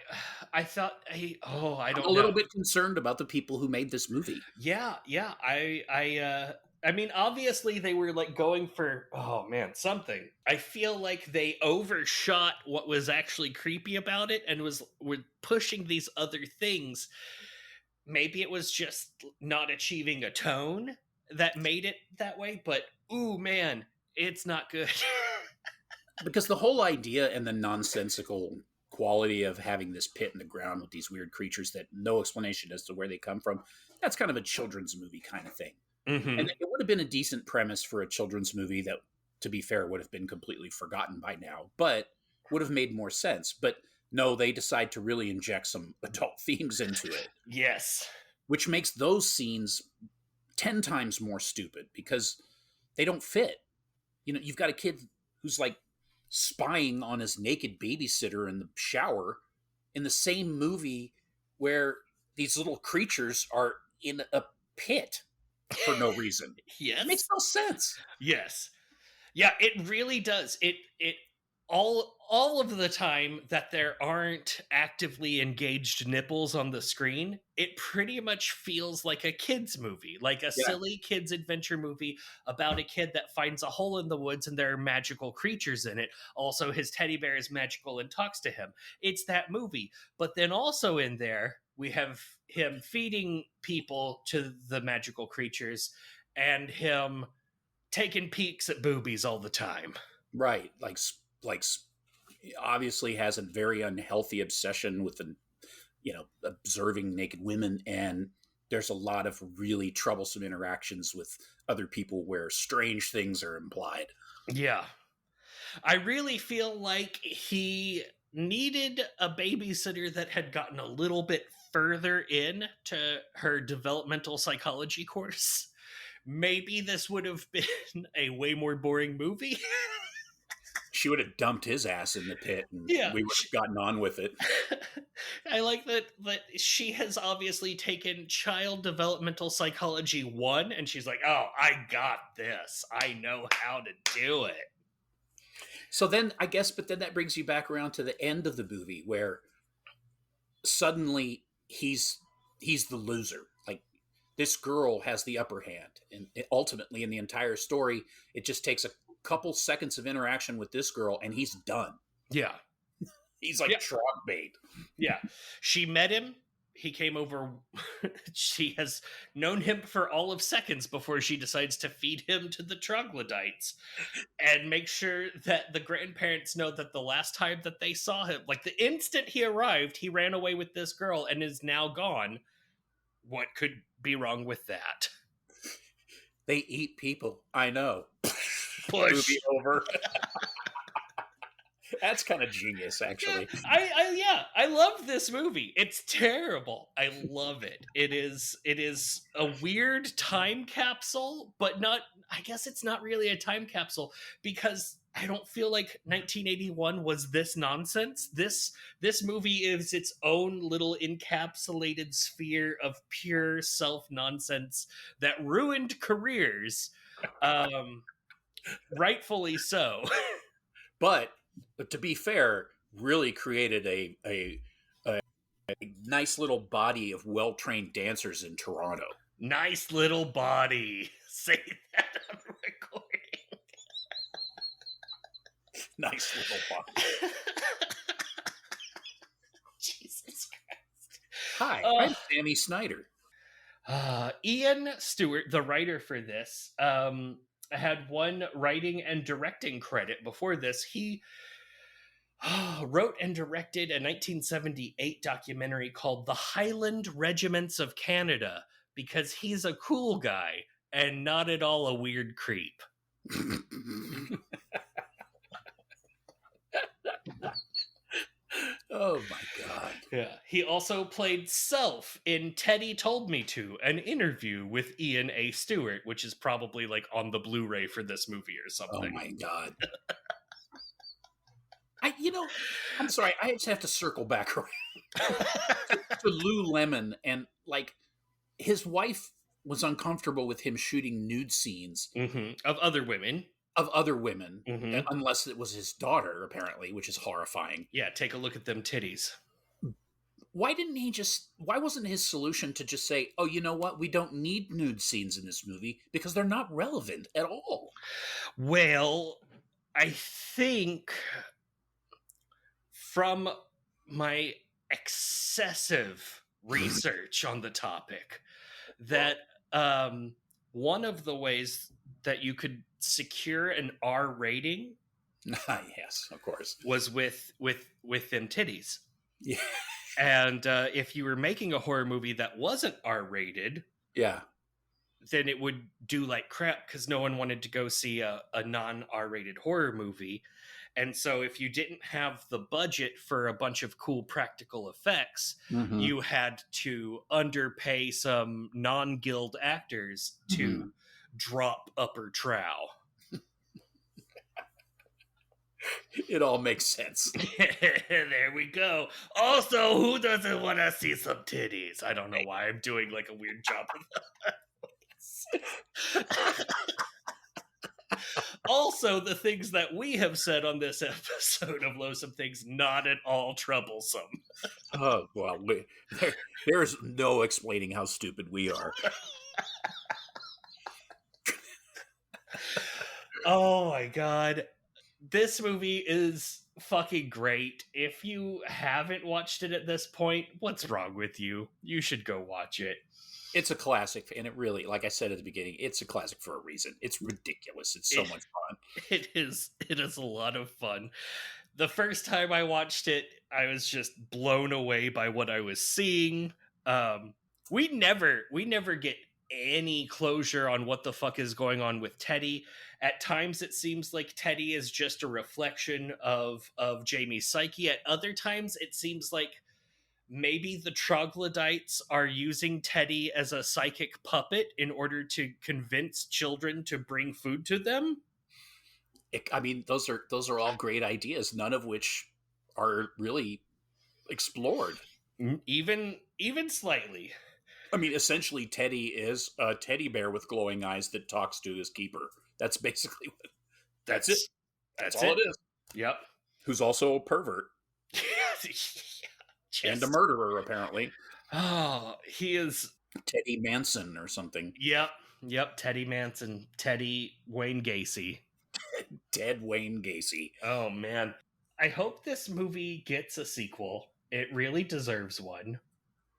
a little know. bit concerned about the people who made this movie. Yeah. I mean, obviously they were like going for something. I feel like they overshot what was actually creepy about it and were pushing these other things. Maybe it was just not achieving a tone that made it that way, but ooh man, it's not good. Because the whole idea and the nonsensical quality of having this pit in the ground with these weird creatures that no explanation as to where they come from, that's kind of a children's movie kind of thing. Mm-hmm. And it would have been a decent premise for a children's movie that, to be fair, would have been completely forgotten by now, but would have made more sense. But no, they decide to really inject some adult themes into it. Yes. Which makes those scenes 10 times more stupid because they don't fit. You've got a kid who's like spying on his naked babysitter in the shower in the same movie where these little creatures are in a pit for no reason. Yes. It makes no sense. Yes. Yeah, it really does. It all of the time that there aren't actively engaged nipples on the screen, it pretty much feels like a kids movie, like a Yeah. silly kids adventure movie about a kid that finds a hole in the woods and there are magical creatures in it. Also, his teddy bear is magical and talks to him. It's that movie. But then also in there, we have him feeding people to the magical creatures and him taking peeks at boobies all the time. Right. Like obviously has a very unhealthy obsession with the, observing naked women, and there's a lot of really troublesome interactions with other people where strange things are implied. Yeah. I really feel like he needed a babysitter that had gotten a little bit further in to her developmental psychology course. Maybe this would have been a way more boring movie. She would have dumped his ass in the pit, and Yeah. we would have gotten on with it. I like that she has obviously taken child developmental psychology 1 and she's like, "Oh, I got this. I know how to do it." So then I guess, but then that brings you back around to the end of the movie where suddenly he's the loser. Like, this girl has the upper hand, and ultimately in the entire story, it just takes a couple seconds of interaction with this girl and he's done. Yeah. He's like trog bait. Yeah. She met him. He came over. She has known him for all of seconds before she decides to feed him to the troglodytes and make sure that the grandparents know that the last time that they saw him, like the instant he arrived, he ran away with this girl and is now gone. What could be wrong with that? They eat people. I know. Push. Movie over. That's kind of genius, actually. Yeah, I love this movie. It's terrible. I love it. It is a weird time capsule, but not. I guess it's not really a time capsule because I don't feel like 1981 was this nonsense. This movie is its own little encapsulated sphere of pure self nonsense that ruined careers. Rightfully so. But to be fair, really created a nice little body of well-trained dancers in Toronto. Nice little body. Say that on recording. Nice little body. Jesus Christ. Hi, I'm Sammy Snyder. Ian Stewart, the writer for this, had one writing and directing credit before this. He wrote and directed a 1978 documentary called The Highland Regiments of Canada because he's a cool guy and not at all a weird creep. Oh my god. Yeah. He also played Self in Teddy Told Me To, an interview with Ian A. Stewart, which is probably like on the Blu-ray for this movie or something. Oh my god. I'm sorry, I just have to circle back around to Lou Lemon, and like his wife was uncomfortable with him shooting nude scenes of other women. Unless it was his daughter, apparently, which is horrifying. Yeah, take a look at them titties. Why wasn't his solution to just say, oh, you know what? We don't need nude scenes in this movie because they're not relevant at all. Well, I think from my excessive research on the topic that one of the ways that you could secure an R rating, yes, of course, was with them titties. Yeah. And if you were making a horror movie that wasn't R rated, yeah, then it would do like crap because no one wanted to go see a non R rated horror movie. And so if you didn't have the budget for a bunch of cool practical effects, you had to underpay some non-guild actors to drop upper trow. It all makes sense. There we go. Also, who doesn't want to see some titties? I don't know why I'm doing like a weird job of Also, the things that we have said on this episode of Loathsome Things, not at all troublesome. Oh, well, there's no explaining how stupid we are. Oh my god. This movie is fucking great. If you haven't watched it at this point, what's wrong with you? You should go watch it. It's a classic, and it really, like I said at the beginning, it's a classic for a reason. It's ridiculous. It's so much fun. It is a lot of fun. The first time I watched it, I was just blown away by what I was seeing. We never get any closure on what the fuck is going on with Teddy. At times it seems like Teddy is just a reflection of Jamie's psyche. At other times it seems like maybe the troglodytes are using Teddy as a psychic puppet in order to convince children to bring food to them. I mean, those are all great ideas, none of which are really explored. Even slightly. I mean, essentially, Teddy is a teddy bear with glowing eyes that talks to his keeper. That's basically what. That's it. That's all it is. Yep. Who's also a pervert and a murderer, apparently. Oh, he is Teddy Manson or something. Yep. Teddy Manson. Teddy Wayne Gacy. Dead Wayne Gacy. Oh man, I hope this movie gets a sequel. It really deserves one.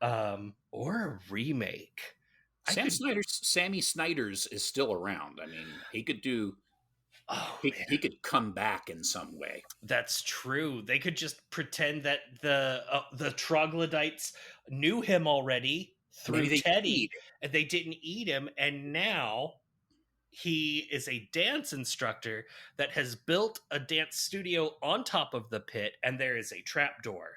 Or a remake. Sammy Snyder's is still around. I mean, he could do. Oh, he could come back in some way. That's true. They could just pretend that the troglodytes knew him already through Teddy, and they didn't eat him, and now he is a dance instructor that has built a dance studio on top of the pit, and there is a trapdoor.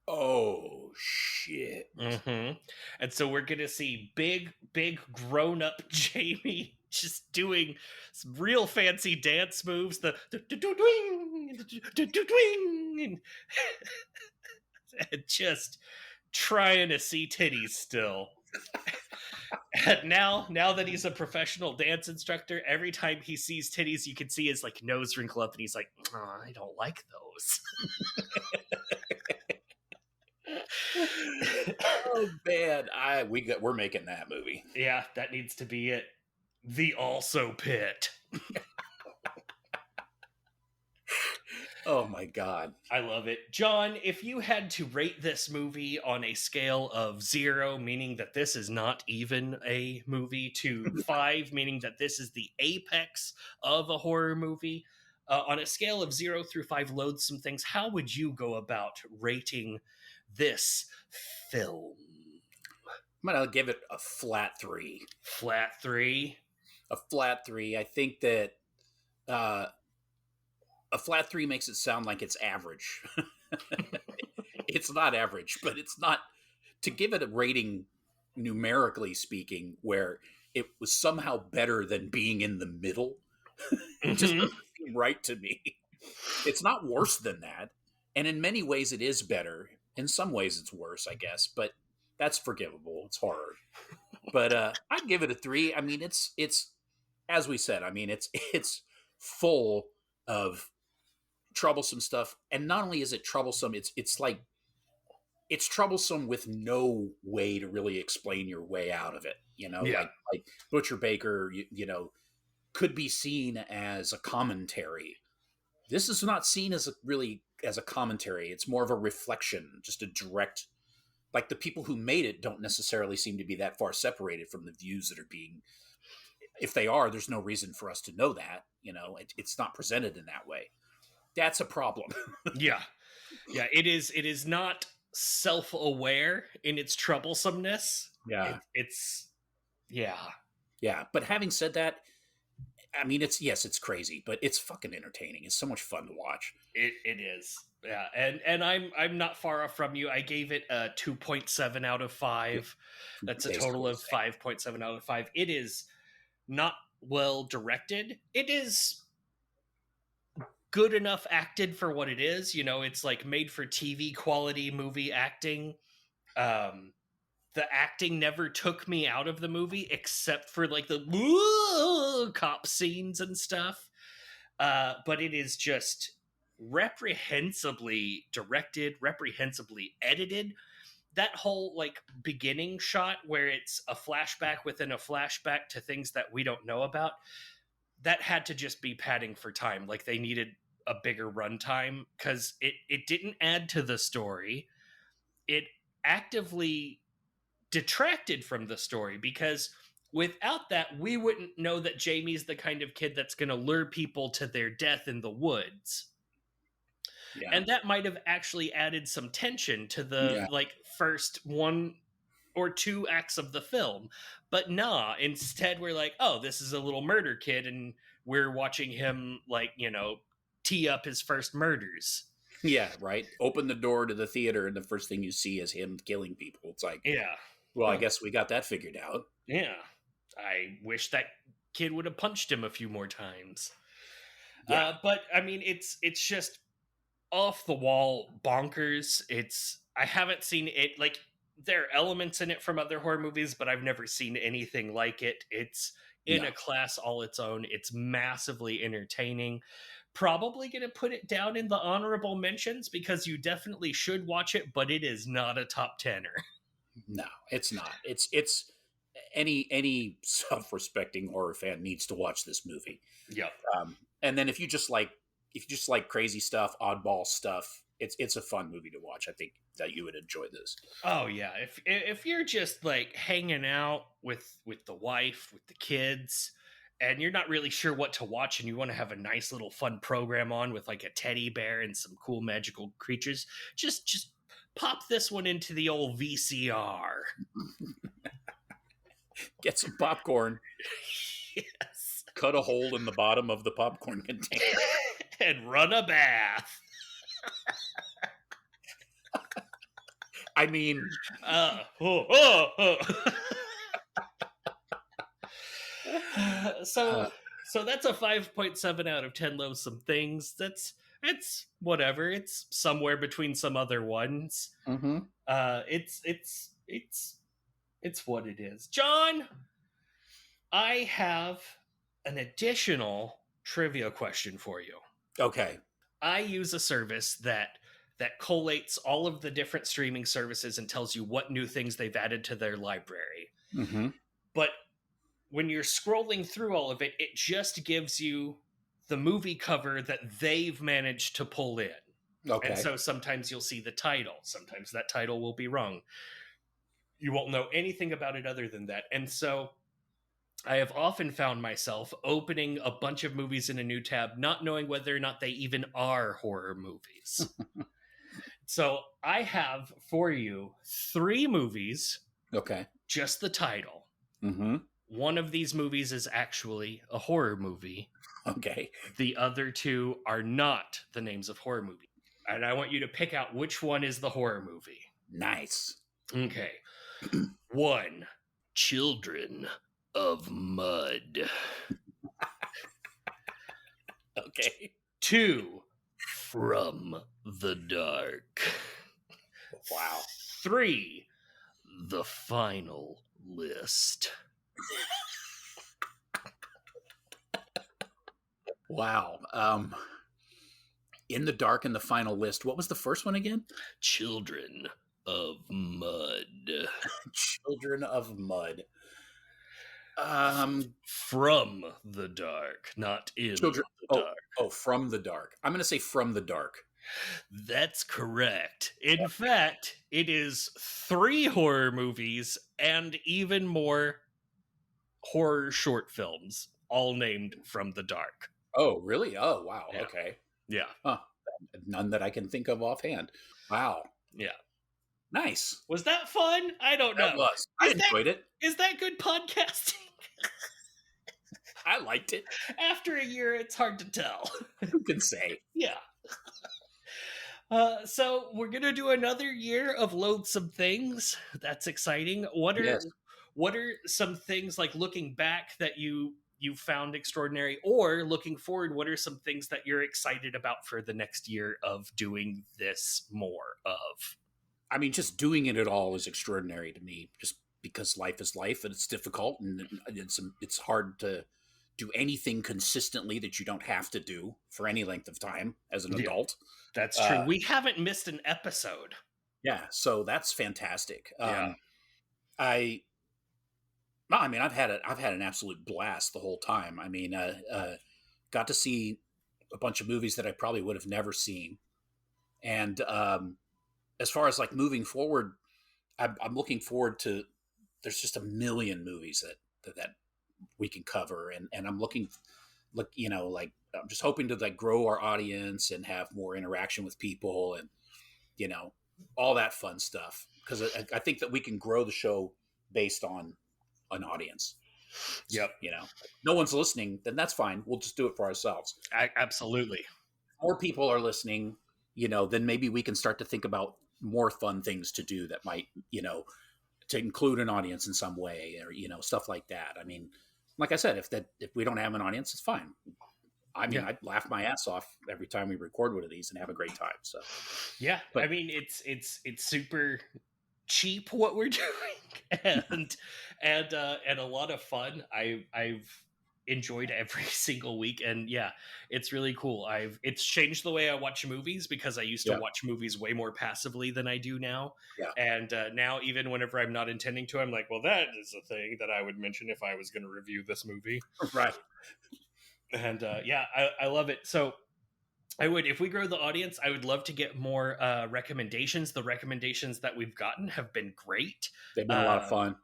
Oh shit! Mm-hmm. And so we're gonna see big grown-up Jamie just doing some real fancy dance moves, the and just trying to see titties still. And now that he's a professional dance instructor, every time he sees titties, you can see his like nose wrinkle up, and he's like, oh, I don't like those. Oh man, we're making that movie. Yeah, that needs to be it. The Also Pit. Oh my god, I love it. John, if you had to rate this movie on a scale of 0, meaning that this is not even a movie, to 5, meaning that this is the apex of a horror movie, on a scale of 0 through 5 Loathsome Things, how would you go about rating this film? I'm gonna give it a flat 3. Flat 3? A flat 3. I think that a flat 3 makes it sound like it's average. It's not average, but it's not. To give it a rating, numerically speaking, where it was somehow better than being in the middle, it just doesn't seem right to me. It's not worse than that, and in many ways it is better. In some ways it's worse, I guess, but that's forgivable. It's horror. But I'd give it a 3. I mean, it's as we said. I mean, it's full of troublesome stuff, and not only is it troublesome, it's like it's troublesome with no way to really explain your way out of it. You know, Yeah. like Butcher Baker, you know, could be seen as a commentary. This is not seen as a commentary. It's more of a reflection, just a direct. Like the people who made it don't necessarily seem to be that far separated from the views that are being. If they are, there's no reason for us to know that. You know, it's not presented in that way. That's a problem. Yeah. It is not self-aware in its troublesomeness. Yeah. It's But having said that, I mean, it's crazy, but it's fucking entertaining. It's so much fun to watch. It is. Yeah. And I'm not far off from you. I gave it a 2.7 out of 5. That's a total of 5.7 out of 5. It is not well directed. It is good enough acted for what it is. You know, it's like made for TV quality movie acting. The acting never took me out of the movie except for like the cop scenes and stuff. but it is just reprehensibly directed, reprehensibly edited. That whole like beginning shot where it's a flashback within a flashback to things that we don't know about, that had to just be padding for time. Like they needed a bigger runtime because it didn't add to the story. It actively detracted from the story because without that, we wouldn't know that Jamie's the kind of kid that's going to lure people to their death in the woods. Yeah. And that might have actually added some tension to the Yeah. like first one or two acts of the film. But nah, instead we're like, oh, this is a little murder kid and we're watching him like, tee up his first murders. Yeah, right. Open the door to the theater, and the first thing you see is him killing people. It's like, Yeah. well, I guess we got that figured out. Yeah. I wish that kid would have punched him a few more times. Yeah. But I mean, it's just off the wall bonkers. I haven't seen it like there are elements in it from other horror movies, but I've never seen anything like it. It's in No. a class all its own. It's massively entertaining. Probably going to put it down in the honorable mentions because you definitely should watch it, but it is not a top tenner. No, it's not. It's any self-respecting horror fan needs to watch this movie. Yep. And then if you just like crazy stuff, oddball stuff, it's a fun movie to watch. I think that you would enjoy this. Oh yeah, if you're just like hanging out with the wife, with the kids, and you're not really sure what to watch and you want to have a nice little fun program on with like a teddy bear and some cool magical creatures, just pop this one into the old VCR. Get some popcorn. Yes. Cut a hole in the bottom of the popcorn container. And run a bath. I mean, So that's a 5.7 out of 10 Loathsome Things. It's whatever. It's somewhere between some other ones. mm-hmm. It's what it is. John, I have an additional trivia question for you. Okay. I use a service that collates all of the different streaming services and tells you what new things they've added to their library. Mm-hmm. But when you're scrolling through all of it, it just gives you the movie cover that they've managed to pull in. Okay. And so sometimes you'll see the title. Sometimes that title will be wrong. You won't know anything about it other than that. And so I have often found myself opening a bunch of movies in a new tab, not knowing whether or not they even are horror movies. So I have for you 3 movies. Okay. Just the title. Mm-hmm. One of these movies is actually a horror movie. Okay. The other 2 are not the names of horror movies. And I want you to pick out which one is the horror movie. Nice. Okay. 1, Children of Mud. Okay. 2, From the Dark. Wow. 3, The Final List. Wow. In the Dark and The Final List. What was the first one again? Children of Mud. Children of Mud. From the Dark, not in Children. the Dark. Oh, From the Dark. I'm going to say From the Dark. That's correct. In fact, it is 3 horror movies and even more horror short films, all named From the Dark. Oh, really? Oh, wow. Yeah. Okay. Yeah. Huh. None that I can think of offhand. Wow. Yeah. Nice. Was that fun? I don't know. That was. I enjoyed it. Is that good podcasting? I liked it. After a year, it's hard to tell. Who can say? Yeah. So we're gonna do another year of Loathsome Things. That's exciting. What are some things, like looking back, that you found extraordinary, or looking forward, what are some things that you're excited about for the next year of doing this more of? I mean, just doing it at all is extraordinary to me, just because life is life and it's difficult and it's hard to do anything consistently that you don't have to do for any length of time as an Yeah, adult. that's true. We haven't missed an episode. Yeah, so that's fantastic. Yeah. I No, I mean, I've had an absolute blast the whole time. I mean, got to see a bunch of movies that I probably would have never seen. And as far as like moving forward, I'm looking forward to. There's just a million movies that we can cover, and I'm like I'm just hoping to like grow our audience and have more interaction with people, and you know, all that fun stuff. Because I think that we can grow the show based on an audience. Yep. You know, no one's listening, then that's fine. We'll just do it for ourselves. Absolutely. More people are listening, then maybe we can start to think about more fun things to do that might, to include an audience in some way, or, stuff like that. I mean, like I said, if we don't have an audience, it's fine. I mean, I'd laugh my ass off every time we record one of these and have a great time. So, yeah, but I mean, it's super cheap what we're doing, and a lot of fun. I've enjoyed every single week, and yeah, it's really cool. It's changed the way I watch movies, because I used to watch movies way more passively than I do now. Yeah. And now, even whenever I'm not intending to, I'm like, well, that is a thing that I would mention if I was going to review this movie. Right. And I love it. So I would, if we grow the audience, I would love to get more recommendations. The recommendations that we've gotten have been great. They've been a lot of fun.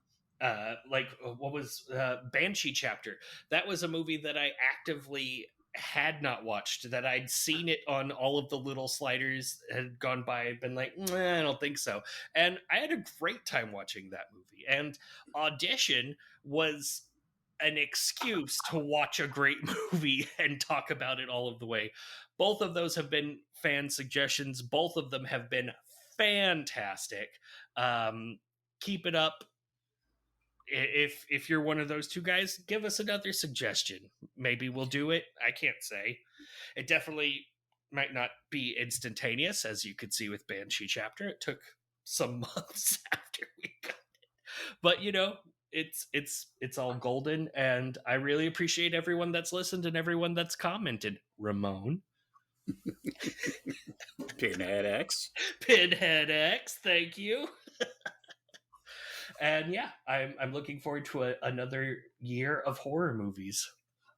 Like what was Banshee Chapter? That was a movie that I actively had not watched, that I'd seen it on all of the little sliders, had gone by, and been like, I don't think so. And I had a great time watching that movie. And Audition was an excuse to watch a great movie and talk about it all of the way. Both of those have been fan suggestions. Both of them have been fantastic. Keep it up. If you're one of those two guys, give us another suggestion. Maybe we'll do it. I can't say. It definitely might not be instantaneous, as you could see with Banshee Chapter. It took some months after we got it. But it's all golden, and I really appreciate everyone that's listened and everyone that's commented. Ramon. Pinhead X. Pinhead X, thank you. And yeah, I'm looking forward to another year of horror movies.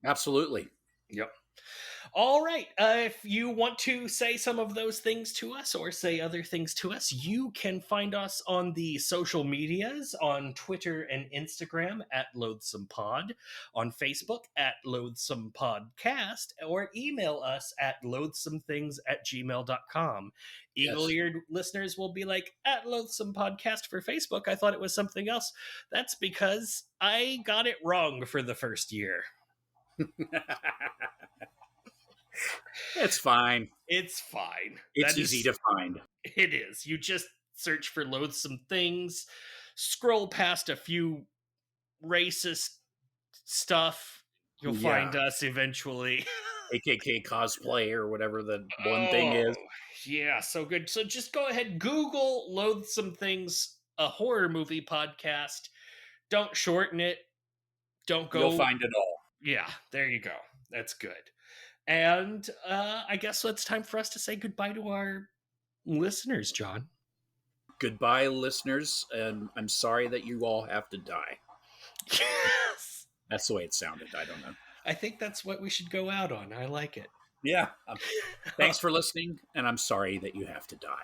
Absolutely. Yep. All right. If you want to say some of those things to us, or say other things to us, you can find us on the social medias, on Twitter and Instagram at Loathsome Pod, on Facebook at Loathsome Podcast, or email us at loathsomethings@gmail.com. Eagle-eared listeners will be like, at Loathsome Podcast for Facebook, I thought it was something else. That's because I got it wrong for the first year. It's fine. It's fine. It's easy to find. It is. You just search for Loathsome Things, scroll past a few racist stuff, you'll find us eventually. AKK cosplay or whatever the one thing is. Yeah, so good. So just go ahead, Google Loathsome Things, a horror movie podcast. Don't shorten it. Don't go. You'll find it all. Yeah, there you go. That's good. And I guess it's time for us to say goodbye to our listeners, John. Goodbye, listeners, and I'm sorry that you all have to die. Yes! That's the way it sounded. I don't know. I think that's what we should go out on. I like it. Yeah. Thanks for listening, and I'm sorry that you have to die.